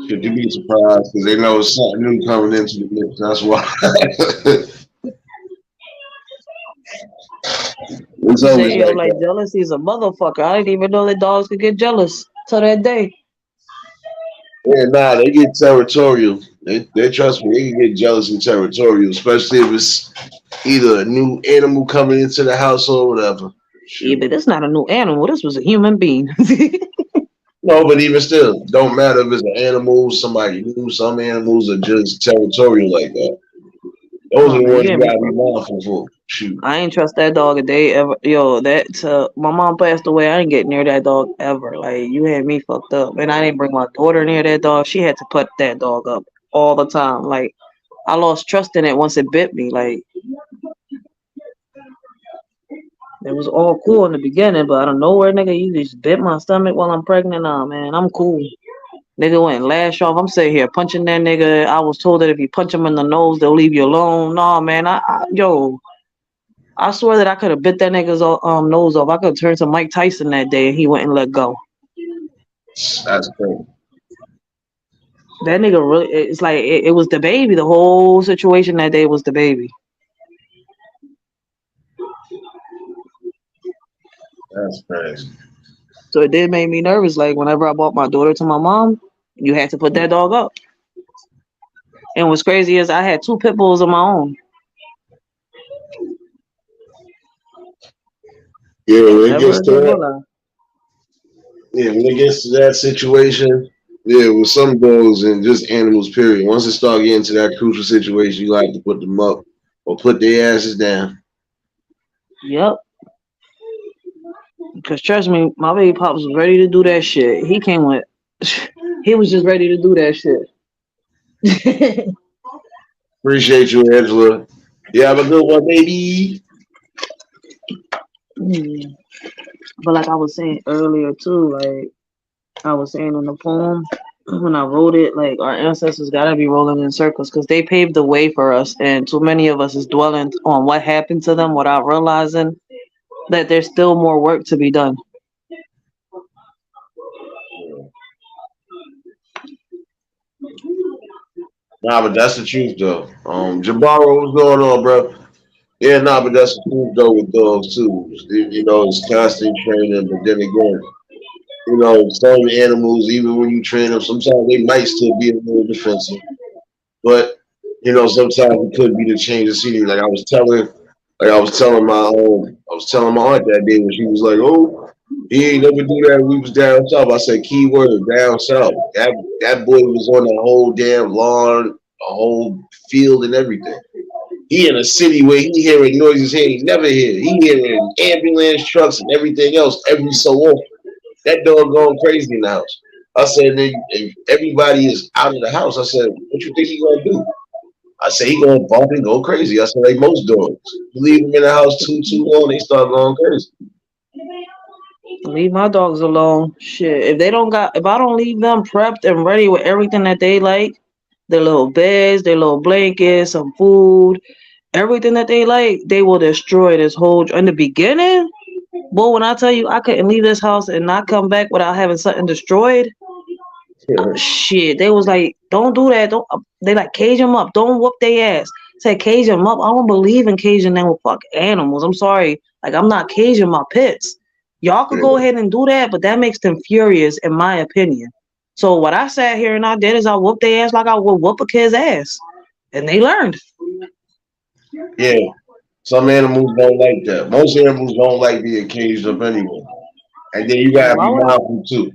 Should you be surprised because they know it's something new coming into the mix? That's why. It's always Yo, like that. jealousy is a motherfucker. I didn't even know that dogs could get jealous till that day. Yeah, nah, they get territorial. They trust me, they can get jealous and territorial, especially if it's either a new animal coming into the house or whatever. Yeah, but this not a new animal. This was a human being. No, but even still, don't matter if it's an animal, somebody new. Some animals are just territorial like that. Those Oh are the man, ones you you hear me? gotta be mindful for. Shoot. I ain't trust that dog a day ever. Yo, my mom passed away. I didn't get near that dog ever. Like, you had me fucked up, and I didn't bring my daughter near that dog. She had to put that dog up all the time. Like, I lost trust in it once it bit me. Like it was all cool in the beginning, but out of nowhere, nigga, you just bit my stomach while I'm pregnant. Nah, man, I'm cool. Nigga went lash off. I'm sitting here punching that nigga. I was told that if you punch him in the nose, they'll leave you alone. Nah, man, yo, I swear that I could have bit that nigga's nose off. I could have turned to Mike Tyson that day and he wouldn't let go. That's crazy. That nigga really, it's like it was the baby. The whole situation that day was the baby. That's crazy. So it did make me nervous. Like whenever I brought my daughter to my mom, you had to put that dog up. And what's crazy is I had 2 pit bulls of my own. Yeah, when it Never gets to again that, will I. yeah, when it gets to that situation, yeah, with some dogs and just animals, period. Once it start getting to that crucial situation, you like to put them up or put their asses down. Yep. Because trust me, my baby pops was ready to do that shit. He came with, he was just ready to do that shit. Appreciate you, Angela. You have a good one, baby. Mm. But like I was saying earlier too, like I was saying in the poem, when I wrote it, like our ancestors gotta be rolling in circles because they paved the way for us, and too many of us is dwelling on what happened to them without realizing that there's still more work to be done. Nah, but that's the truth though. Jabaro, what's going on, bro? Yeah, nah, but that's the truth though with dogs too. You know, it's constant training, but then again, you know, some animals, even when you train them, sometimes they might still be a little defensive. But you know, sometimes it could be the change of scenery. I was telling my aunt that day when she was like, "Oh, he ain't never do that." When we was down south. I said, "Key word, down south." That boy was on the whole damn lawn, a whole field, and everything. He in a city where he hearing noises he ain't never hear. He hearing ambulance trucks and everything else every so often. That dog going crazy in the house. I said, if everybody is out of the house, I said, what you think he gonna do? I said, he gonna bump and go crazy. I said, like most dogs. You leave them in the house too long, they start going crazy. Leave my dogs alone. Shit. If I don't leave them prepped and ready with everything that they like, their little beds, their little blankets, some food, everything that they like, they will destroy this whole. In the beginning, boy, when I tell you I couldn't leave this house and not come back without having something destroyed, shit, they was like, don't do that. Don't. They like cage them up. Don't whoop their ass. Said cage them up. I don't believe in caging them with fuck animals. I'm sorry. Like I'm not caging my pets. Y'all could go ahead and do that, but that makes them furious, in my opinion. So what I sat here and I did is I whooped their ass like I would whoop a kid's ass, and they learned. Yeah, some animals don't like that. Most animals don't like being caged up anyway. And then you gotta Why be would I? mindful too.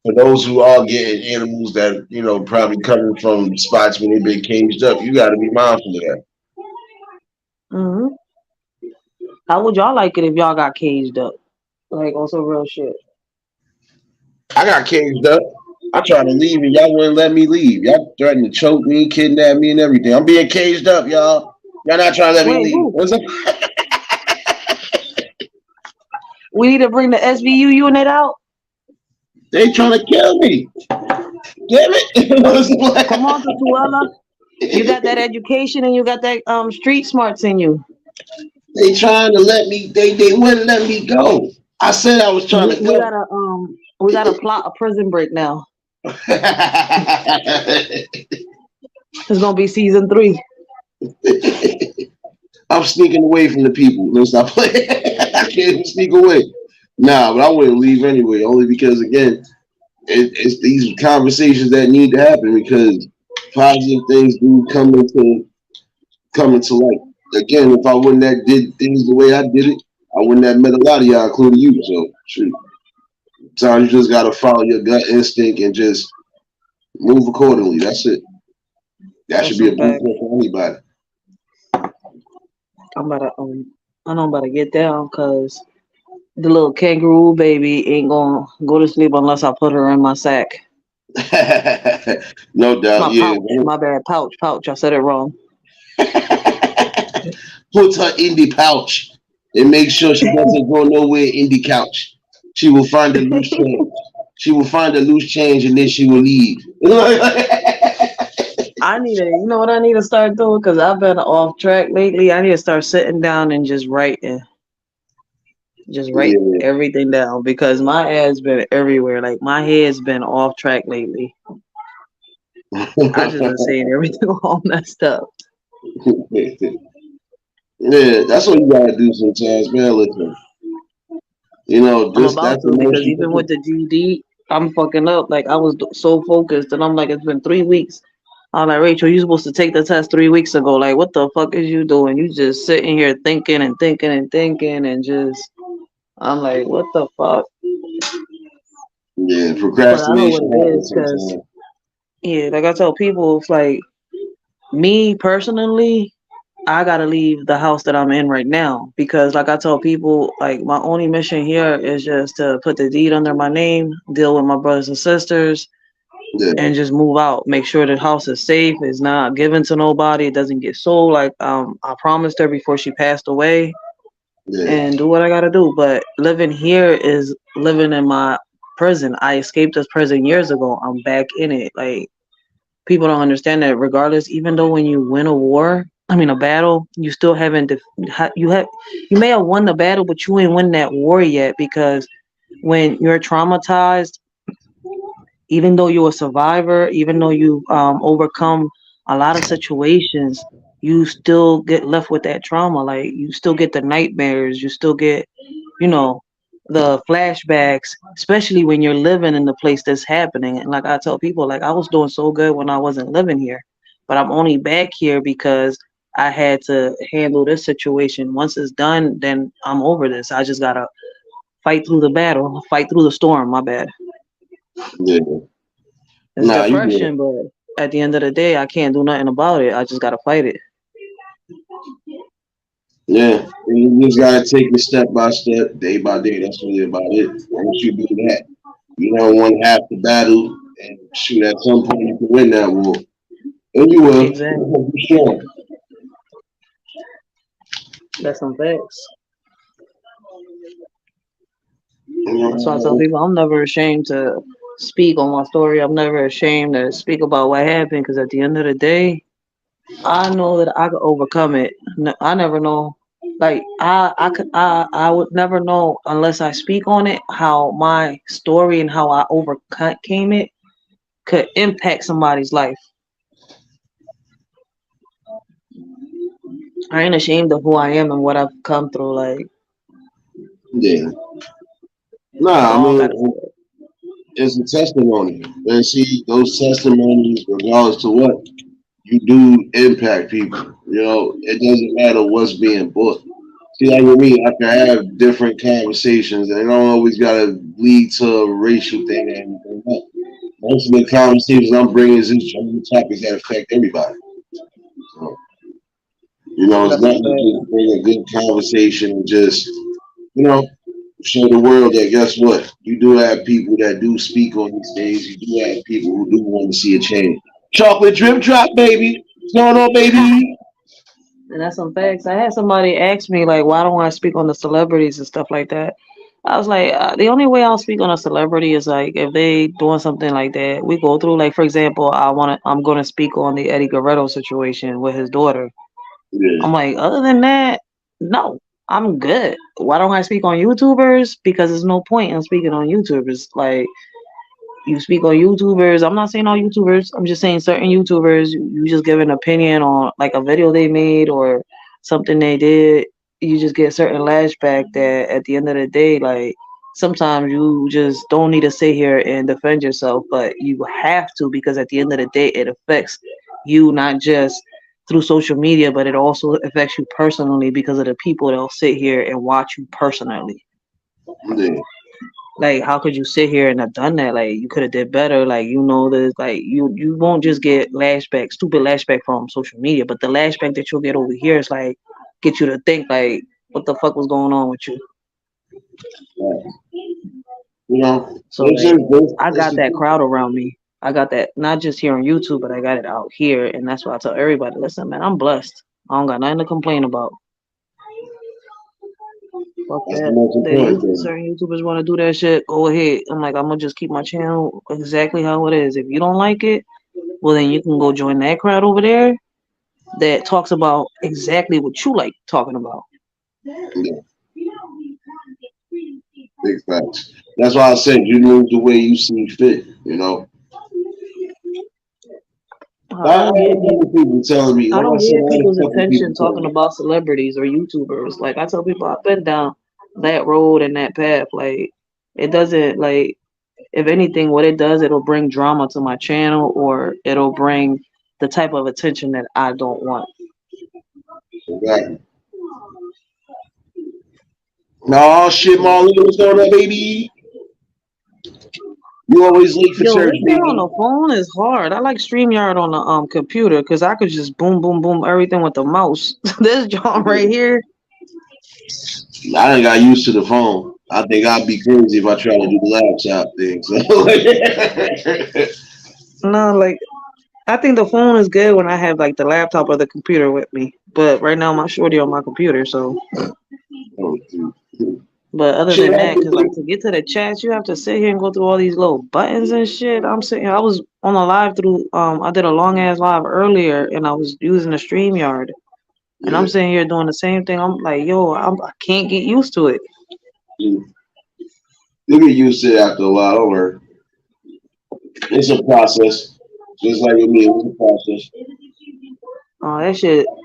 For those who are getting animals that, you know, probably coming from spots where they've been caged up, you gotta be mindful of that. Hmm. How would y'all like it if y'all got caged up? Like on some real shit. I got caged up. I tried to leave and y'all wouldn't let me leave. Y'all threatened to choke me, kidnap me, and everything. I'm being caged up, y'all. Y'all not trying to let me Wait, leave. who? What's up? We need to bring the SVU unit out. They trying to kill me. Damn it. Come on, Tutuela. You got that education and you got that street smarts in you. They trying to let me, they wouldn't let me go. I said I was trying We, to we go. gotta plot a prison break now. It's gonna be season 3. I'm sneaking away from the people. Let's stop playing. I can't even sneak away. Nah, but I wouldn't leave anyway, only because again, it's these conversations that need to happen because positive things do come into light. Again, if I wouldn't have did things the way I did it, I wouldn't have met a lot of y'all, including you. So shoot. Sometimes you just gotta follow your gut instinct and just move accordingly. That's it. That should That's be a a fact. blueprint for anybody. I'm about to I know I'm about to get down because the little kangaroo baby ain't gonna go to sleep unless I put her in my sack. No doubt, My yeah. pouch. My bad. Pouch. I said it wrong. Put her in the pouch and make sure she doesn't go nowhere in the couch. She will find a loose change. She will find a loose change and then she will leave. I need to, you know what I need to start doing? Because I've been off track lately. I need to start sitting down and just write Yeah. everything down because my ass been everywhere. Like my head's been off track lately. I just been saying everything all messed up. Yeah, that's what you gotta do sometimes, man. Listen, I'm just about that's to because emotional. even with the GD, I'm fucking up. Like I was so focused, and I'm like, it's been 3 weeks. I'm like, Rachel, you supposed to take the test 3 weeks ago. Like, what the fuck is you doing? You just sitting here thinking and thinking and thinking and just. I'm like, what the fuck? Yeah, But I know what procrastination it is happens because sometimes. yeah, like I tell people, it's like me personally. I gotta leave the house that I'm in right now because, like I tell people, like my only mission here is just to put the deed under my name, deal with my brothers and sisters, Yeah, and just move out. Make sure the house is safe, it's not given to nobody, it doesn't get sold. Like I promised her before she passed away, yeah, and do what I gotta do. But living here is living in my prison. I escaped this prison years ago. I'm back in it. Like people don't understand that regardless, even though when you win a war, I mean a battle, you still haven't you may have won the battle, but you ain't win that war yet because when you're traumatized, even though you're a survivor, even though you overcome a lot of situations, you still get left with that trauma. Like you still get the nightmares, you still get, you know, the flashbacks, especially when you're living in the place that's happening. And like I tell people, like I was doing so good when I wasn't living here, but I'm only back here because I had to handle this situation. Once it's done, then I'm over this. I just gotta fight through the battle, fight through the storm. My bad. yeah. It's Nah, you good. depression, but at the end of the day, I can't do nothing about it. I just gotta fight it. Yeah, and you just gotta take it step by step, day by day. That's really about it. Once you do that, you don't want half the battle, and shoot, at some point you can win that war, and you will, Exactly. for sure. That's some facts. That's why I tell Uh, people I'm never ashamed to speak on my story. I'm never ashamed to speak about what happened because at the end of the day, I know that I could overcome it. I never know. Like I would never know unless I speak on it how my story and how I overcame it could impact somebody's life. I ain't ashamed of who I am and what I've come through. Like yeah. we Nah, I all mean, gotta say it. it's a testimony, and see those testimonies, regardless to what you do, impact people. It doesn't matter what's being bought. See, like with me, I can have different conversations, and it don't always gotta lead to a racial thing. And most of the conversations I'm bringing is just general topics that affect everybody. So, it's That's a not to fact. just bring a good conversation and just, you know, show the world that guess what? You do have people that do speak on these days. You do have people who do want to see a change. Chocolate drip drop, baby. What's going on, baby? And that's some facts. I had somebody ask me like, why don't I speak on the celebrities and stuff like that? I was like, the only way I'll speak on a celebrity is like if they doing something like that we go through. Like for example, I'm gonna speak on the Eddie Guerrero situation with his daughter. Yeah, I'm like, other than that, no, I'm good. Why don't I speak on YouTubers? Because there's no point in speaking on YouTubers. Like you speak on YouTubers. I'm not saying all YouTubers. I'm just saying certain YouTubers. You just give an opinion on like a video they made or something they did. You just get certain lashback that at the end of the day, like sometimes you just don't need to sit here and defend yourself, but you have to because at the end of the day, it affects you not just through social media, but it also affects you personally because of the people that'll sit here and watch you personally. yeah, Like how could you sit here and have done that? Like you could have did better. Like this. Like you won't just get lashback, stupid lashback from social media, but the lashback that you'll get over here is like get you to think like what the fuck was going on with you. right. You know, So it's like just I it's got that the crowd around me. I got that not just here on YouTube, but I got it out here, and that's why I tell everybody, listen, man, I'm blessed. I don't got nothing to complain about. Fuck That's the that. most important thing. Certain YouTubers want to do that shit. Go ahead. I'm like, I'm gonna just keep my channel exactly how it is. If you don't like it, well then you can go join that crowd over there that talks about exactly what you like talking about. Yeah, big facts. That's why I said you move the way you see fit. You know, I I don't get always have people telling me, I like I don't said, get I had people's a couple attention people tell talking me, about celebrities or YouTubers. Like I tell people, I've been down that road and that path. Like it doesn't like if anything, what it does, it'll bring drama to my channel or it'll bring the type of attention that I don't want. exactly. No shit, Marlon, what's going on, baby? You always late for Yo, church, this thing on baby. the phone is hard. I like StreamYard on the computer because I could just boom, boom, boom everything with the mouse. This joint right here. I done got used to the phone. I think I'd be crazy if I tried to do the laptop thing. So, No, like I think the phone is good when I have like the laptop or the computer with me. But right now my shorty on my computer, so. oh, dude. But other Shit, than I that, could cause like do. to get to the chats, you have to sit here and go through all these little buttons and shit. I'm sitting. I was on a live through. I did a long ass live earlier, and I was using the StreamYard, and I'm Yeah. sitting here doing the same thing. I'm like, yo, I can't get used to it. You'll get used to it after a while. Don't worry. It's a process. Just like with me, it was a process. Oh,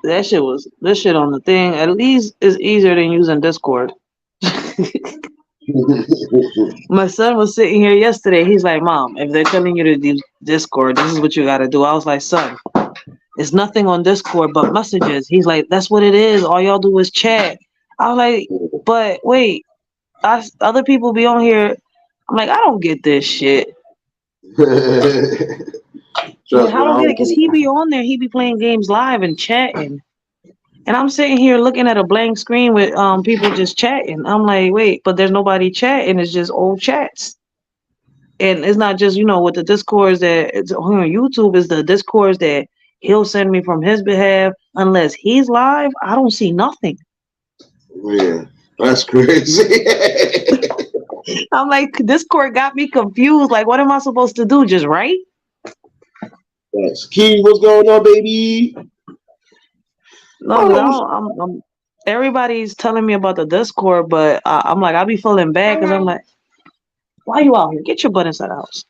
that shit was this shit on the thing. At least is easier than using Discord. My son was sitting here yesterday. He's like, Mom, if they're telling you to do Discord, this is what you got to do. I was like, son, it's nothing on Discord but messages. He's like, that's what it is. All y'all do is chat. I was like, but wait, other people be on here. I'm like, I don't get this shit. Yeah, Trust me, I I don't get it don't because do he be on there. He be playing games live and chatting. And I'm sitting here looking at a blank screen with people just chatting. I'm like, wait, but there's nobody chatting. It's just old chats. And it's not just with the discords that it's on YouTube. Is the discords that he'll send me from his behalf. Unless he's live, I don't see nothing. Yeah, that's crazy. I'm like, Discord got me confused. Like, what am I supposed to do? Just write? Yes. Key, what's going on, baby? No, because I Oh, don't. Everybody's telling me about the Discord, but I'm like, I be feeling bad because I'm like, why you out here? Get your butt inside the house.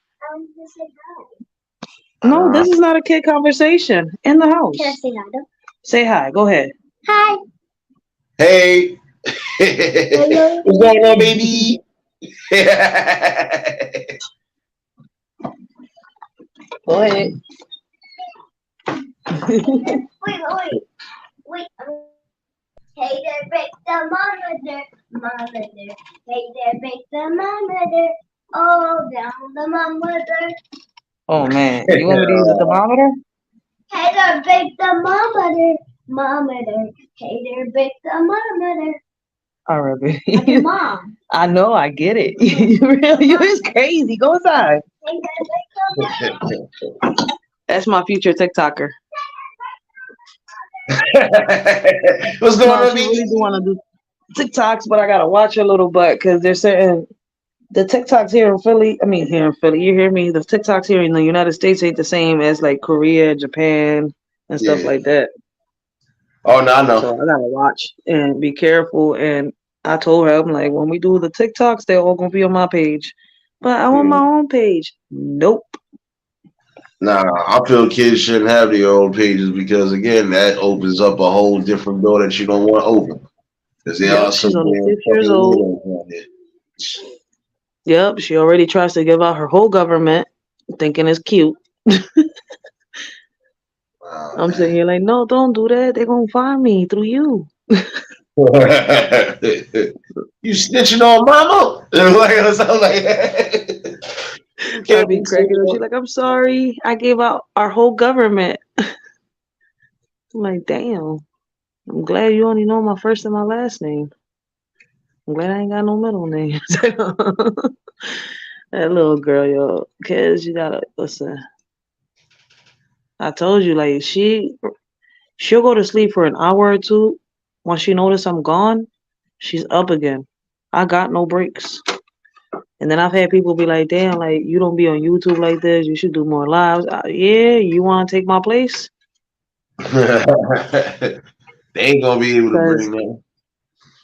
No, uh, this is not a kid conversation in the house. Can I say hi though? Say hi. Go ahead. Hi. hey. Hello. What's going on, baby? Go ahead. Wait. Hey there, break the mama there. Hey there, break the mama there. All down the mama there. Oh man, you want me to use a thermometer? Hey there, break the mama there. Mama there. Hey there, break the mama there. All right, baby. That's your mom. I know, I get it. You is crazy. Go inside. Hey there, break the mama. That's my future TikToker. What's going No, on, she really do baby? want to do TikToks, but I gotta watch her little butt because they're certain the TikToks here in Philly. I mean, here in Philly, you hear me? The TikToks here in the United States ain't the same as like Korea, Japan, and stuff Yeah. like that. Oh, no, I know. So I gotta watch and be careful. And I told her, I'm like, when we do the TikToks, they're all gonna be on my page. But I want my Yeah. own page. Nope. Nah, I feel kids shouldn't have their own pages because, again, that opens up a whole different door that you don't want to open. Because there are Yep, some she's only damn 6 years fucking old. weirdos out there. Yep, she already tries to give out her whole government, thinking it's cute. Wow, I'm sitting man. here like, no, don't do that. They're gonna find me through you. You snitching on mama? Like, or something like that. You I can't be be cracking snitching up. on. She's like, I'm sorry. I gave out our whole government. I'm like, damn. I'm glad you only know my first and my last name. I'm glad I ain't got no middle names. That little girl, yo, kids, you gotta listen. I told you, like she'll go to sleep for an hour or two. Once she notice I'm gone, she's up again. I got no breaks. And then I've had people be like, "Damn, like you don't be on YouTube like this. You should do more lives." Yeah, you want to take my place? They ain't gonna be able to Cause bring that.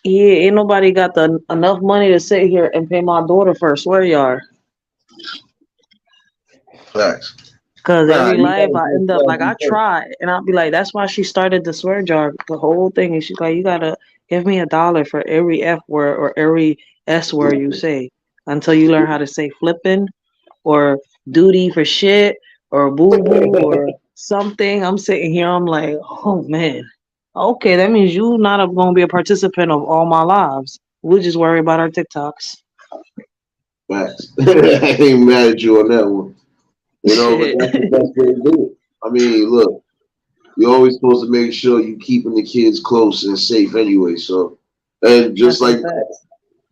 yeah, ain't nobody got the enough money to sit here and pay my daughter for a swear yard. Facts. Cause Nah, every you life gotta I do end up like I something. try, and I'll be like, "That's why she started the swear jar, the whole thing." And she's like, "You gotta give me $1 for every F word or every S word you say until you learn how to say flipping or duty for shit or boo boo or something." I'm sitting here, I'm like, oh man, okay, that means you not gonna be a participant of all my lives. We'll just worry about our TikToks. Facts. I ain't mad at you on that one. You know, but Shit. that's the best way to do it. I mean, look, you're always supposed to make sure you keeping the kids close and safe anyway. So, and just That's a fact.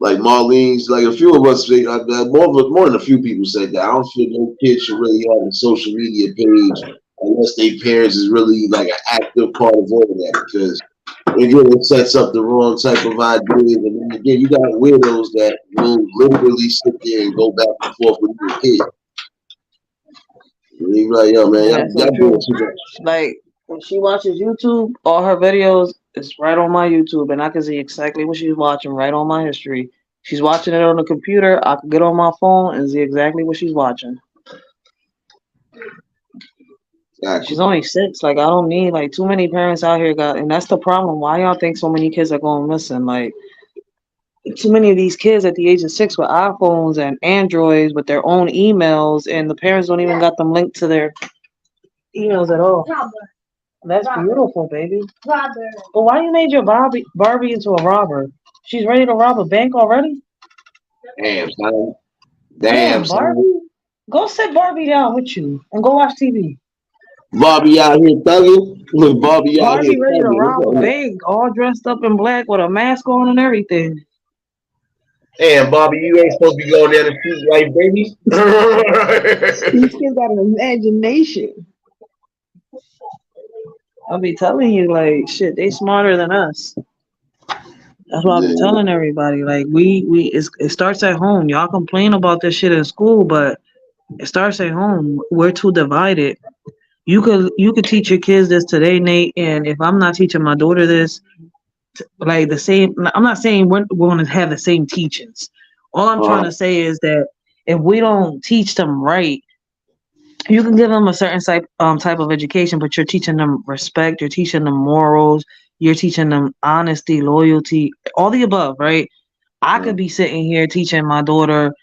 like Marlene's, like a few of us, more than a few people said that. I don't feel no kid should really have a social media page unless their parents is really like an active part of all of that because again, it sets up the wrong type of ideas. And then again, you got weirdos that will literally sit there and go back and forth with your kid. And you be like, yo, man, Yeah, y'all, that's so y'all doing true. too much. Like when she watches YouTube, all her videos is right on my YouTube, and I can see exactly what she's watching right on my history. She's watching it on the computer. I can get on my phone and see exactly what she's watching. Exactly. She's only 6. Like I don't need like too many parents out here got, and that's the problem. Why y'all think so many kids are going missing? Like too many of these kids at the age of 6 with iPhones and Androids with their own emails, and the parents don't even got them linked to their emails at all. Robber. That's Robber. beautiful, baby. Robber. But why you made your Barbie into a robber? She's ready to rob a bank already? Damn, son. Damn, Damn, son. Barbie. Go sit Barbie down with you and go watch TV. Bobby out here thugging. Look, Bobby out here Barbie ready to rob a thugging. bank, all dressed up in black with a mask on and everything. Damn, Bobby, you ain't supposed to be going down the street like babies. These kids got an imagination. I'll be telling you, like, shit, they smarter than us. That's what I be telling everybody. Like, it starts at home. Y'all complain about this shit in school, but it starts at home. We're too divided. You could teach your kids this today, Nate, and if I'm not teaching my daughter this, like the same, I'm not saying we're going to have the same teachings. All I'm trying uh, to say is that if we don't teach them right, you can give them a certain type of education, but you're teaching them respect, you're teaching them morals, you're teaching them honesty, loyalty, all the above, right? I could be sitting here teaching my daughter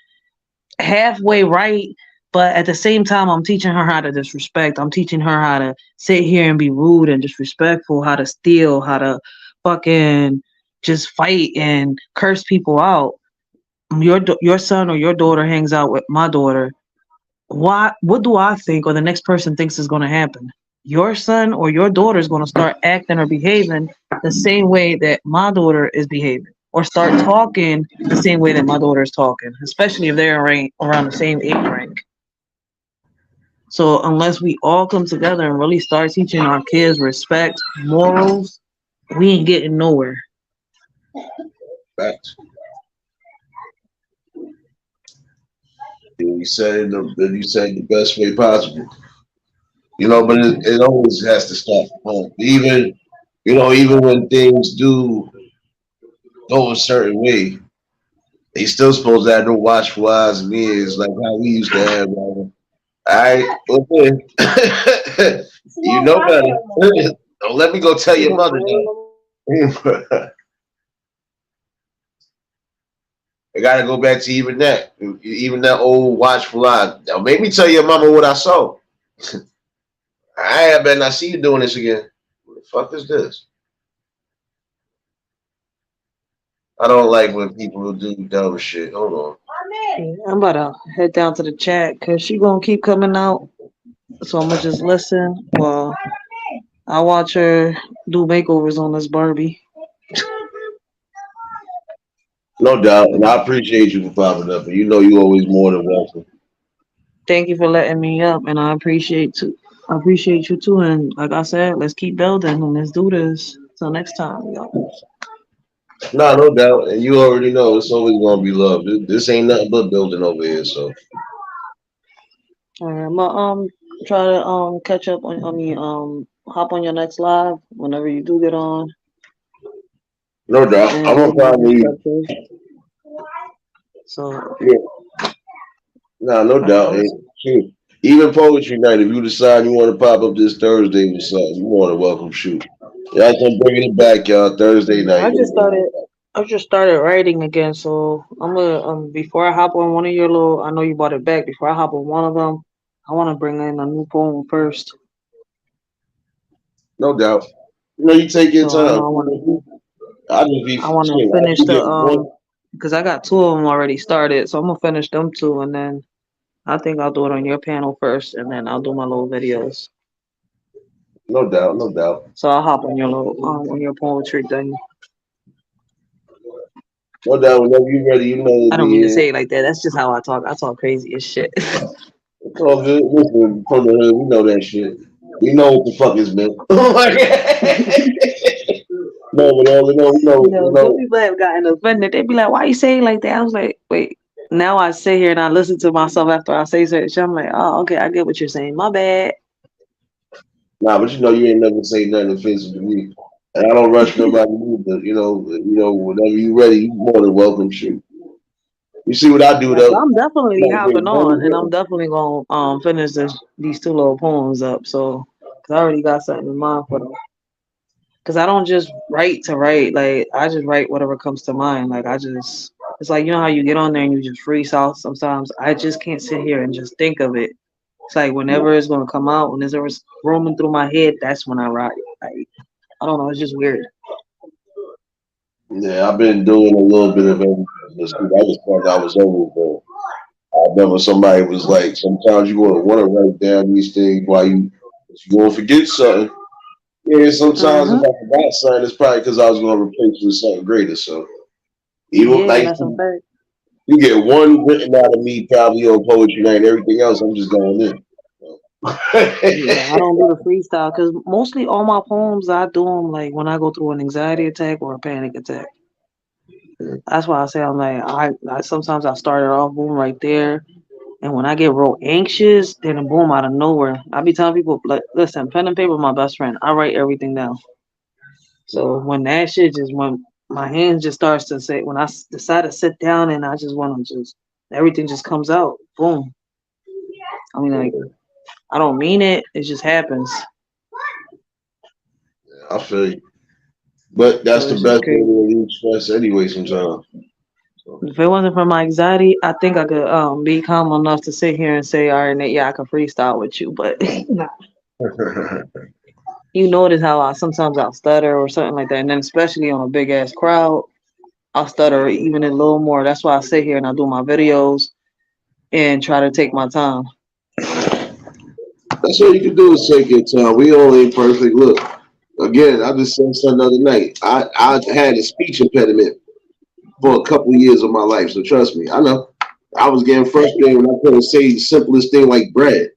halfway right, but at the same time, I'm teaching her how to disrespect. I'm teaching her how to sit here and be rude and disrespectful, how to steal, how to fucking just fight and curse people out. Your son or your daughter hangs out with my daughter. What do I think or the next person thinks is going to happen? Your son or your daughter is going to start acting or behaving the same way that my daughter is behaving, or start talking the same way that my daughter is talking, especially if they're around the same age range. So unless we all come together and really start teaching our kids respect, morals, we ain't getting nowhere. facts. You said it you said it the best way possible. You know, but it always has to start from home. Even even when things do go a certain way, they still supposed to have no watchful eyes and ears like how we used to have. All right, okay. You Small know better. water. Don't let me go tell You your gonna mother bring that. them? I gotta go back to even that old watchful eye. Now, make me tell your mama what I saw. I better not see you doing this again. What the fuck is this? I don't like when people do dumb shit. Hold on. Yeah, I'm about to head down to the chat because she gonna keep coming out. So I'm gonna just listen while I watch her do makeovers on this Barbie. No doubt, and I appreciate you for popping up. And you know you always more than welcome. Thank you for letting me up, and I appreciate you too. And like I said, let's keep building and let's do this. Till next time, y'all. Nah, no doubt, and you already know it's always gonna be love. This ain't nothing but building over here. So All right, I'm gonna try to catch up on. I mean hop on your next live whenever you do get on, no doubt, and I'm give gonna my probably perspective. So yeah. Nah, no I doubt. And was shoot, even poetry night, if you decide you want to pop up this Thursday with something, you want to welcome shoot. Y'all can bring it back, y'all. Thursday night. I just started. I just started writing again, so I'm gonna before I hop on one of your little. I know you bought it back. Before I hop on one of them, I want to bring in a new poem first. No doubt. You know, you take your So I time. know I just be I want to shit. I finish do the get one. because I got two of them already started, so I'm gonna finish them two, and then I think I'll do it on your panel first, and then I'll do my little videos. No doubt, no doubt. So I'll hop on your little on your poetry thing. No doubt. Whenever you ready, you know to I don't be mean to here. say it like that. That's just how I talk. I talk crazy as shit. It's all good. Listen, from the hood, we know that shit. We know what the fuck is meant. No, but all we know, we Some know. people have gotten offended. They'd be like, "Why you say it like that?" I was like, "Wait." Now I sit here and I listen to myself after I say certain shit. I'm like, "Oh, okay, I get what you're saying. My bad." Nah, but you know, you ain't never say nothing offensive to me, and I don't rush nobody either. Whenever you ready, you more than welcome. Shoot. You see what I do Yeah, so though? I'm I definitely might hopping bring on, and I'm one. definitely gonna finish these two little poems up. So, cause I already got something in mind for them. Cause I don't just write to write. Like I just write whatever comes to mind. Like it's like you know how you get on there and you just freestyle. Sometimes I just can't sit here and just think of it. It's like whenever it's gonna come out, when it's roaming through my head, that's when I write. Like I don't know, it's just weird. Yeah, I've been doing a little bit of everything. But shoot, I just thought I was over it, though. I remember somebody was like, sometimes you want to write down these things while you gonna forget something. Yeah, sometimes if Mhm. I forgot something, it's probably because I was gonna replace it with something greater. So even Yeah, like that's a fact. you get one written out of me probably on poetry night, and everything else I'm just going in. Yeah, I don't do the freestyle because mostly all my poems I do them like when I go through an anxiety attack or a panic attack. That's why I say I'm like I sometimes I start it off boom right there, and when I get real anxious, then boom out of nowhere. I be telling people like, listen, pen and paper, my best friend. I write everything down. So when that shit just when my hands just starts to say when decide to sit down and I just want to just everything just comes out. Boom. I mean like I don't mean it. It just happens. I feel you, but So that's the it's just best way to crazy. relieve stress anyway. Sometimes. So. If it wasn't for my anxiety, I think I could be calm enough to sit here and say, all right, Nate, yeah, I can freestyle with you. But nah. You notice how I sometimes I'll stutter or something like that, and then especially on a big ass crowd, I'll stutter even a little more. That's why I sit here and I do my videos and try to take my time. That's all you can do is take your time. We all ain't perfect. Look, again, I just said something the other night. I had a speech impediment for a couple of years of my life, so trust me, I know. I was getting frustrated when I couldn't say the simplest thing like bread.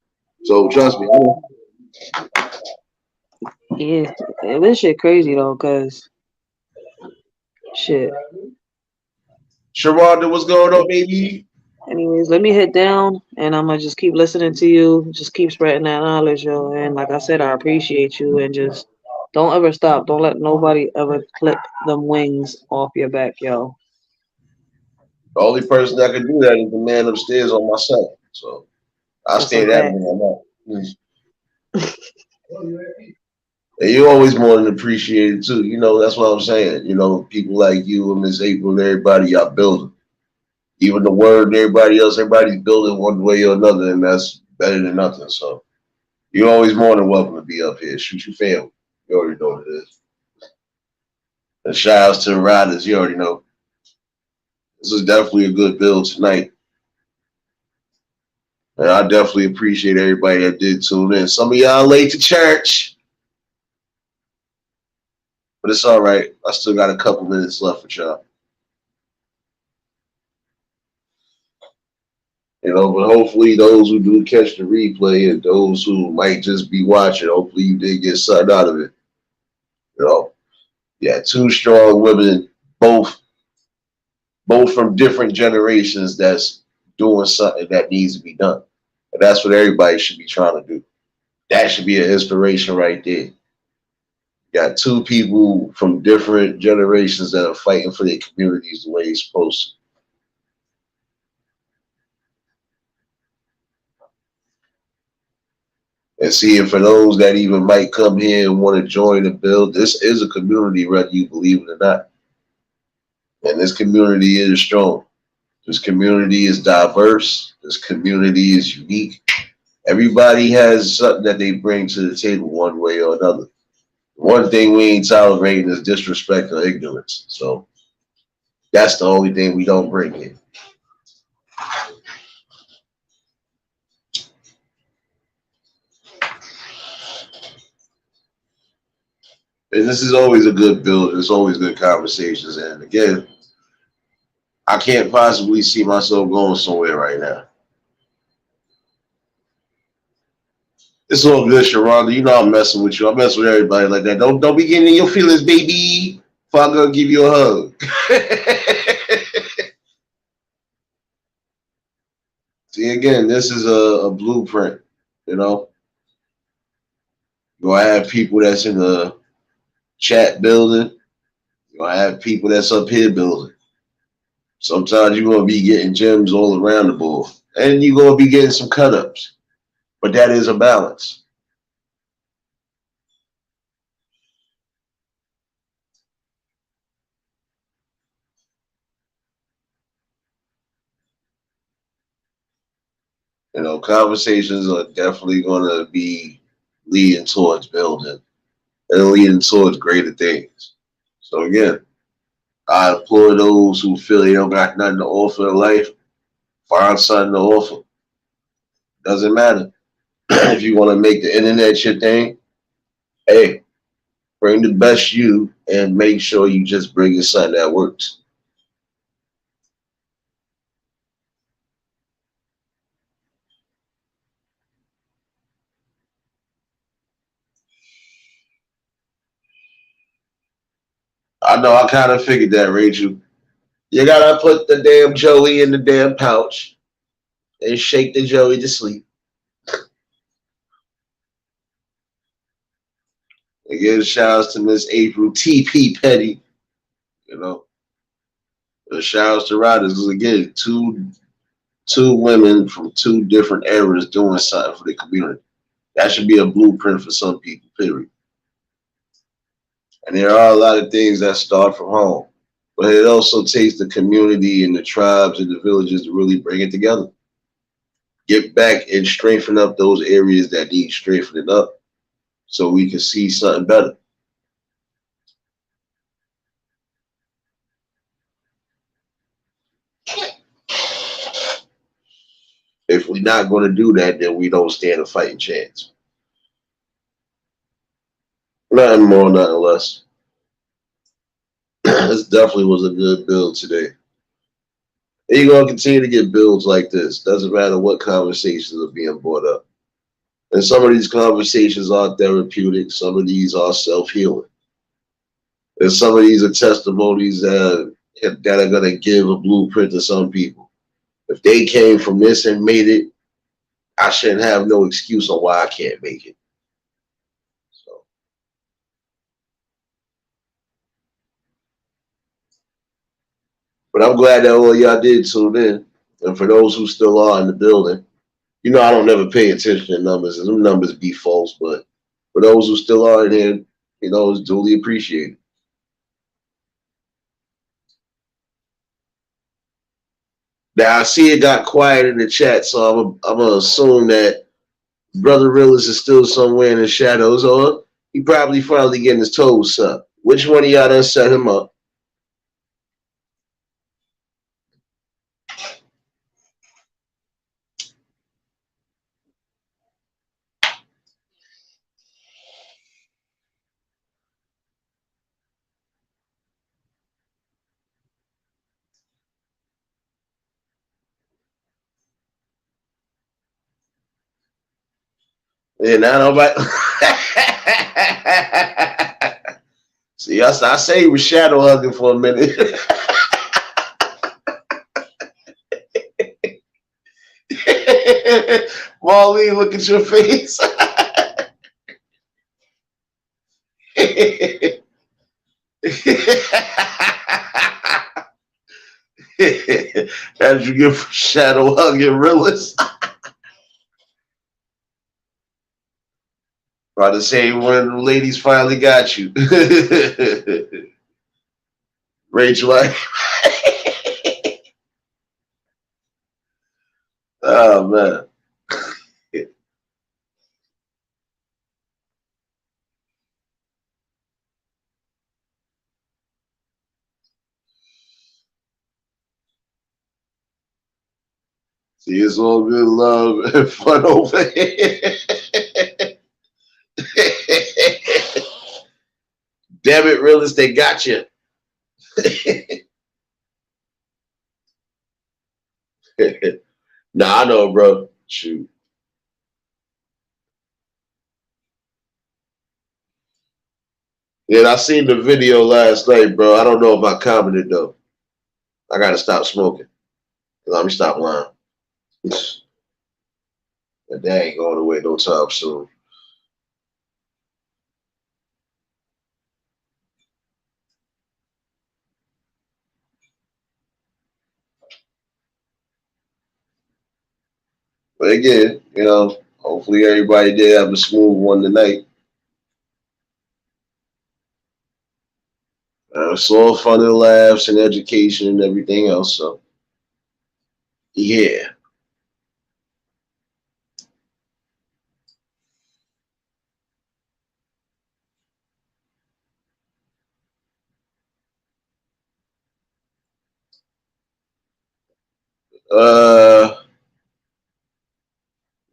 So trust me, I know. Yeah, this shit crazy though, cause shit. Sherrod, what's going on, baby? Anyways, let me head down and I'm gonna just keep listening to you. Just keep spreading that knowledge, yo. And like I said, I appreciate you and just don't ever stop. Don't let nobody ever clip them wings off your back, yo. The only person that can do that is the man upstairs on my side. So I That's a stay that fact. man up. And you're always more than appreciated too. You know, that's what I'm saying. You know, people like you and Miss April and everybody, y'all building. Even the word and everybody else, everybody's building one way or another, and that's better than nothing. So you're always more than welcome to be up here. Shoot your family. You already know what it is. And shout outs to the riders, you already know. This is definitely a good build tonight. And I definitely appreciate everybody that did tune in. Some of y'all late to church, but it's all right. I still got a couple minutes left with y'all. But hopefully those who do catch the replay and those who might just be watching, hopefully you did get something out of it. You know, yeah, two strong women, both both from different generations that's doing something that needs to be done. And that's what everybody should be trying to do. That should be an inspiration right there. Got two people from different generations that are fighting for their communities the way it's supposed to. And seeing for those that even might come here and want to join the build, this is a community, whether you believe it or not. And this community is strong. This community is diverse. This community is unique. Everybody has something that they bring to the table one way or another. One thing we ain't tolerating is disrespect or ignorance. So that's the only thing we don't bring in. And this is always a good build. It's always good conversations. And again, I can't possibly see myself going somewhere right now. It's all good, Sharonda. You know I'm messing with you. I'm messing with everybody like that. Don't be getting in your feelings, baby. If I'm gonna give you a hug. See, again, this is a blueprint. You know, you're gonna have people that's in the chat building. You're gonna have people that's up here building. Sometimes you're gonna be getting gems all around the board, and you're gonna be getting some cut ups. But that is a balance. Conversations are definitely gonna be leading towards building and leading towards greater things. So again, I implore those who feel they don't got nothing to offer in life, find something to offer. Doesn't matter. If you want to make the internet your thing, hey, bring the best you and make sure you just bring in something that works. I know I kind of figured that, Rachel. You gotta put the damn Joey in the damn pouch and shake the Joey to sleep. Again, shout outs to Miss April TP Petty. You know, shout outs to Riders because again, two women from two different eras doing something for the community. That should be a blueprint for some people, period. And there are a lot of things that start from home. But it also takes the community and the tribes and the villages to really bring it together. Get back and strengthen up those areas that need strengthening up so we can see something better. If we're not going to do that, then we don't stand a fighting chance. Nothing more, nothing less. This definitely was a good build today. And you're going to continue to get builds like this. Doesn't matter what conversations are being brought up. And some of these conversations are therapeutic. Some of these are self-healing. And some of these are testimonies that are going to give a blueprint to some people. If they came from this and made it, I shouldn't have no excuse on why I can't make it. So, but I'm glad that all y'all did tune in. And for those who still are in the building, I don't never pay attention to numbers, and them numbers be false. But for those who still are in here, it's duly appreciated. Now I see it got quiet in the chat, so I'm gonna assume that Brother Realist is still somewhere in the shadows, or he probably finally getting his toes sucked. Which one of y'all done set him up? Yeah, now nobody. See, I say he was shadow hugging for a minute. Marlene, look at your face. As you get for shadow hugging realist. About to say when the ladies finally got you. Rachel, like, oh man. See, it's all good love and fun over here. Damn it, realist, they got you. Nah, I know, bro. Shoot. Yeah, I seen the video last night, bro. I don't know if I commented though. I gotta stop smoking. Let me stop lying. That day ain't going away no time soon. But again, hopefully everybody did have a smooth one tonight. It's all fun and laughs and education and everything else. So, yeah.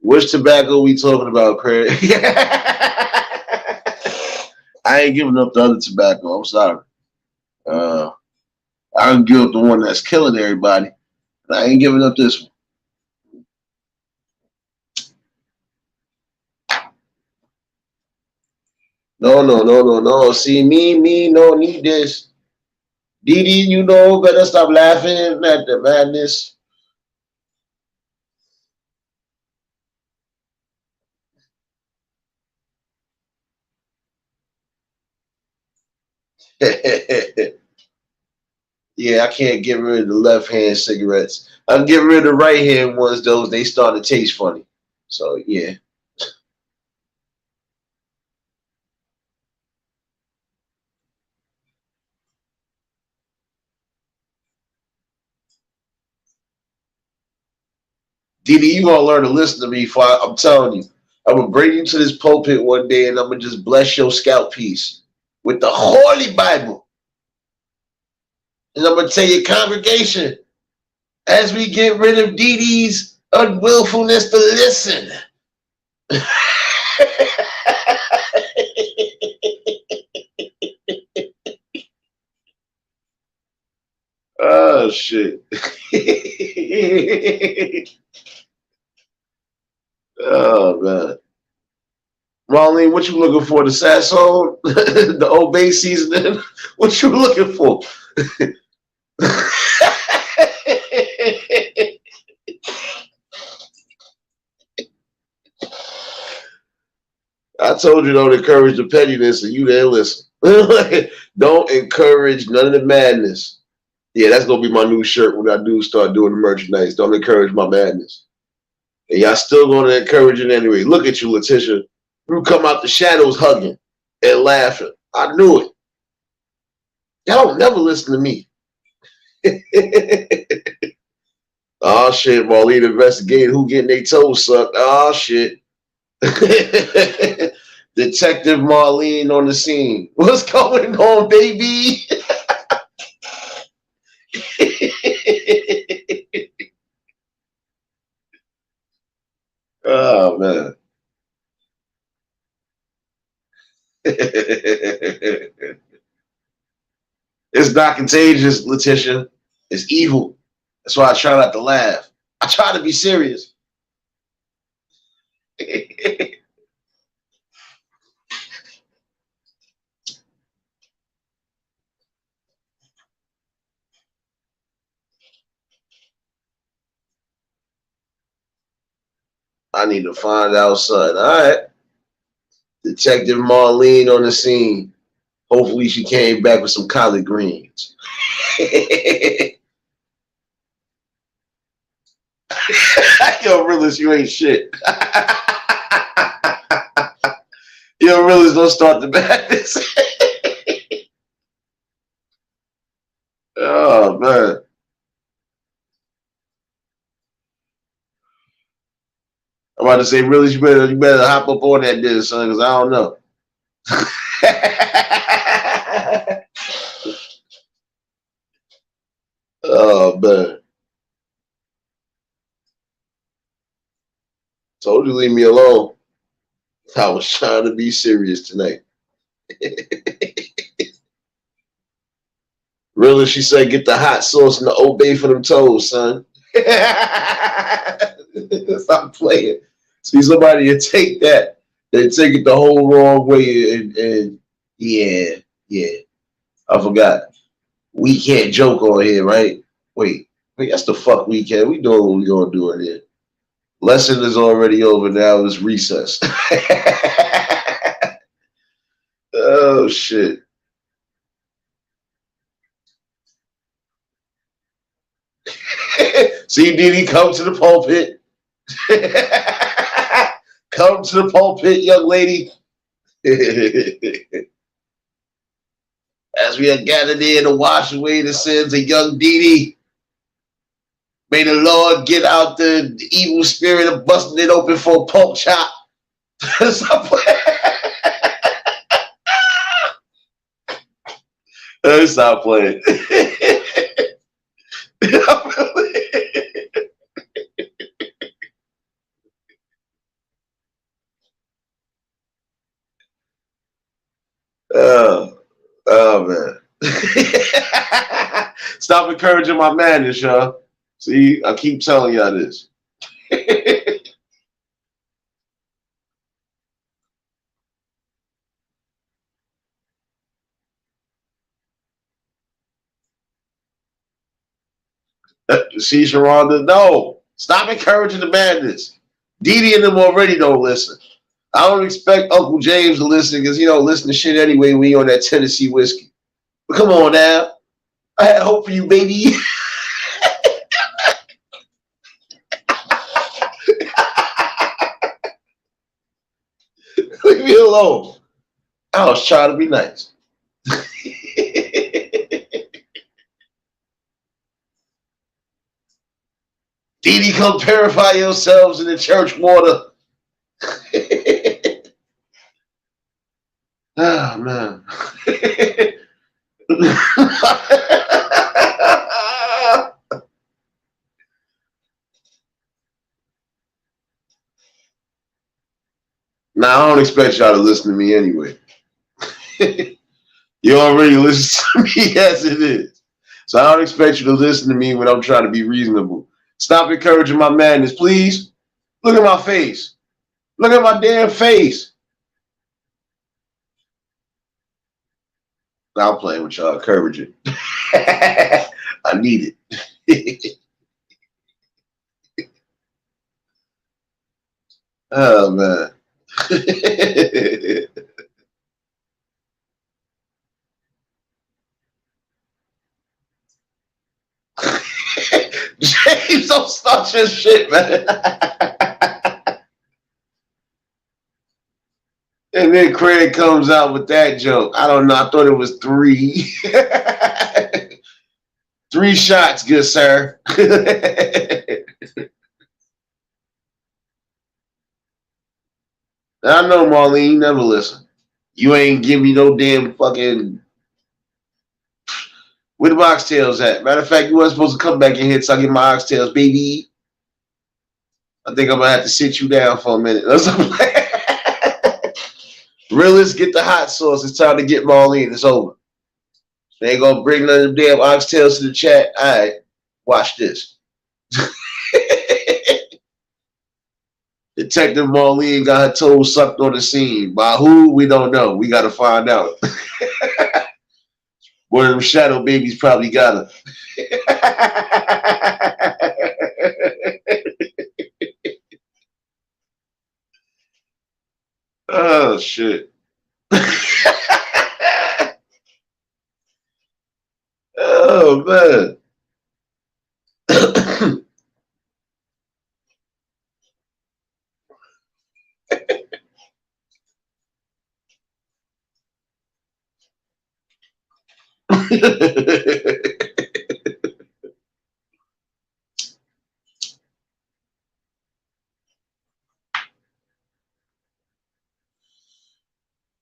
Which tobacco we talking about, Craig? I ain't giving up the other tobacco. I'm sorry. I can give up the one that's killing everybody. I ain't giving up this one. No. See, me, no need this. Didi, better stop laughing at the madness. Yeah, I can't get rid of the left hand cigarettes. I can get rid of the right hand ones, those they start to taste funny. So yeah. Didi, you gonna learn to listen to me I'm telling you. I'm gonna bring you to this pulpit one day and I'm gonna just bless your scalp piece with the Holy Bible. And I'm gonna tell your congregation, as we get rid of Didi's unwillfulness to listen. Oh shit. Oh man. Marlene, what you looking for? The Sasson? The Old Bay seasoning? What you looking for? I told you don't encourage the pettiness and you didn't listen. Don't encourage none of the madness. Yeah, that's gonna be my new shirt when I do start doing the merchandise. Don't encourage my madness. And y'all still gonna encourage it anyway. Look at you, Letitia. You come out the shadows hugging and laughing. I knew it. Y'all don't never listen to me. Oh shit, Marlene investigated who getting their toes sucked. Oh shit. Detective Marlene on the scene. What's going on, baby? Oh man. It's not contagious, Letitia. It's evil. That's why I try not to laugh. I try to be serious. I need to find out something. All right. Detective Marlene on the scene. Hopefully she came back with some collard greens. Yo, realist, you ain't shit. Yo, realist, don't start the madness. Oh, man. I'm about to say, realist, you better hop up on that this, son, because I don't know. Oh, man. Told you leave me alone. I was trying to be serious tonight. Really, she said, get the hot sauce and the Old Bay for them toes, son. Stop playing. See, somebody would take that. They take it the whole wrong way. And yeah, I forgot. We can't joke on here, right? Wait, that's the fuck weekend. We doing what we gonna do in here. Lesson is already over now. It's recess. Oh, shit. See, Diddy, come to the pulpit. Come to the pulpit, young lady. As we are gathered here to wash away the sins of young Diddy, may the Lord get out the evil spirit of busting it open for a pork chop. Stop playing. Stop playing. Oh man. Stop encouraging my madness, y'all. See, I keep telling y'all this. See, Sharonda, no. Stop encouraging the madness. Didi and them already don't listen. I don't expect Uncle James to listen because he don't listen to shit anyway when he on that Tennessee whiskey. But come on now. I had hope for you, baby. Leave me alone. I was trying to be nice. Didi, come purify yourselves in the church water. Oh, man. Now, I don't expect y'all to listen to me anyway. You already listen to me as it is. So I don't expect you to listen to me when I'm trying to be reasonable. Stop encouraging my madness, please. Look at my face. Look at my damn face. Now I'm playing with y'all, encouraging. I need it. Oh, man. James, don't start your shit, man. And then Craig comes out with that joke. I don't know. I thought it was 3. 3 shots, good sir. I know, Marlene, you never listen. You ain't give me no damn fucking. Where the oxtails at? Matter of fact, you weren't supposed to come back in here so I get my oxtails, baby. I think I'm gonna have to sit you down for a minute. Realist, get the hot sauce. It's time to get Marlene. It's over. They ain't gonna bring none of them damn oxtails to the chat. All right, watch this. Detective Marlene got her toes sucked on the scene. By who? We don't know. We gotta find out. One of them shadow babies probably got her. Oh shit. Oh man.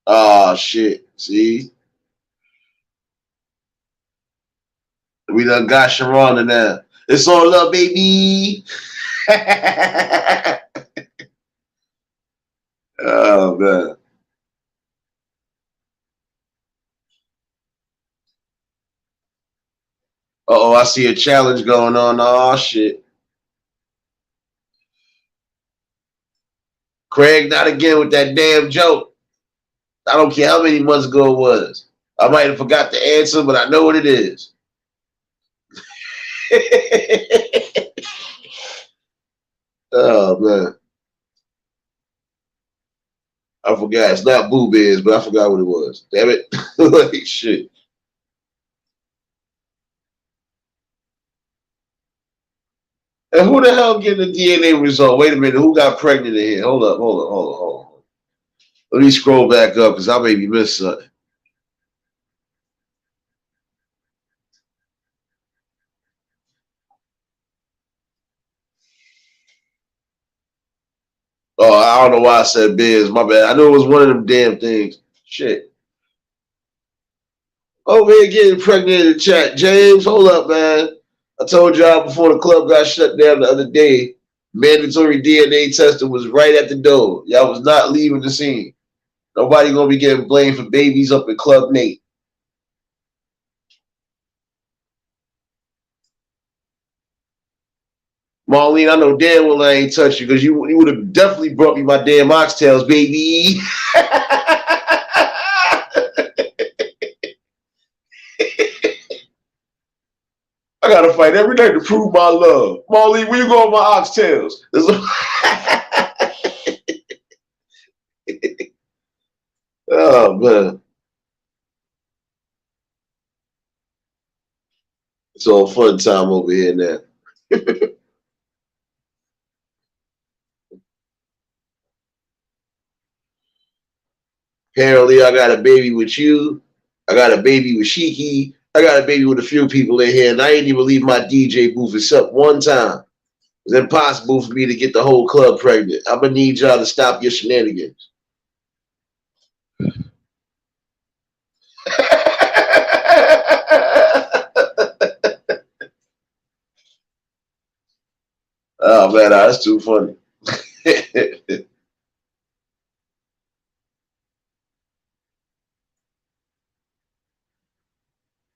Oh shit. See? We done got Sharonda now. It's all up, baby. Oh man. Uh-oh, I see a challenge going on. Oh shit. Craig, not again with that damn joke. I don't care how many months ago it was. I might have forgot the answer, but I know what it is. Oh man. I forgot. It's not Boo Bears, but I forgot what it was. Damn it. Like shit. And who the hell getting the DNA result? Wait a minute. Who got pregnant in here? Hold up. Hold up. Let me scroll back up because I maybe missed something. Oh, I don't know why I said Bears. My bad. I knew it was one of them damn things. Shit. Over here getting pregnant in the chat. James, hold up, man. I told y'all before the club got shut down the other day, mandatory DNA testing was right at the door. Y'all was not leaving the scene. Nobody gonna be getting blamed for babies up in Club Nate. Marlene, I know damn well I ain't touch you because you would have definitely brought me my damn oxtails, baby. I gotta fight every day to prove my love. Marlene, where you going with my oxtails? Oh man. It's all fun time over here now. Apparently, I got a baby with you. I got a baby with Shiki. I got a baby with a few people in here, and I ain't even leave my DJ booth except one time. It's impossible for me to get the whole club pregnant. I'm gonna need y'all to stop your shenanigans. Oh man, that's too funny.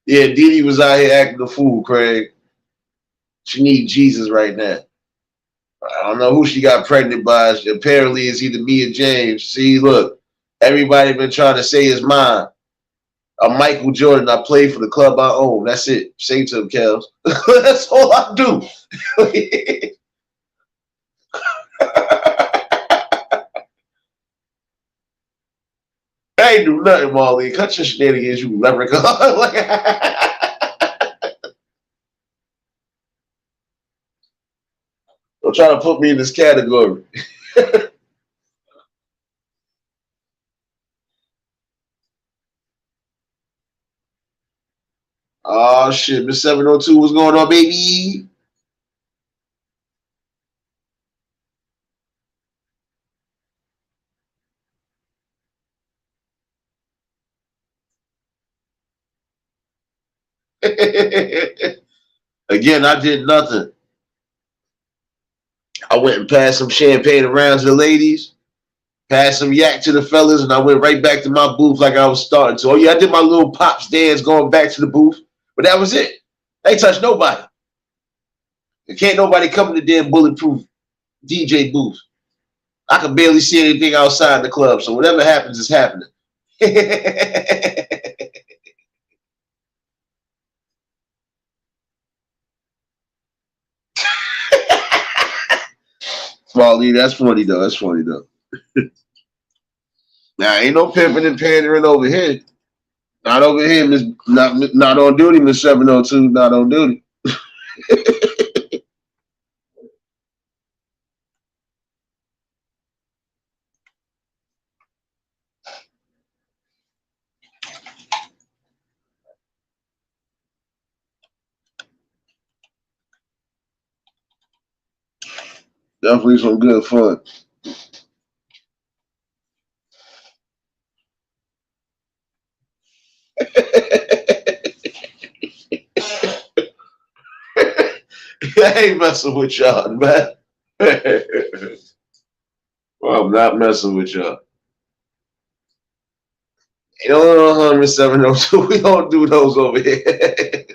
Yeah, Dee Dee was out here acting a fool, Craig. She needs Jesus right now. I don't know who she got pregnant by. Apparently, it's either me or James. See, look, everybody been trying to say it's mine. I'm Michael Jordan. I play for the club I own. That's it. Say to him, Kels. That's all I do. I ain't do nothing, Molly. Cut your shenanigans, you leprechaun. Don't try to put me in this category. Oh shit, Miss 702, what's going on, baby? Again, I did nothing. I went and passed some champagne around to the ladies, passed some yak to the fellas, and I went right back to my booth like I was starting to. Oh yeah, I did my little pops dance going back to the booth, but that was it. I ain't touched nobody. Can't nobody come in the damn bulletproof DJ booth. I can barely see anything outside the club, so whatever happens is happening. Small Lee, that's funny though. That's funny though. Now ain't no pimping and pandering over here. Not over here, Miss. Not on duty, Miss 702. Not on duty. Definitely some good fun. I ain't messing with y'all, man. Well, I'm not messing with y'all. You know, Miss 702. We don't do those over here.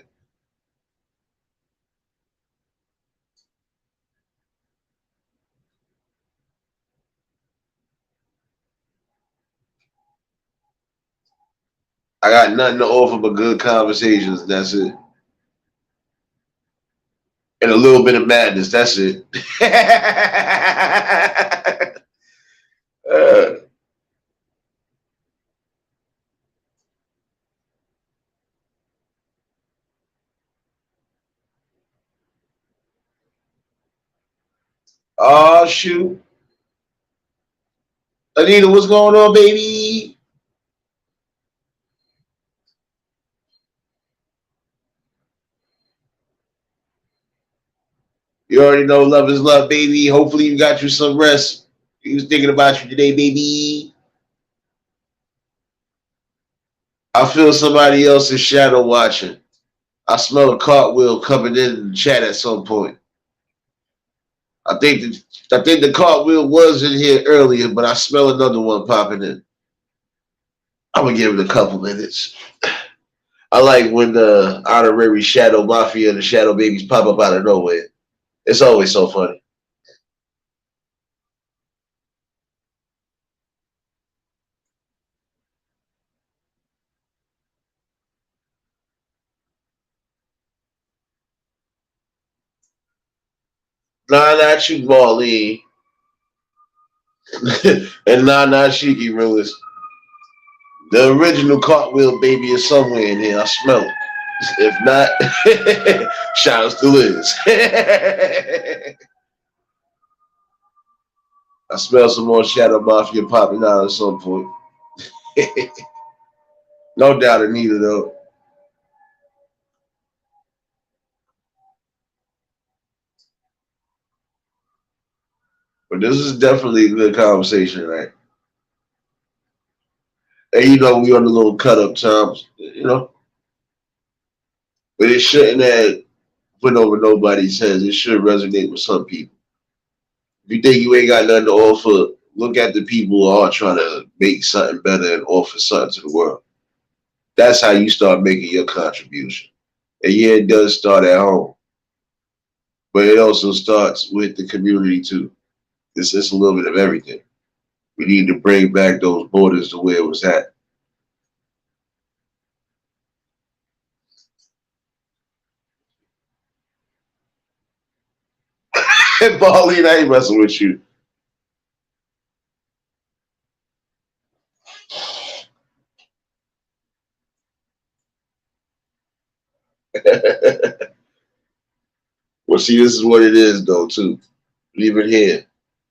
I got nothing to offer but good conversations. That's it. And a little bit of madness. That's it. uh, oh, shoot. Anita, what's going on, baby? You already know love is love, baby. Hopefully you got you some rest. He was thinking about you today, baby. I feel somebody else's shadow watching. I smell a cartwheel coming in the chat at some point. I think the cartwheel was in here earlier, but I smell another one popping in. I'm gonna give it a couple minutes. I like when the honorary shadow mafia and the shadow babies pop up out of nowhere. It's always so funny. Nah, not you, Marlene. And nah, not Shiki, realist. The original cartwheel baby is somewhere in here. I smell it. If not, shout outs to Liz. I smell some more Shadow Mafia popping out at some point. No doubt it neither though. But this is definitely a good conversation, right? And you know, we on the little cut up times, you know. But it shouldn't have went over nobody's heads. It should resonate with some people. If you think you ain't got nothing to offer, look at the people who are trying to make something better and offer something to the world. That's how you start making your contribution. And yeah, it does start at home, but it also starts with the community too. It's a little bit of everything. We need to bring back those borders to where it was at. And Pauline, I ain't messing with you. Well, see, this is what it is, though, too. Leave it here.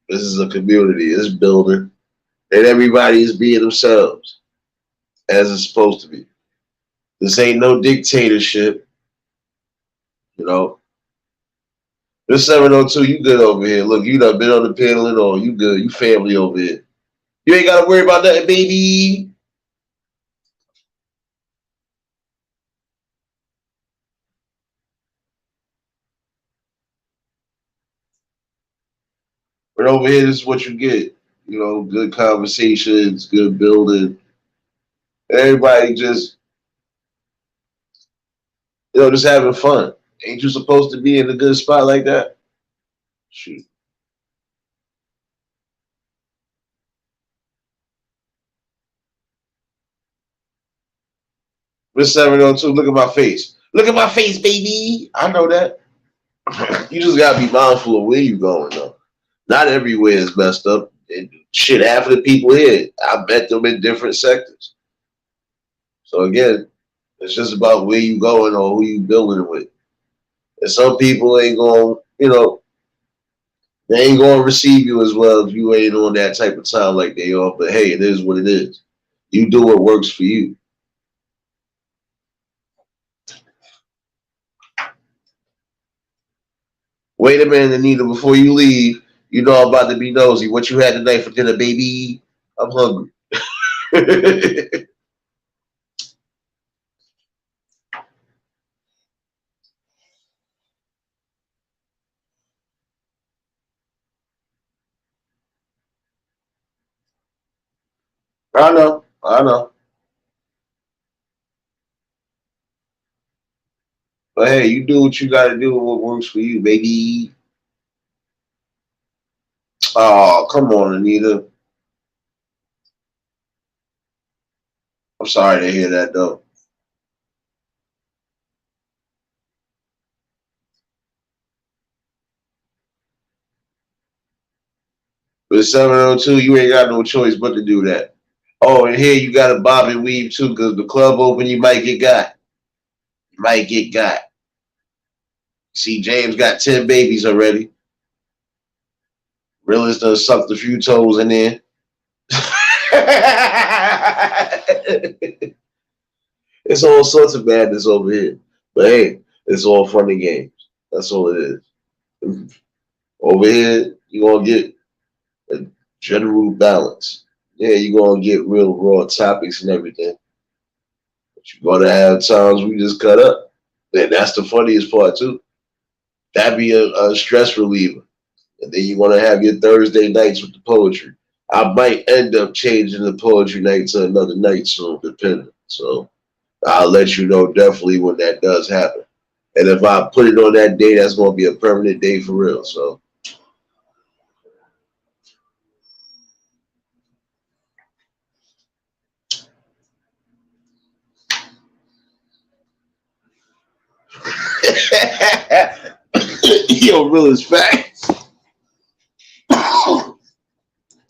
This is a community. It's building, and everybody is being themselves as it's supposed to be. This ain't no dictatorship, you know. This 702, you good over here. Look, you done been on the panel and all. You good. You family over here. You ain't got to worry about nothing, baby. But over here, this is what you get. You know, good conversations, good building. Everybody just, just having fun. Ain't you supposed to be in a good spot like that? Shoot. Miss 702, look at my face. Look at my face, baby. I know that. You just gotta be mindful of where you going though. Not everywhere is messed up. And shit, half of the people here, I met them in different sectors. So again, it's just about where you going or who you building with. And some people ain't going, they ain't going to receive you as well if you ain't on that type of time like they are. But hey, it is what it is. You do what works for you. Wait a minute, Anita, before you leave, you know I'm about to be nosy. What you had tonight for dinner, baby? I'm hungry. I know. I know. But hey, you do what you got to do and what works for you, baby. Oh, come on, Anita. I'm sorry to hear that, though. But 702, you ain't got no choice but to do that. Oh, and here you got to bob and weave, too, because the club open, you might get got. You might get got. See, James got 10 babies already. Realist done sucked a few toes in there. It's all sorts of madness over here. But hey, it's all fun and games. That's all it is. Over here, you're going to get a general balance. Yeah, you're going to get real raw topics and everything. But you're going to have times we just cut up. And that's the funniest part, too. That'd be a stress reliever. And then you're going to have your Thursday nights with the poetry. I might end up changing the poetry night to another night soon, depending. So I'll let you know definitely when that does happen. And if I put it on that day, that's going to be a permanent day for real. So yo, real is fact.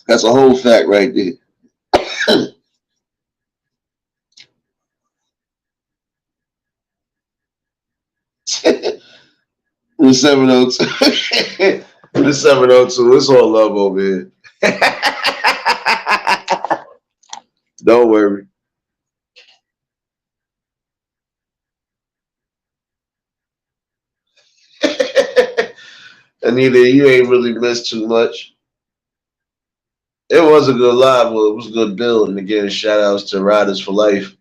That's a whole fact right there. The 702. The 702. It's all love over here. Don't worry. Anita, you ain't really missed too much. It was a good live. Well, it was a good build. And again, shout outs to Riders for Life.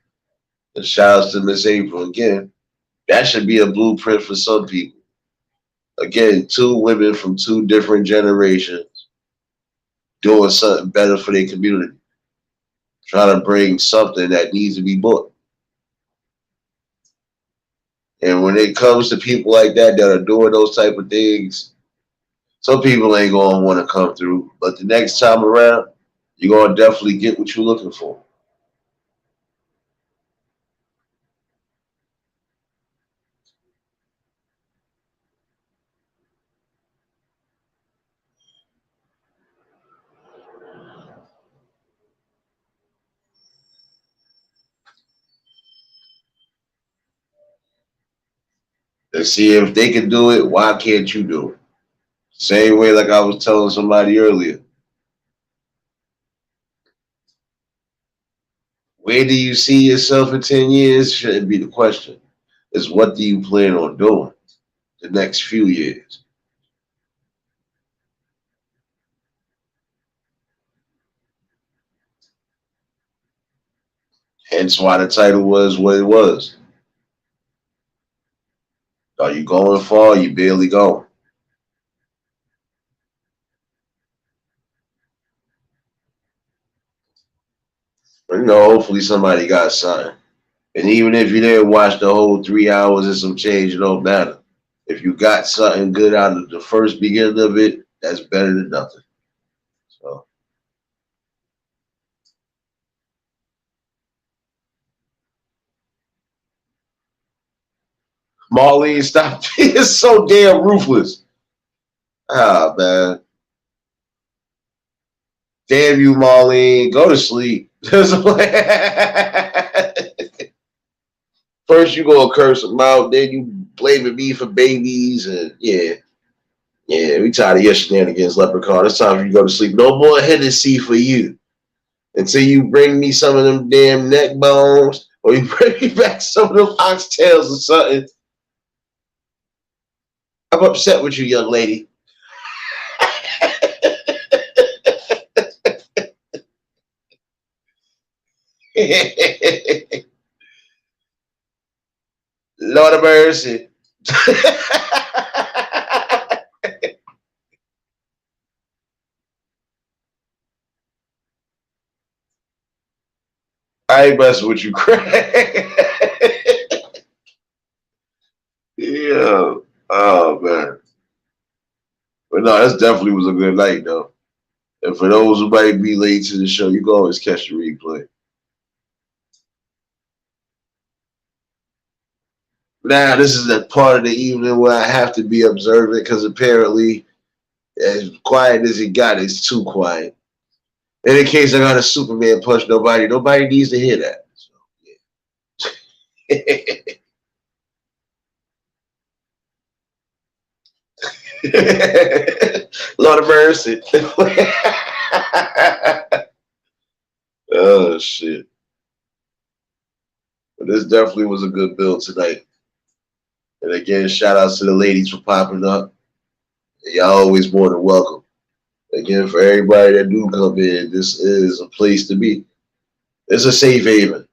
And shout outs to Miss April. Again, that should be a blueprint for some people. Again, two women from two different generations doing something better for their community. Trying to bring something that needs to be bought. And when it comes to people like that that are doing those type of things, some people ain't gonna want to come through. But the next time around, you're gonna definitely get what you're looking for. And see if they can do it, why can't you do it? Same way like I was telling somebody earlier. Where do you see yourself in 10 years? Shouldn't be the question. It's what do you plan on doing the next few years? Hence why the title was what it was. Are you going far? Are you barely going? But, hopefully somebody got something. And even if you didn't watch the whole 3 hours and some change, it don't matter. If you got something good out of the first beginning of it, that's better than nothing. So Marlene, stop being so damn ruthless. Ah, man. Damn you, Marlene. Go to sleep. First you gonna curse them out, then you blaming me for babies, and yeah. Yeah, we tired of your shenanigans, Leprechaun. It's time for you to go to sleep. No more Hennessy for you until you bring me some of them damn neck bones, or you bring me back some of them oxtails or something. I'm upset with you, young lady. Lord of mercy. I ain't messing with you, Craig. Yeah. Oh man. But no, this definitely was a good night though. And for those who might be late to the show, you can always catch the replay. Now, this is the part of the evening where I have to be observant because apparently, as quiet as it got, it's too quiet. And in case I got a Superman punch nobody needs to hear that. So, yeah. Lord of mercy. Oh, shit. But this definitely was a good build tonight. And again, shout outs to the ladies for popping up. Y'all always more than welcome. Again, for everybody that do come in, this is a place to be. It's a safe haven.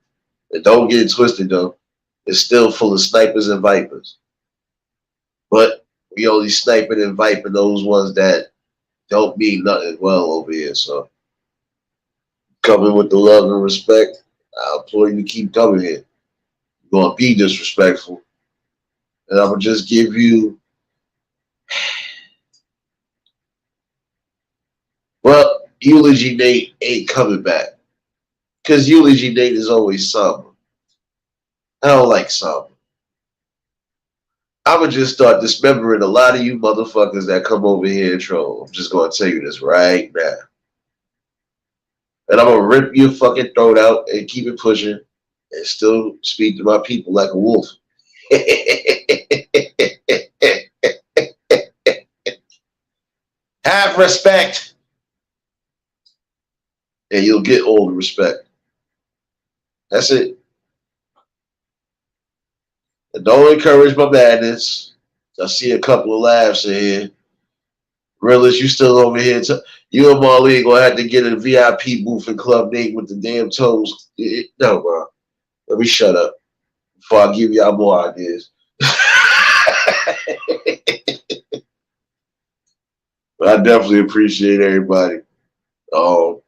And don't get it twisted though. It's still full of snipers and vipers. But we only sniping and viping those ones that don't mean nothing well over here. So coming with the love and respect, I implore you to keep coming here. You're gonna be disrespectful. And I'm gonna just give you well, Eulogy Nate ain't coming back. Because Eulogy Nate is always somber. I don't like somber. I'm going to just start dismembering a lot of you motherfuckers that come over here and troll. I'm just going to tell you this right now. And I'm going to rip your fucking throat out and keep it pushing and still speak to my people like a wolf. Have respect. And you'll get all the respect. That's it. And don't encourage my madness. I see a couple of laughs in here. Realist, you still over here. You and Marlene gonna have to get a VIP booth in Club Nate with the damn toes. No, bro. Let me shut up before I give y'all more ideas. But I definitely appreciate everybody.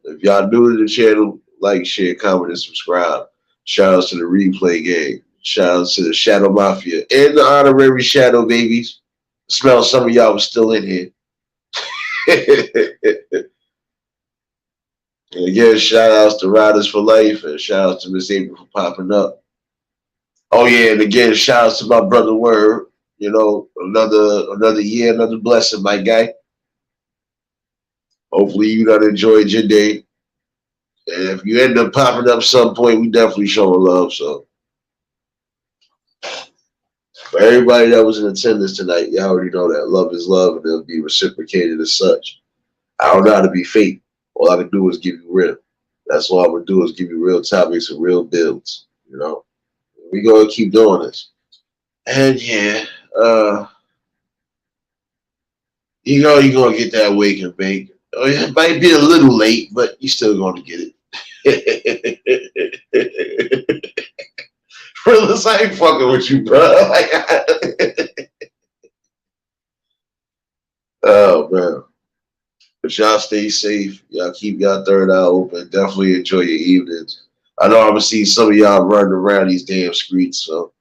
If y'all new to the channel, like, share, comment, and subscribe. Shout outs to the replay gang. Shout outs to the Shadow Mafia and the honorary Shadow babies. Smell some of y'all was still in here. And again, shout outs to Riders for Life and shout outs to Miss April for popping up. Oh yeah, and again, shout outs to my brother Word. You know, another year, another blessing, my guy. Hopefully you done enjoyed your day. And if you end up popping up some point, we definitely showing love. So for everybody that was in attendance tonight, you already know that love is love and it'll be reciprocated as such. I don't know how to be fake. All I can do is give you real. That's all I'm gonna do is give you real topics and real builds. You know, we gonna keep doing this. And yeah, you know you're gonna get that wake and bake. It might be a little late, but you still gonna get it. Realist, I ain't fucking with you, bro. Oh man. But y'all stay safe. Y'all keep y'all third eye open. Definitely enjoy your evenings. I know I'm gonna see some of y'all running around these damn streets, so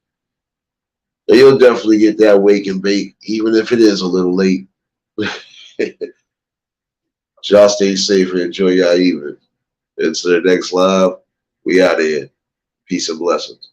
you'll definitely get that wake and bake, even if it is a little late. Y'all stay safe and enjoy y'all evening. Until the next live, we out of here. Peace and blessings.